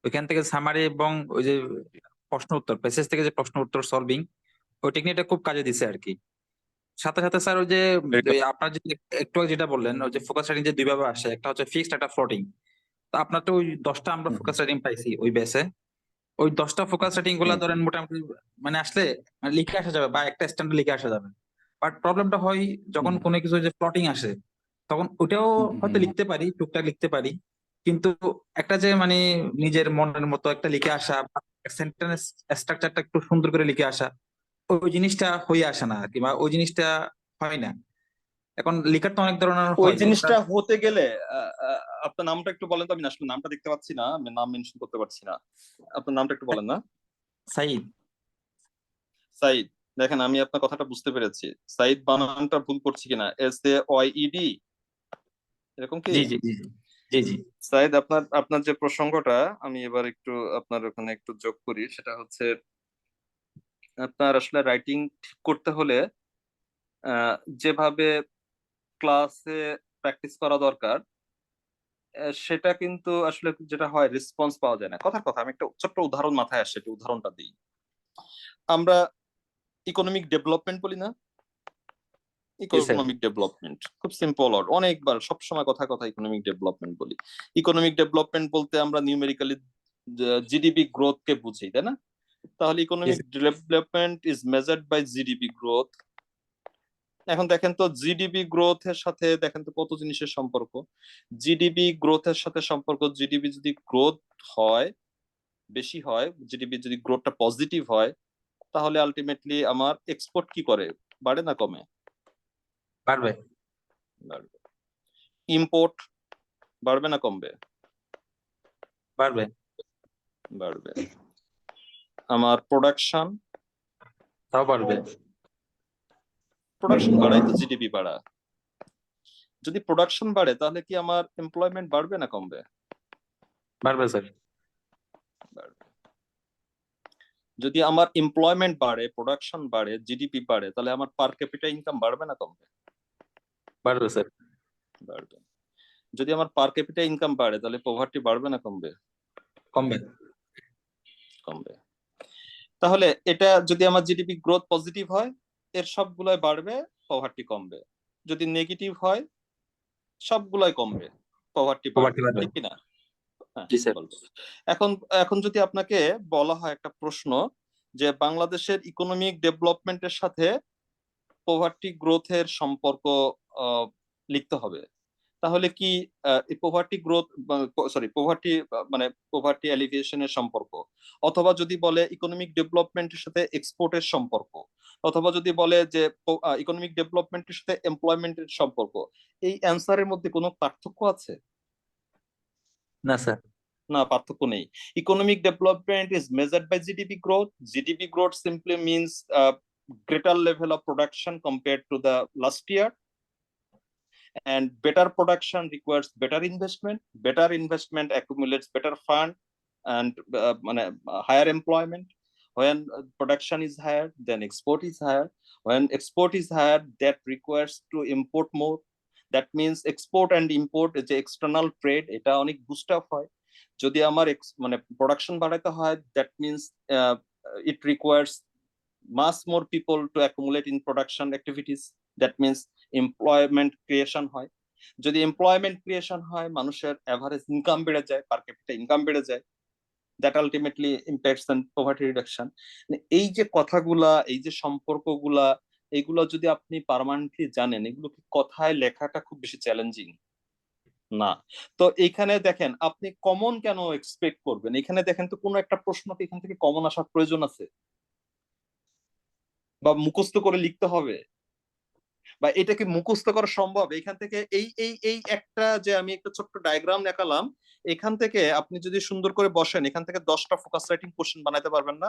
ওইখান থেকে সামারি এবং ওই যে প্রশ্ন উত্তর প্যাসেজ থেকে যে প্রশ্ন উত্তর সলভিং, ওই টেকনিকটা খুব কাজে দিছে আর কি। সাথে সাথে স্যার ওই যে ওই আপনার যে একটু আগে যেটা বললেন, ওই যে ফোকাস রাইটিং যে দুইভাবে আসে, একটা হচ্ছে ফিক্সড, একটা ফ্লোটিং। তো আপনার তো ওই 10টা আমরা ফোকাস রাইটিং পাইছি ওই বেসে। ওই 10টা ফোকাস রাইটিং গুলা ধরেন মোটামুটি মানে আসলে মানে লিখে আসা যাবে বা একটা স্ট্যান্ডার্ড লিখে আসা যাবে। বাট প্রবলেমটা হয় যখন কোনো কিছু যে প্লটিং আসে, তখন ওটাও হয়তো লিখতে পারি, টুকটাক লিখতে পারি, কিন্তু একটা যে মানে নিজের মনের মতো একটা লিখে আসা, সেন্টেন্স স্ট্রাকচারটা একটু সুন্দর করে লিখে আসা, ওই জিনিসটা হয়ে আসে না আর কি, বা ওই জিনিসটা হয় না। এখন লেখার তো অনেক ধরনের ওই হয়। জিনিসটা হতে গেলে আপনার নামটা একটু বলেন তো, আমি আসলে নামটা দেখতে পাচ্ছি না, আমি নাম মেনশন করতে পারছি না। আপনার নামটা একটু বলেন না। সাইদ। সাইদ। দেখেন আমি আপনার কথাটা বুঝতে পেরেছি, সাইদ বানানটা ভুল করছি কিনা, SAYED এরকম কি? জি জি জি জি জি। সাইদ, আপনার যে প্রসঙ্গটা আমি এবার একটু আপনার ওখানে একটু যোগ করি, সেটা হচ্ছে আপনার আসলে রাইটিং ঠিক করতে হলে যেভাবে ক্লাসে প্র্যাকটিস করা দরকার, সেটা কিন্তু আসলে যেটা হয় রেসপন্স পাওয়া যায় না। কথার কথা, আমি একটা ছোট্ট উদাহরণ মাথায় আসে, একটু উদাহরণটা দিই। আমরা ইকোনমিক ডেভেলপমেন্ট বলি না? ইকোনমিক ডেভেলপমেন্ট খুব সিম্পল ওয়ার্ড, অনেকবার সবসময় কথা কথা ইকোনমিক ডেভেলপমেন্ট বলি। ইকোনমিক ডেভেলপমেন্ট বলতে আমরা নিউমেরিক্যালি জিডিপি গ্রোথ কে বুঝি, তাই না? তাহলে economic development is measured by GDP growth. এখন দেখেন তো জিডিপি গ্রোথের সাথে দেখেন তো কত জিনিসের সম্পর্ক। জিডিপি গ্রোথের সাথে সম্পর্ক, জিডিপি যদি গ্রোথ হয়, বেশি হয়, জিডিপি যদি গ্রোথটা পজিটিভ হয়, তাহলে আলটিমেটলি আমার এক্সপোর্ট কি করে, বাড়ে না কমে? পারবে। বাড়বে। ইম্পোর্ট বাড়বে না কমবে? পারবে। বাড়বে। আমার প্রোডাকশন, তাও পারবে। প্রোডাকশন বাড়াই তো জিডিপি বাড়া। যদি প্রোডাকশন বাড়ে তাহলে কি আমার এমপ্লয়মেন্ট বাড়বে না কমবে? পারবে স্যার। বাড়বে। যদি আমার এমপ্লয়মেন্ট বাড়ে, প্রোডাকশন বাড়ে, জিডিপি বাড়ে, তাহলে আমার পার ক্যাপিটা ইনকাম বাড়বে না কমবে? পারবে স্যার। বাড়বে। যদি আমার পার ক্যাপিটা ইনকাম বাড়ে, তাহলে পভার্টি বাড়বে না কমবে? কমবে। কমবে। তাহলে এটা যদি আমার জিডিপি গ্রোথ পজিটিভ হয়, এর সবগুলাই বাড়বে, পভার্টি কমবে। যদি নেগেটিভ হয়, সবগুলাই কমবে, পভার্টি বাড়বে, ঠিক কিনা? হ্যাঁ, বলবো। এখন এখন যদি আপনাকে বলা হয় একটা প্রশ্ন যে বাংলাদেশের ইকোনমিক ডেভেলপমেন্টের সাথে পভার্টি গ্রোথের সম্পর্ক লিখতে হবে, তাহলে কি পভার্টি গ্রোথ, সরি পভার্টি মানে পভার্টি এলিভিয়েশনের সম্পর্ক, অথবা যদি বলে ইকোনমিক ডেভেলপমেন্টের সাথে এক্সপোর্টের সম্পর্ক, অথবা যদি বলে যে ইকোনমিক ডেভেলপমেন্টের সাথে এমপ্লয়মেন্টের সম্পর্ক, এই অ্যান্সারের মধ্যে কোনো পার্থক্য আছে? না স্যার। না, পার্থক্য নেই। Economic development is measured by GDP growth. GDP growth simply means greater level of production compared to the last year, and better production requires better investment. Better investment accumulates better fund and higher employment. When production is higher, then export is higher. When export is higher, that requires to import more. That means export and import is external trade, এটা অনেক boost up হয়। যদি আমার মানে production বাড়াইতে হয়, that means it requires mass more people to accumulate in production activities, that means employment creation হয়। যদি এমপ্লয়মেন্ট ক্রিয়েশন হয়, মানুষের এভারেজ ইনকাম বেড়ে যায়, পার ক্যাপিটা ইনকাম বেড়ে যায়, that ultimately impacts on poverty reduction. এই যে কথাগুলা, এই যে সম্পর্কগুলা, এইগুলো যদি আপনি পার্মানেন্টলি জানেন, এগুলো কি কথায় লেখাটা খুব বেশি চ্যালেঞ্জিং না। তো এইখানে দেখেন আপনি কমন কেন এক্সপেক্ট করবেন, এখানে দেখেন তো কোনো একটা প্রশ্ন কি এখান থেকে কমন আসার প্রয়োজন আছে, বা মুখস্থ করে লিখতে হবে, বা এটা কি মুখস্থ করা সম্ভব? এখান থেকে এই একটা যে আমি একটা ছোট্ট ডায়াগ্রাম দেখালাম, এখান থেকে আপনি যদি সুন্দর করে বসেন, এখান থেকে 10টা ফোকাস রাইটিং কোশ্চেন বানাইতে পারবেন না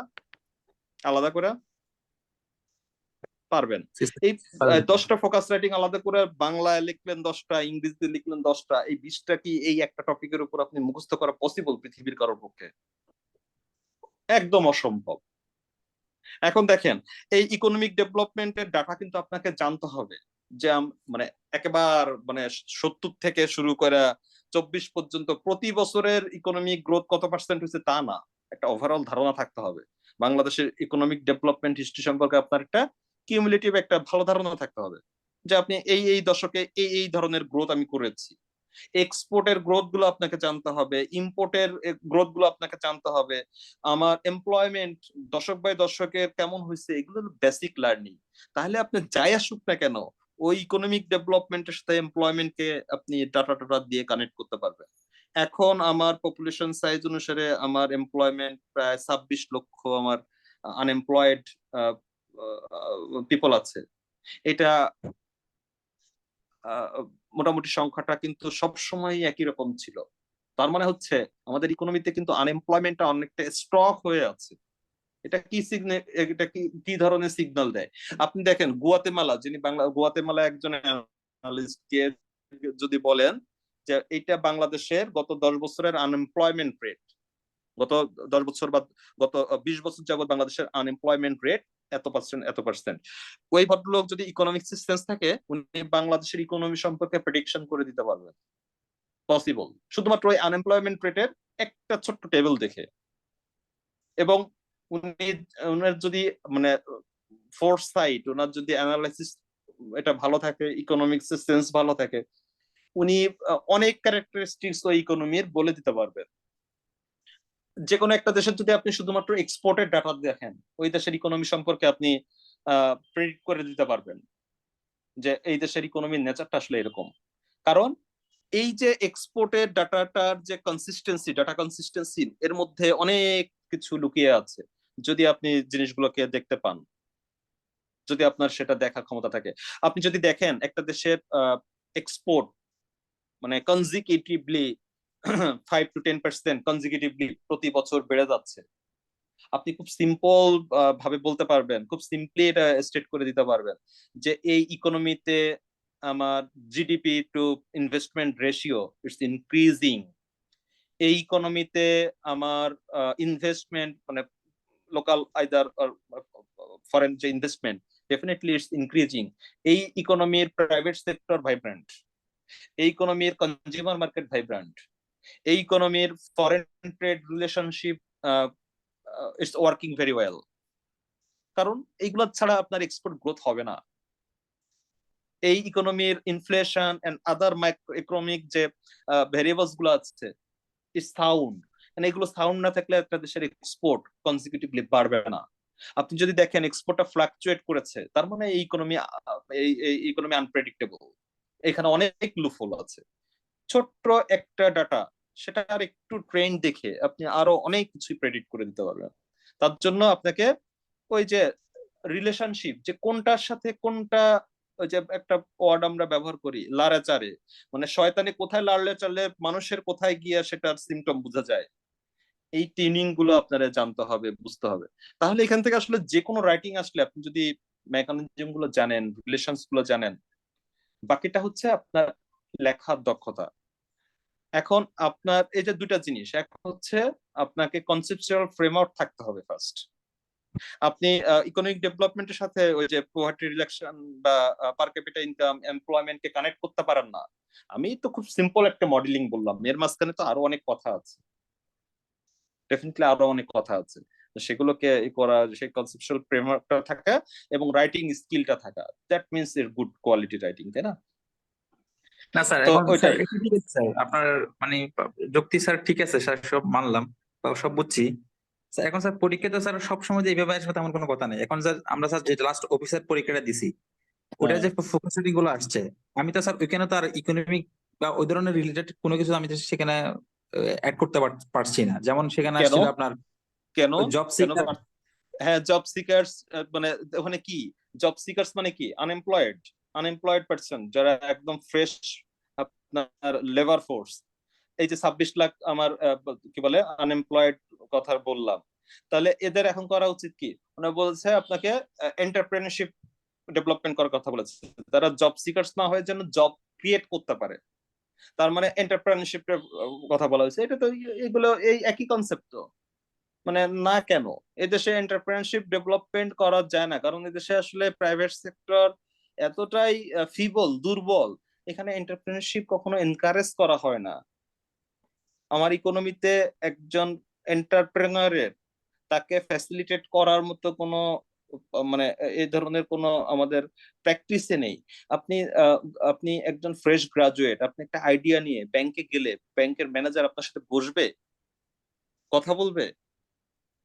আলাদা করে? পারবেন। এই 10টা ফোকাস রাইটিং আলাদা করে বাংলায় লিখলেন 10টা, ইংরেজিতে লিখলেন 10টা, এই 20টা কি এই একটা টপিকের উপর আপনি মুখস্থ করা পসিবল পৃথিবীর কারোর পক্ষে? একদম অসম্ভব। এখন দেখেন, এই ইকোনমিক ডেভেলপমেন্টের ডাটা কিন্তু আপনাকে জানতে হবে, যে মানে একেবারে মানে 70 থেকে শুরু করে 24 পর্যন্ত প্রতি বছরের ইকোনমিক গ্রোথ কত পার্সেন্ট হয়েছে তা না, একটা ওভারঅল ধারণা থাকতে হবে। বাংলাদেশের ইকোনমিক ডেভেলপমেন্ট হিস্ট্রি সম্পর্কে আপনার একটা কিউমুলেটিভ একটা ভালো ধারণা থাকতে হবে, যে আপনি এই দশকে এই ধরনের গ্রোথ আমি করেছি। এক্সপোর্টের গ্রোথ গুলো আপনাকে জানতে হবে, ইম্পোর্টের গ্রোথ গুলো আপনাকে জানতে হবে, আমার এমপ্লয়মেন্ট দশক বাই দশকের কেমন হয়েছে, এগুলো বেসিক লার্নিং। তাহলে আপনি যাই আসুক না কেন, ওই ইকোনমিক ডেভেলপমেন্টের সাথে এমপ্লয়মেন্টকে আপনি ডাটা দিয়ে কানেক্ট করতে পারবেন। এখন আমার পপুলেশন সাইজ অনুসারে আমার এমপ্লয়মেন্ট প্রায় 26 লক্ষ, আমার আনএমপ্লয়েড পিপল আছে। এটা মোটামুটি সংখ্যাটা কিন্তু সবসময় একই রকম ছিল। তার মানে হচ্ছে আমাদের ইকোনমিতে কিন্তু আনএমপ্লয়মেন্টটা অনেকটা স্টক হয়ে আছে। এটা কি সিগন্যাল, এটা কি ধরনের সিগন্যাল দেয়? আপনি দেখেন গুয়াতেমালা, যিনি গুয়াতেমালা একজন অ্যানালিস্ট কে যদি বলেন যে এটা বাংলাদেশের গত 10 বছরের আনএমপ্লয়মেন্ট রেট, গত 10 বছর বা গত 20 বছর যাবত বাংলাদেশের আনএমপ্লয়মেন্ট রেট এত পার্সেন্ট। ওই ভদ্রলোক যদি ইকোনমিক সেন্স থাকে, উনি বাংলাদেশের ইকোনমি সম্পর্কে প্রেডিকশন করে দিতে পারবেন, পসিবল, শুধুমাত্র ওই আনএমপ্লয়মেন্ট রেটের একটা ছোট্ট টেবিল দেখে। এবং উনার যদি মানে ফোরসাইট, ওনার যদি অ্যানালাইসিস এটা ভালো থাকে, ইকোনমিক্স সেন্স ভালো থাকে, উনি অনেক ক্যারেক্টারিস্টিক্স ওই ইকোনমির বলে দিতে পারবেন। যে কোনো একটা দেশের যদি আপনি শুধুমাত্র এক্সপোর্টের ডাটা দেখেন, ওই দেশের ইকোনমি সম্পর্কে আপনি প্রেডিক্ট করে দিতে পারবেন যে এই দেশের ইকোনমির নেচারটা আসলে এরকম। কারণ এই যে এক্সপোর্টের ডাটাটার যে কনসিস্টেন্সি, ডাটা কনসিস্টেন্সি, এর মধ্যে অনেক কিছু লুকিয়ে আছে যদি আপনি জিনিসগুলোকে দেখতে পান, যদি আপনার সেটা দেখার ক্ষমতা থাকে। আপনি যদি দেখেন একটা দেশের এক্সপোর্ট মানে কনজিকিউটিভলি 5 to 10% কনজিকিউটিভলি প্রতি বছর বেড়ে যাচ্ছে, আপনি খুব সিম্পল ভাবে বলতে পারবেন, খুব সিম্পলি এটা স্টেট করে দিতে পারবেন যে এই ইকোনমিতে আমার GDP to investment ratio it's increasing. এই ইকোনমিতে আমার ইনভেস্টমেন্ট মানে লোকাল আইদার ফরেন যে ইনভেস্টমেন্ট ডেফিনেটলি ইটস ইনক্রিজিং। এই ইকোনমির প্রাইভেট সেক্টর ভাইব্রেন্ট, এই ইকোনমির কনজিউমার মার্কেট ভাইব্রেন্ট, এই ইকোনমির foreign trade relationship it's working very well. কারণ এইগুলো ছাড়া আপনার এক্সপোর্ট গ্রোথ হবে না। এই ইকোনমির inflation and other micro economic যে ভেরিয়েবলস গুলো আছে ইজ সাউন্ড, এগুলো সাউন্ড না থাকলে একটা দেশের এক্সপোর্ট কনজিকিউটিভলি বাড়বে না। আপনি যদি দেখেন এক্সপোর্টটা ফ্লাকচুয়েট করেছে, তার মানে এই ইকোনমি আনপ্রেডিক্টেবল, এখানে অনেক লুফল আছে। ছোট্ট একটা ডাটা, সেটা আর একটু ট্রেন্ড দেখে আপনি আরো অনেক কিছু প্রেডিক্ট করে দিতে পারবেন। তার জন্য আপনাকে ওই যে রিলেশনশিপ, যে কোনটার সাথে কোনটা, ওই যে একটা ওয়ার্ড আমরা ব্যবহার করি লারে চারে, মানে শয়তানি কোথায় লাড়লে চালে মানুষের কোথায় গিয়ে সেটার সিমটম বোঝা যায়, এই টিউনিং গুলো আপনারা জানতে হবে, বুঝতে হবে। তাহলে এখান থেকে আসলে যে কোনো রাইটিং আসলে আপনি যদি মেকানিজম গুলো জানেন, রিলেশনস গুলো জানেন, বাকিটা হচ্ছে আপনার লেখার দক্ষতা। এখন আপনার এই যে দুইটা জিনিস, এক হচ্ছে আপনাকে কনসেপচুয়াল ফ্রেমওয়ার্ক থাকতে হবে ফার্স্ট। আপনি ইকোনমিক ডেভেলপমেন্টের সাথে ওই যে পভার্টি রিডাকশন বা পার ক্যাপিটা ইনকাম, এমপ্লয়মেন্ট কে কানেক্ট করতে পারেন না। আমি তো খুব সিম্পল একটা মডেলিং বললাম, এর মাঝখানে তো আরো অনেক কথা আছে। ডেফিনেটলি আরো অনেক কথা আছে, তো সেগুলোকে করা, সেই কনসেপচুয়াল ফ্রেমওয়ার্কটা থাকা এবং রাইটিং স্কিলটা থাকা, দ্যাট মিনস এর গুড কোয়ালিটি রাইটিং, তাই না? না স্যার, তো এখন স্যার ওইটাই। এটা ঠিক আছে স্যার, আপনার মানে যুক্তি স্যার ঠিক আছে স্যার, সব মানলাম বা সব বুঝছি স্যার। এখন স্যার পরীক্ষা তো স্যার সবসময় যে এইভাবে আসবে তেমন কোনো কথা নেই। এখন স্যার আমরা স্যার যে লাস্ট অফিসার পরীক্ষাটা দিছি, ওটা যে ফোকাস রেটিং গুলো আসছে, আমি তো স্যার ওইখানে তো আর ইকোনমিক বা ওই ধরনের রিলেটেড কোনো কিছু আমি তো সেখানে অ্যাড করতে পারছি না। যেমন সেখানে কেন আসছিল আপনার কেন জব কেন সিকার। হ্যাঁ, জব সিকার্স, মানে ওখানে কি জব সিকার্স মানে কি? আনএমপ্লয়েড পারসন, যারা একদম ফ্রেশ আপনার লেবার ফোর্স। এই যে 26 লাখ আমার কি বলে আনএমপ্লয়েড কথা বললাম, তাহলে এদের এখন করা উচিত কি? মানে বলছে আপনাকে এন্টারপ্রেনারশিপ ডেভেলপমেন্ট করার কথা বলেছে, তারা জব সিকার্স না হয়ে যেন জব ক্রিয়েট করতে পারে, তার মানে এন্টারপ্রেনারশিপ কথা বলা হয়েছে। এটা তো এগুলো এই একই কনসেপ্ট তো, মানে না কেন এদেশে এন্টারপ্রেনারশিপ ডেভেলপমেন্ট করা যায় না? কারণ এদেশে আসলে প্রাইভেট সেক্টর এতটাই দুর্বল, এখানে এন্টারপ্রেনারশিপ কখনো এনকারেজ করা হয় না। আমার ইকোনমিতে একজন এন্টারপ্রেনারের, তাকে ফ্যাসিলিটেট করার মতো কোনো মানে এই ধরনের কোনো আমাদের প্র্যাকটিসে নেই। আপনি আপনি একজন ফ্রেশ গ্রাজুয়েট, আপনি একটা আইডিয়া নিয়ে ব্যাংকে গেলে ব্যাংকের ম্যানেজার আপনার সাথে বসবে, কথা বলবে?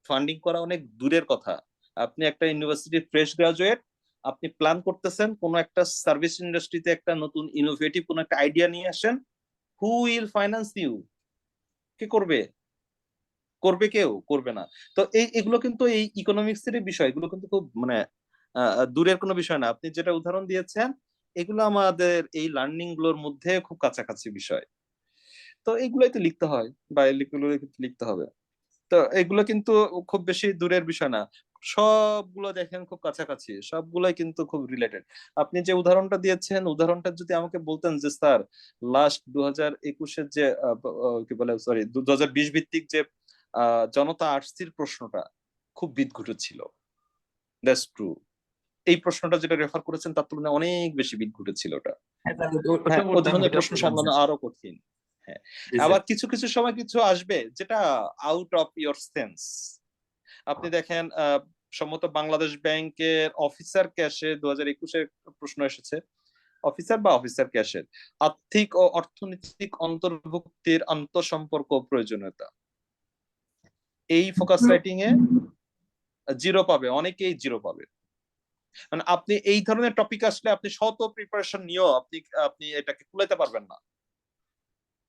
ফান্ডিং করা অনেক দূরের কথা। আপনি একটা ইউনিভার্সিটির ফ্রেশ গ্রাজুয়েট, আপনি প্ল্যান করতেছেন কোন একটা সার্ভিস ইন্ডাস্ট্রিতে একটা নতুন ইনোভেটিভ কোন একটা আইডিয়া নিয়ে আসেন, হু উইল ফাইন্যান্স ইউ? কে করবে? করবে? কেউ করবে না। তো এগুলো কিন্তু এই ইকোনমিক্স এর বিষয়, এগুলো কিন্তু খুব মানে দূরের কোনো বিষয় না। আপনি যেটা উদাহরণ দিয়েছেন, এগুলো আমাদের এই লার্নিং গুলোর মধ্যে খুব কাছাকাছি বিষয়। তো এগুলোই তো লিখতে হয়, বা এগুলো লিখতে হবে। তো এগুলো কিন্তু খুব বেশি দূরের বিষয় না, সবগুলো দেখেন খুব কাছাকাছি, সবগুলোই কিন্তু খুব রিলেটেড। আপনি যে উদাহরণটা দিয়েছেন, উদাহরণটা যদি আমাকে বলতেন যে স্যার লাস্ট 2021-এর যে কি বলে, সরি 2020 ভিত্তিক যে জনতা আর্টসির প্রশ্নটা খুব বিদঘুটে ছিল, দ্যাটস ট্রু। এই প্রশ্নটা যেটা রেফার করেছেন তার তুলনায় অনেক বেশি বিদঘুটে ছিল ওটা। হ্যাঁ স্যার, হ্যাঁ, ওটা ও বলতাম, ধরনের ওটা প্রশ্ন বলতাম সামলানো স্যার। আরো কঠিন। হ্যাঁ, জি স্যার। আবার কিছু কিছু সময় কিছু আসবে যেটা আউট অফ ইয়োর সেন্স। আপনি দেখেন সম্ভবত বাংলাদেশ ব্যাংকের অফিসার ক্যাশে 2021-এ প্রশ্ন এসেছে, অফিসার বা অফিসার ক্যাশের আর্থিক ও অর্থনৈতিক অন্তর্ভুক্তির আন্তঃসম্পর্ক ও প্রয়োজনীয়তা। এই ফোকাস রাইটিং এ 0 পাবে, অনেকেই 0 পাবে। মানে আপনি এই ধরনের টপিক আসলে আপনি শত প্রিপারেশন নিয়েও আপনি আপনি এটাকে কুলাইতে পারবেন না।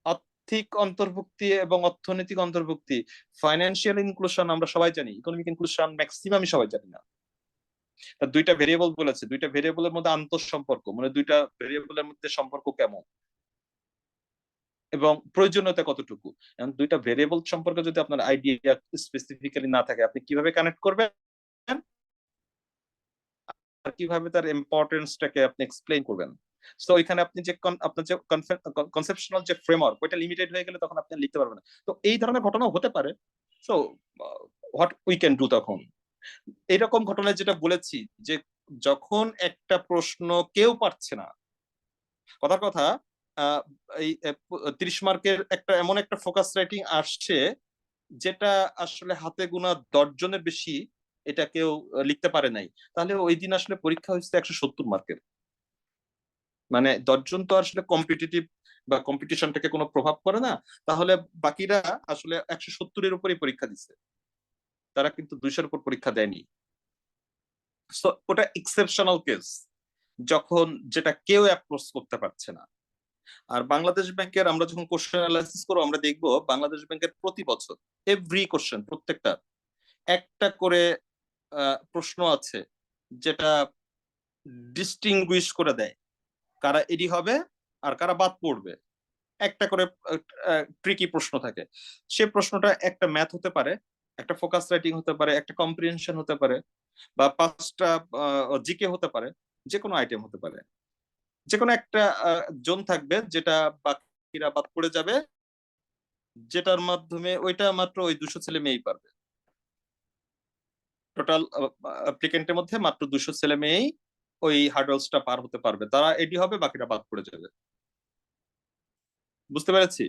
আর্থিক অন্তর্ভুক্তি এবং অর্থনৈতিক অন্তর্ভুক্তি, ফাইন্যান্সিয়াল ইনক্লুশন আমরা সবাই জানি, ইকোনমিক ইনক্লুশন ম্যাক্সিমামই সবাই জানি না। দুইটা ভেরিয়েবল বলেছে, দুইটা ভেরিয়েবলের মধ্যে আন্তঃসম্পর্ক, মানে দুইটা ভেরিয়েবলের মধ্যে সম্পর্ক কেমন এবং প্রয়োজনীয়তা কতটুকু। এখন দুইটা ভেরিয়েবল সম্পর্কে যদি আপনার আইডিয়া স্পেসিফিক্যালি না থাকে, আপনি কিভাবে কানেক্ট করবেন আর কিভাবে তার ইম্পর্টেন্সটাকে আপনি এক্সপ্লেইন করবেন? তো এখানে আপনি যে আপনার যে কনসেপশনাল যে ফ্রেমওয়ার্ক, ওইটা লিমিটেড হয়ে গেলে তখন আপনি লিখতে পারবেন না। তো এই ধরনের ঘটনাও হতে পারে। So what we can do তখন, এরকম ঘটনায় যেটা বলেছি যে যখন একটা প্রশ্ন কেউ পারছে না, কথার কথা এই 30 মার্কের একটা এমন একটা ফোকাস রাইটিং আসছে যেটা আসলে হাতে গোনা 10 জনের বেশি এটা কেউ লিখতে পারে নাই, তাহলে ওই দিন আসলে পরীক্ষা হয়েছে 170 মার্কের। মানে 10 জন তো আসলে কম্পিটিটিভ বা কম্পিটিশনটাকে কোনো প্রভাব করে না, তাহলে বাকিরা আসলে 170-এর উপরই পরীক্ষা দিচ্ছে, তারা কিন্তু 200-এর উপর পরীক্ষা দেয়নি। সো ওটা এক্সেপশনাল কেস, যখন যেটা কেউ অ্যাপ্রোচ করতে পারছে না। আর বাংলাদেশ ব্যাংকের আমরা যখন কোশ্চেন অ্যানালাইসিস করবো, আমরা দেখবো বাংলাদেশ ব্যাংকের প্রতি বছর এভরি কোশ্চেন, প্রত্যেকটা একটা করে প্রশ্ন আছে যেটা ডিস্টিংগুইশ করে দেয় কারা এডি হবে আর কারা বাদ পড়বে। একটা করে ট্রিকি প্রশ্ন থাকে, সে প্রশ্নটা একটা ম্যাথ হতে পারে, একটা ফোকাস রাইটিং হতে পারে, একটা কম্প্রিহেনশন হতে পারে, বা 5টা জিকে হতে পারে, যে কোনো আইটেম হতে পারে। যে কোনো একটা জোন থাকবে যেটা বাকিরা বাদ পড়ে যাবে, যেটার মাধ্যমে ওইটা মাত্র ওই 200 ছেলে মেয়েই পারবে। টোটাল অ্যাপ্লিকেন্টের মধ্যে মাত্র 200 ছেলে মেয়েই ওই হার্ডলসটা পার হতে পারবে, তারা এডি হবে, বাকিরা বাদ পড়ে যাবে। বুঝতে পেরেছি?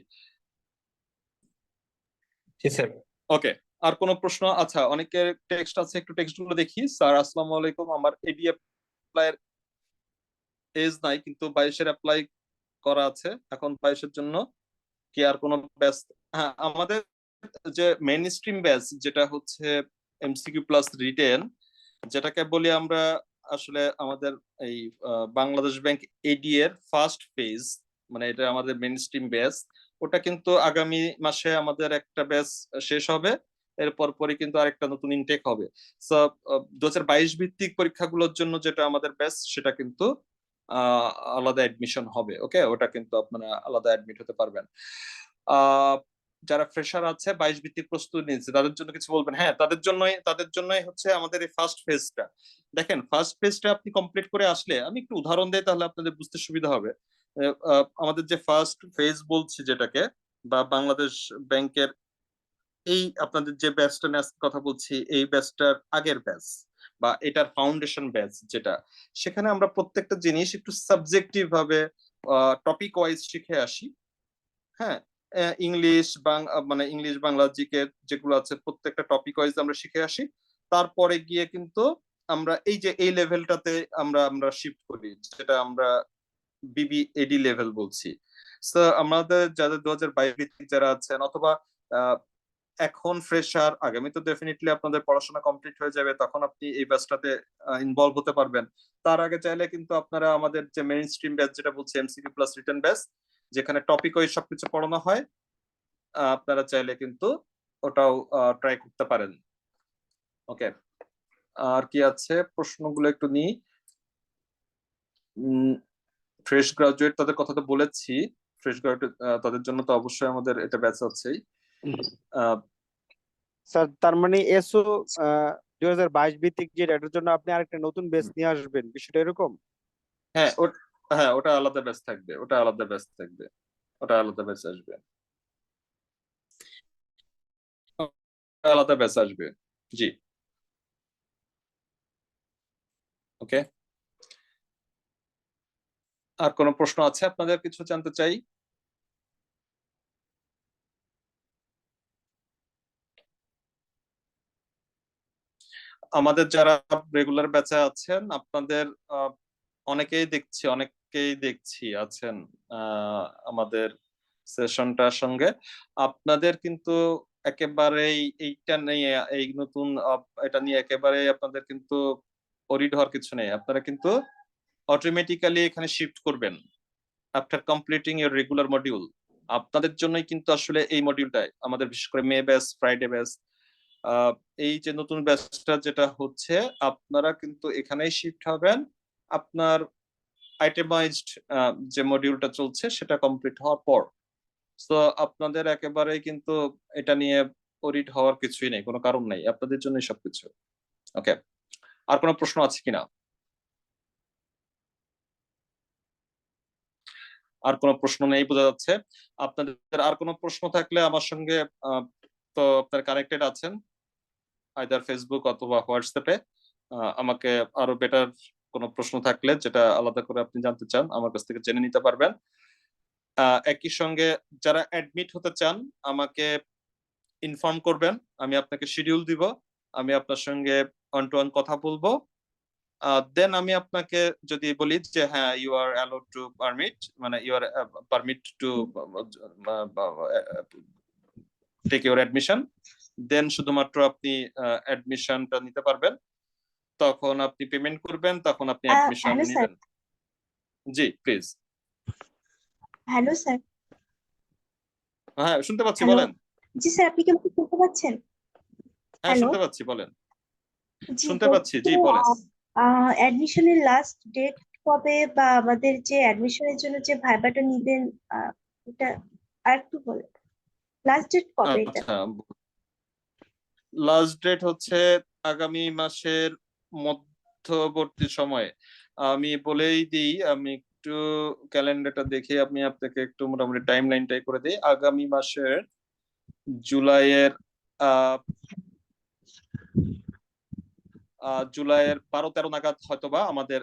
জি স্যার। ওকে, আর কোনো প্রশ্ন? আচ্ছা, অনেকের টেক্সট আছে, একটু টেক্সট গুলো দেখি। স্যার আসসালামু আলাইকুম, আমার এডি অ্যাপ্লাইয়ের এজ নাই, কিন্তু 22-এর অ্যাপ্লাই করা আছে, এখন 22-এর জন্য কি আর কোনো ব্যাচ? হ্যাঁ, আমাদের যে মেইন স্ট্রিম ব্যাচ যেটা হচ্ছে এমসিকিউ প্লাস রিটেন, যেটাকে বলি আমরা আসলে আমাদের এই বাংলাদেশ ব্যাংক এডি এর ফার্স্ট ফেজ, মানে এটা আমাদের মেইন স্ট্রিম ব্যাচ। ওটা কিন্তু আগামী মাসে আমাদের একটা ব্যাচ শেষ হবে, এরপর পরে কিন্তু আরেকটা নতুন ইনটেক হবে। সো 2022 ভিত্তিক পরীক্ষাগুলোর জন্য যেটা আমাদের ব্যাচ, সেটা কিন্তু আলাদা এডমিশন হবে। ওকে, ওটা কিন্তু আপনারা আলাদা অ্যাডমিট হতে পারবেন। আহ যারা ফ্রেশার আছে 22 ভিত্তিক প্রস্তুতি নিচ্ছে, তাদের জন্য কিছু বলবেন? হ্যাঁ, তাদের জন্যই হচ্ছে আমাদের এই ফার্স্ট ফেজটা। দেখেন, ফার্স্ট ফেজটা আপনি কমপ্লিট করে আসলে, আমি একটু উদাহরণ দেই তাহলে আপনাদের বুঝতে সুবিধা হবে। আমাদের যে ফার্স্ট ফেজ বলছি যেটাকে, বা বাংলাদেশ ব্যাংকের এই আপনাদের যে ব্যাচটা নিয়ে আজকে কথা বলছি, এই ব্যাচটার আগের ব্যাচ বা এটার ফাউন্ডেশন ব্যাচ যেটা, সেখানে আমরা প্রত্যেকটা জিনিস একটু সাবজেক্টিভ ভাবে টপিক ওয়াইজ শিখে আসি। হ্যাঁ, ইংলিশ মানে ইংলিশ বাংলা জিকে যেগুলো আছে প্রত্যেকটা টপিক ওয়াইজ আমরা শিখে আসি। তারপরে গিয়ে কিন্তু আমরা এই যে এই লেভেলটাতে আমরা আমরা শিফট করি, যেটা আমরা বিবিএডি লেভেল বলছি। তো আমাদের যাদের 2022 ভিত্তিক যারা আছেন, অথবা এখন ফ্রেশার, আগামী তো ডেফিনেটলি আপনাদের পড়াশোনা কমপ্লিট হয়ে যাবে, তখন আপনি এই ব্যাচটাতে ইনভলভ হতে পারবেন। তার আগে চাইলে কিন্তু আপনারা আমাদের যে মেইন স্ট্রিম ব্যাচ যেটা বলছে এমসিকিউ প্লাস রিটেন ব্যাচ, যেখানে টপিক ওয়াইজ সবকিছু পড়ানো হয়, আপনারা চাইলে কিন্তু ওটাও ট্রাই করতে পারেন। ওকে, আর কি আছে প্রশ্নগুলো একটু নিই। ফ্রেশ গ্রাজুয়েট তাদের কথা তো বলেছি, ফ্রেশ গ্রাজুয়েট তাদের জন্য তো অবশ্যই আমাদের এটা ব্যাচ আছেই। স্যার, তার মানে এসও 2022 ভিত্তিক যে এটার জন্য আপনি আরেকটা নতুন বেচ নিয়ে আসবেন, বিষয়টা এরকম? হ্যাঁ, হ্যাঁ, ওটা আলাদা ব্যাচ থাকবে, ওটা আলাদা ব্যাচ থাকবে, ওটা আলাদা ব্যাচ আসবে, আলাদা ব্যাচ আসবে। জি, ওকে। আর কোনো প্রশ্ন আছে আপনাদের? কিছু জানতে চাই? আমাদের যারা রেগুলার ব্যাচে আছেন, আপনাদের অনেকেই দেখছি আছেন আমাদের সেশনটার সঙ্গে। আপনাদের কিন্তু একেবারেই এইটা নিয়ে, এই নতুন এটা নিয়ে একেবারে আপনাদের কিন্তু ওরিড হওয়ার কিছু নেই। আপনারা কিন্তু অটোমেটিক্যালি এখানে শিফট করবেন after completing your regular module. আপনাদের জন্যই কিন্তু আসলে এই মডিউলটাই আমাদের, বিশেষ করে মে ব্যাচ, ফ্রাইডে ব্যাচ, এই যে নতুন ব্যাচটা যেটা হচ্ছে, আপনারা কিন্তু এখানেই শিফট হবেন আপনার আইটেমাইজড যে মডিউলটা চলছে সেটা কমপ্লিট হওয়ার পর। তো আপনাদের একেবারেই কিন্তু এটা নিয়ে ওরিড হওয়ার কিছুই নেই, কোনো কারণ নেই, আপনাদের জন্য সবকিছু। ওকে, আর কোনো প্রশ্ন আছে কিনা? আর কোনো প্রশ্ন নেই বোঝা যাচ্ছে। আপনাদের আর কোনো প্রশ্ন থাকলে আমার সঙ্গে তো আপনার কানেক্টেড আছেন আইদার ফেসবুক অথবা হোয়াটসঅ্যাপে, আমাকে আরো বেটার কোনো প্রশ্ন থাকলে যেটা আলাদা করে আপনি জানতে চান আমার কাছ থেকে জেনে নিতে পারবেন। একই সঙ্গে যারা অ্যাডমিট হতে চান আমাকে ইনফর্ম করবেন, আমি আপনাকে শিডিউল দিব, আমি আপনার সঙ্গে ওয়ান টু ওয়ান কথা বলবো। দেন আমি আপনাকে যদি বলি যে হ্যাঁ you are allowed to permit, মানে you are permit to take your admission, then শুধুমাত্র আপনি অ্যাডমিশনটা নিতে পারবেন। তখন আপনি পেমেন্ট করবেন, তখন আপনি অ্যাডমিশন হ্যালো স্যার। নেবেন। জি প্লিজ। Hello sir. হ্যাঁ, শুনতে পাচ্ছি, হ্যালো। বলেন। জি স্যার, আপনি কি আমাকে শুনতে পাচ্ছেন? হ্যাঁ, হ্যালো। শুনতে পাচ্ছি, বলেন। জি, শুনতে বলছি পাচ্ছি, যে জি বলেন। অ্যাডমিশনের লাস্ট ডেট কবে, বা আমাদের যে অ্যাডমিশনের জন্য যে ভাইবাটা নিবেন, এটা আর একটু বলে, লাস্ট ডেট কবে এটা? আচ্ছা, লাস্ট ডেট হচ্ছে আগামী মাসের মধ্যবর্তী সময়ে। আমি বলেই দিই, আমি একটু ক্যালেন্ডারটা দেখে আমি আপনাকে একটু মোটামুটি টাইম লাইনটাই করে দিই। আগামী মাসের জুলাইয়ের জুলাইয়ের 12-13 নাগাদ হয়তোবা আমাদের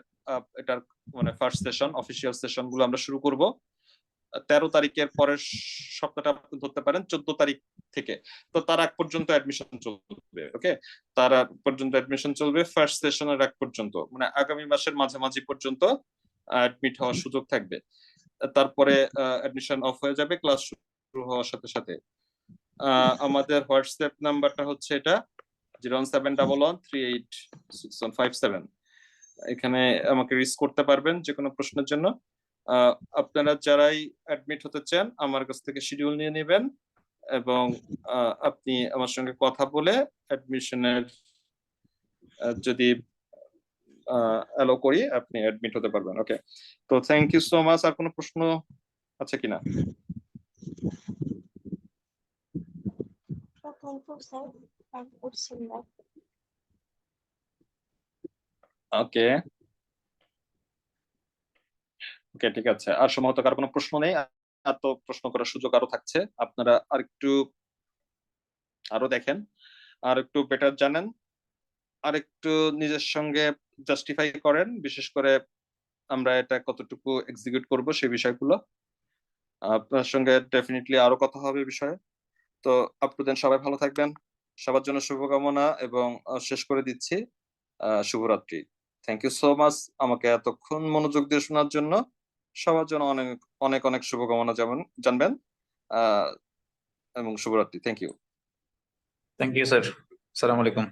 এটার মানে ফার্স্ট সেশন, অফিসিয়াল সেশন গুলো আমরা শুরু করব। 13 তারিখের পরের সপ্তাহটা আপনি ধরতে পারেন 14 তারিখ থেকে। তো তার আগ পর্যন্ত অ্যাডমিশন চলবে। ওকে, তার আগ পর্যন্ত অ্যাডমিশন চলবে, ফার্স্ট সেশনের আগ পর্যন্ত, মানে আগামী মাসের মাঝামাঝি পর্যন্ত অ্যাডমিট হওয়ার সুযোগ থাকবে। তারপরে অ্যাডমিশন অফ হয়ে যাবে ক্লাস শুরু হওয়ার সাথে সাথে। আমাদের হোয়াটসঅ্যাপ নাম্বারটা হচ্ছে এটা 01711386157। এখানে আমাকে রিচ করতে পারবেন যে কোনো প্রশ্নের জন্য। আপনারা যারাই অ্যাডমিট হতে চান আমার কাছ থেকে শিডিউল নিয়ে নেবেন এবং আপনি আমার সঙ্গে কথা বলে অ্যাডমিশনের যদি অ্যালো করি আপনি অ্যাডমিট হতে পারবেন। ওকে, তো থ্যাংক ইউ সো মাচ। আর কোনো প্রশ্ন আছে কিনা? ওকে ওকে, ঠিক আছে। আর সম্ভবত কারো কোনো প্রশ্ন নেই। আর তো প্রশ্ন করার সুযোগ আরো থাকছে। আপনারা আরো দেখেন, আর একটু বেটার জানেন, আর একটু নিজের সঙ্গে জাস্টিফাই করেন, বিশেষ করে আমরা এটা কতটুকু এক্সিকিউট করব সেই বিষয়গুলো। আপনার সঙ্গে ডেফিনেটলি আরো কথা হবে বিষয়ে। তো আপ টু দেন সবাই ভালো থাকবেন, সবার জন্য শুভকামনা এবং শেষ করে দিচ্ছি। শুভরাত্রি। থ্যাংক ইউ সো মাচ আমাকে এতক্ষণ মনোযোগ দিয়ে শোনার জন্য। সবার জন্য অনেক অনেক অনেক শুভকামনা জানবেন এবং শুভরাত্রি। Thank you. Thank you sir. আসসালামু আলাইকুম।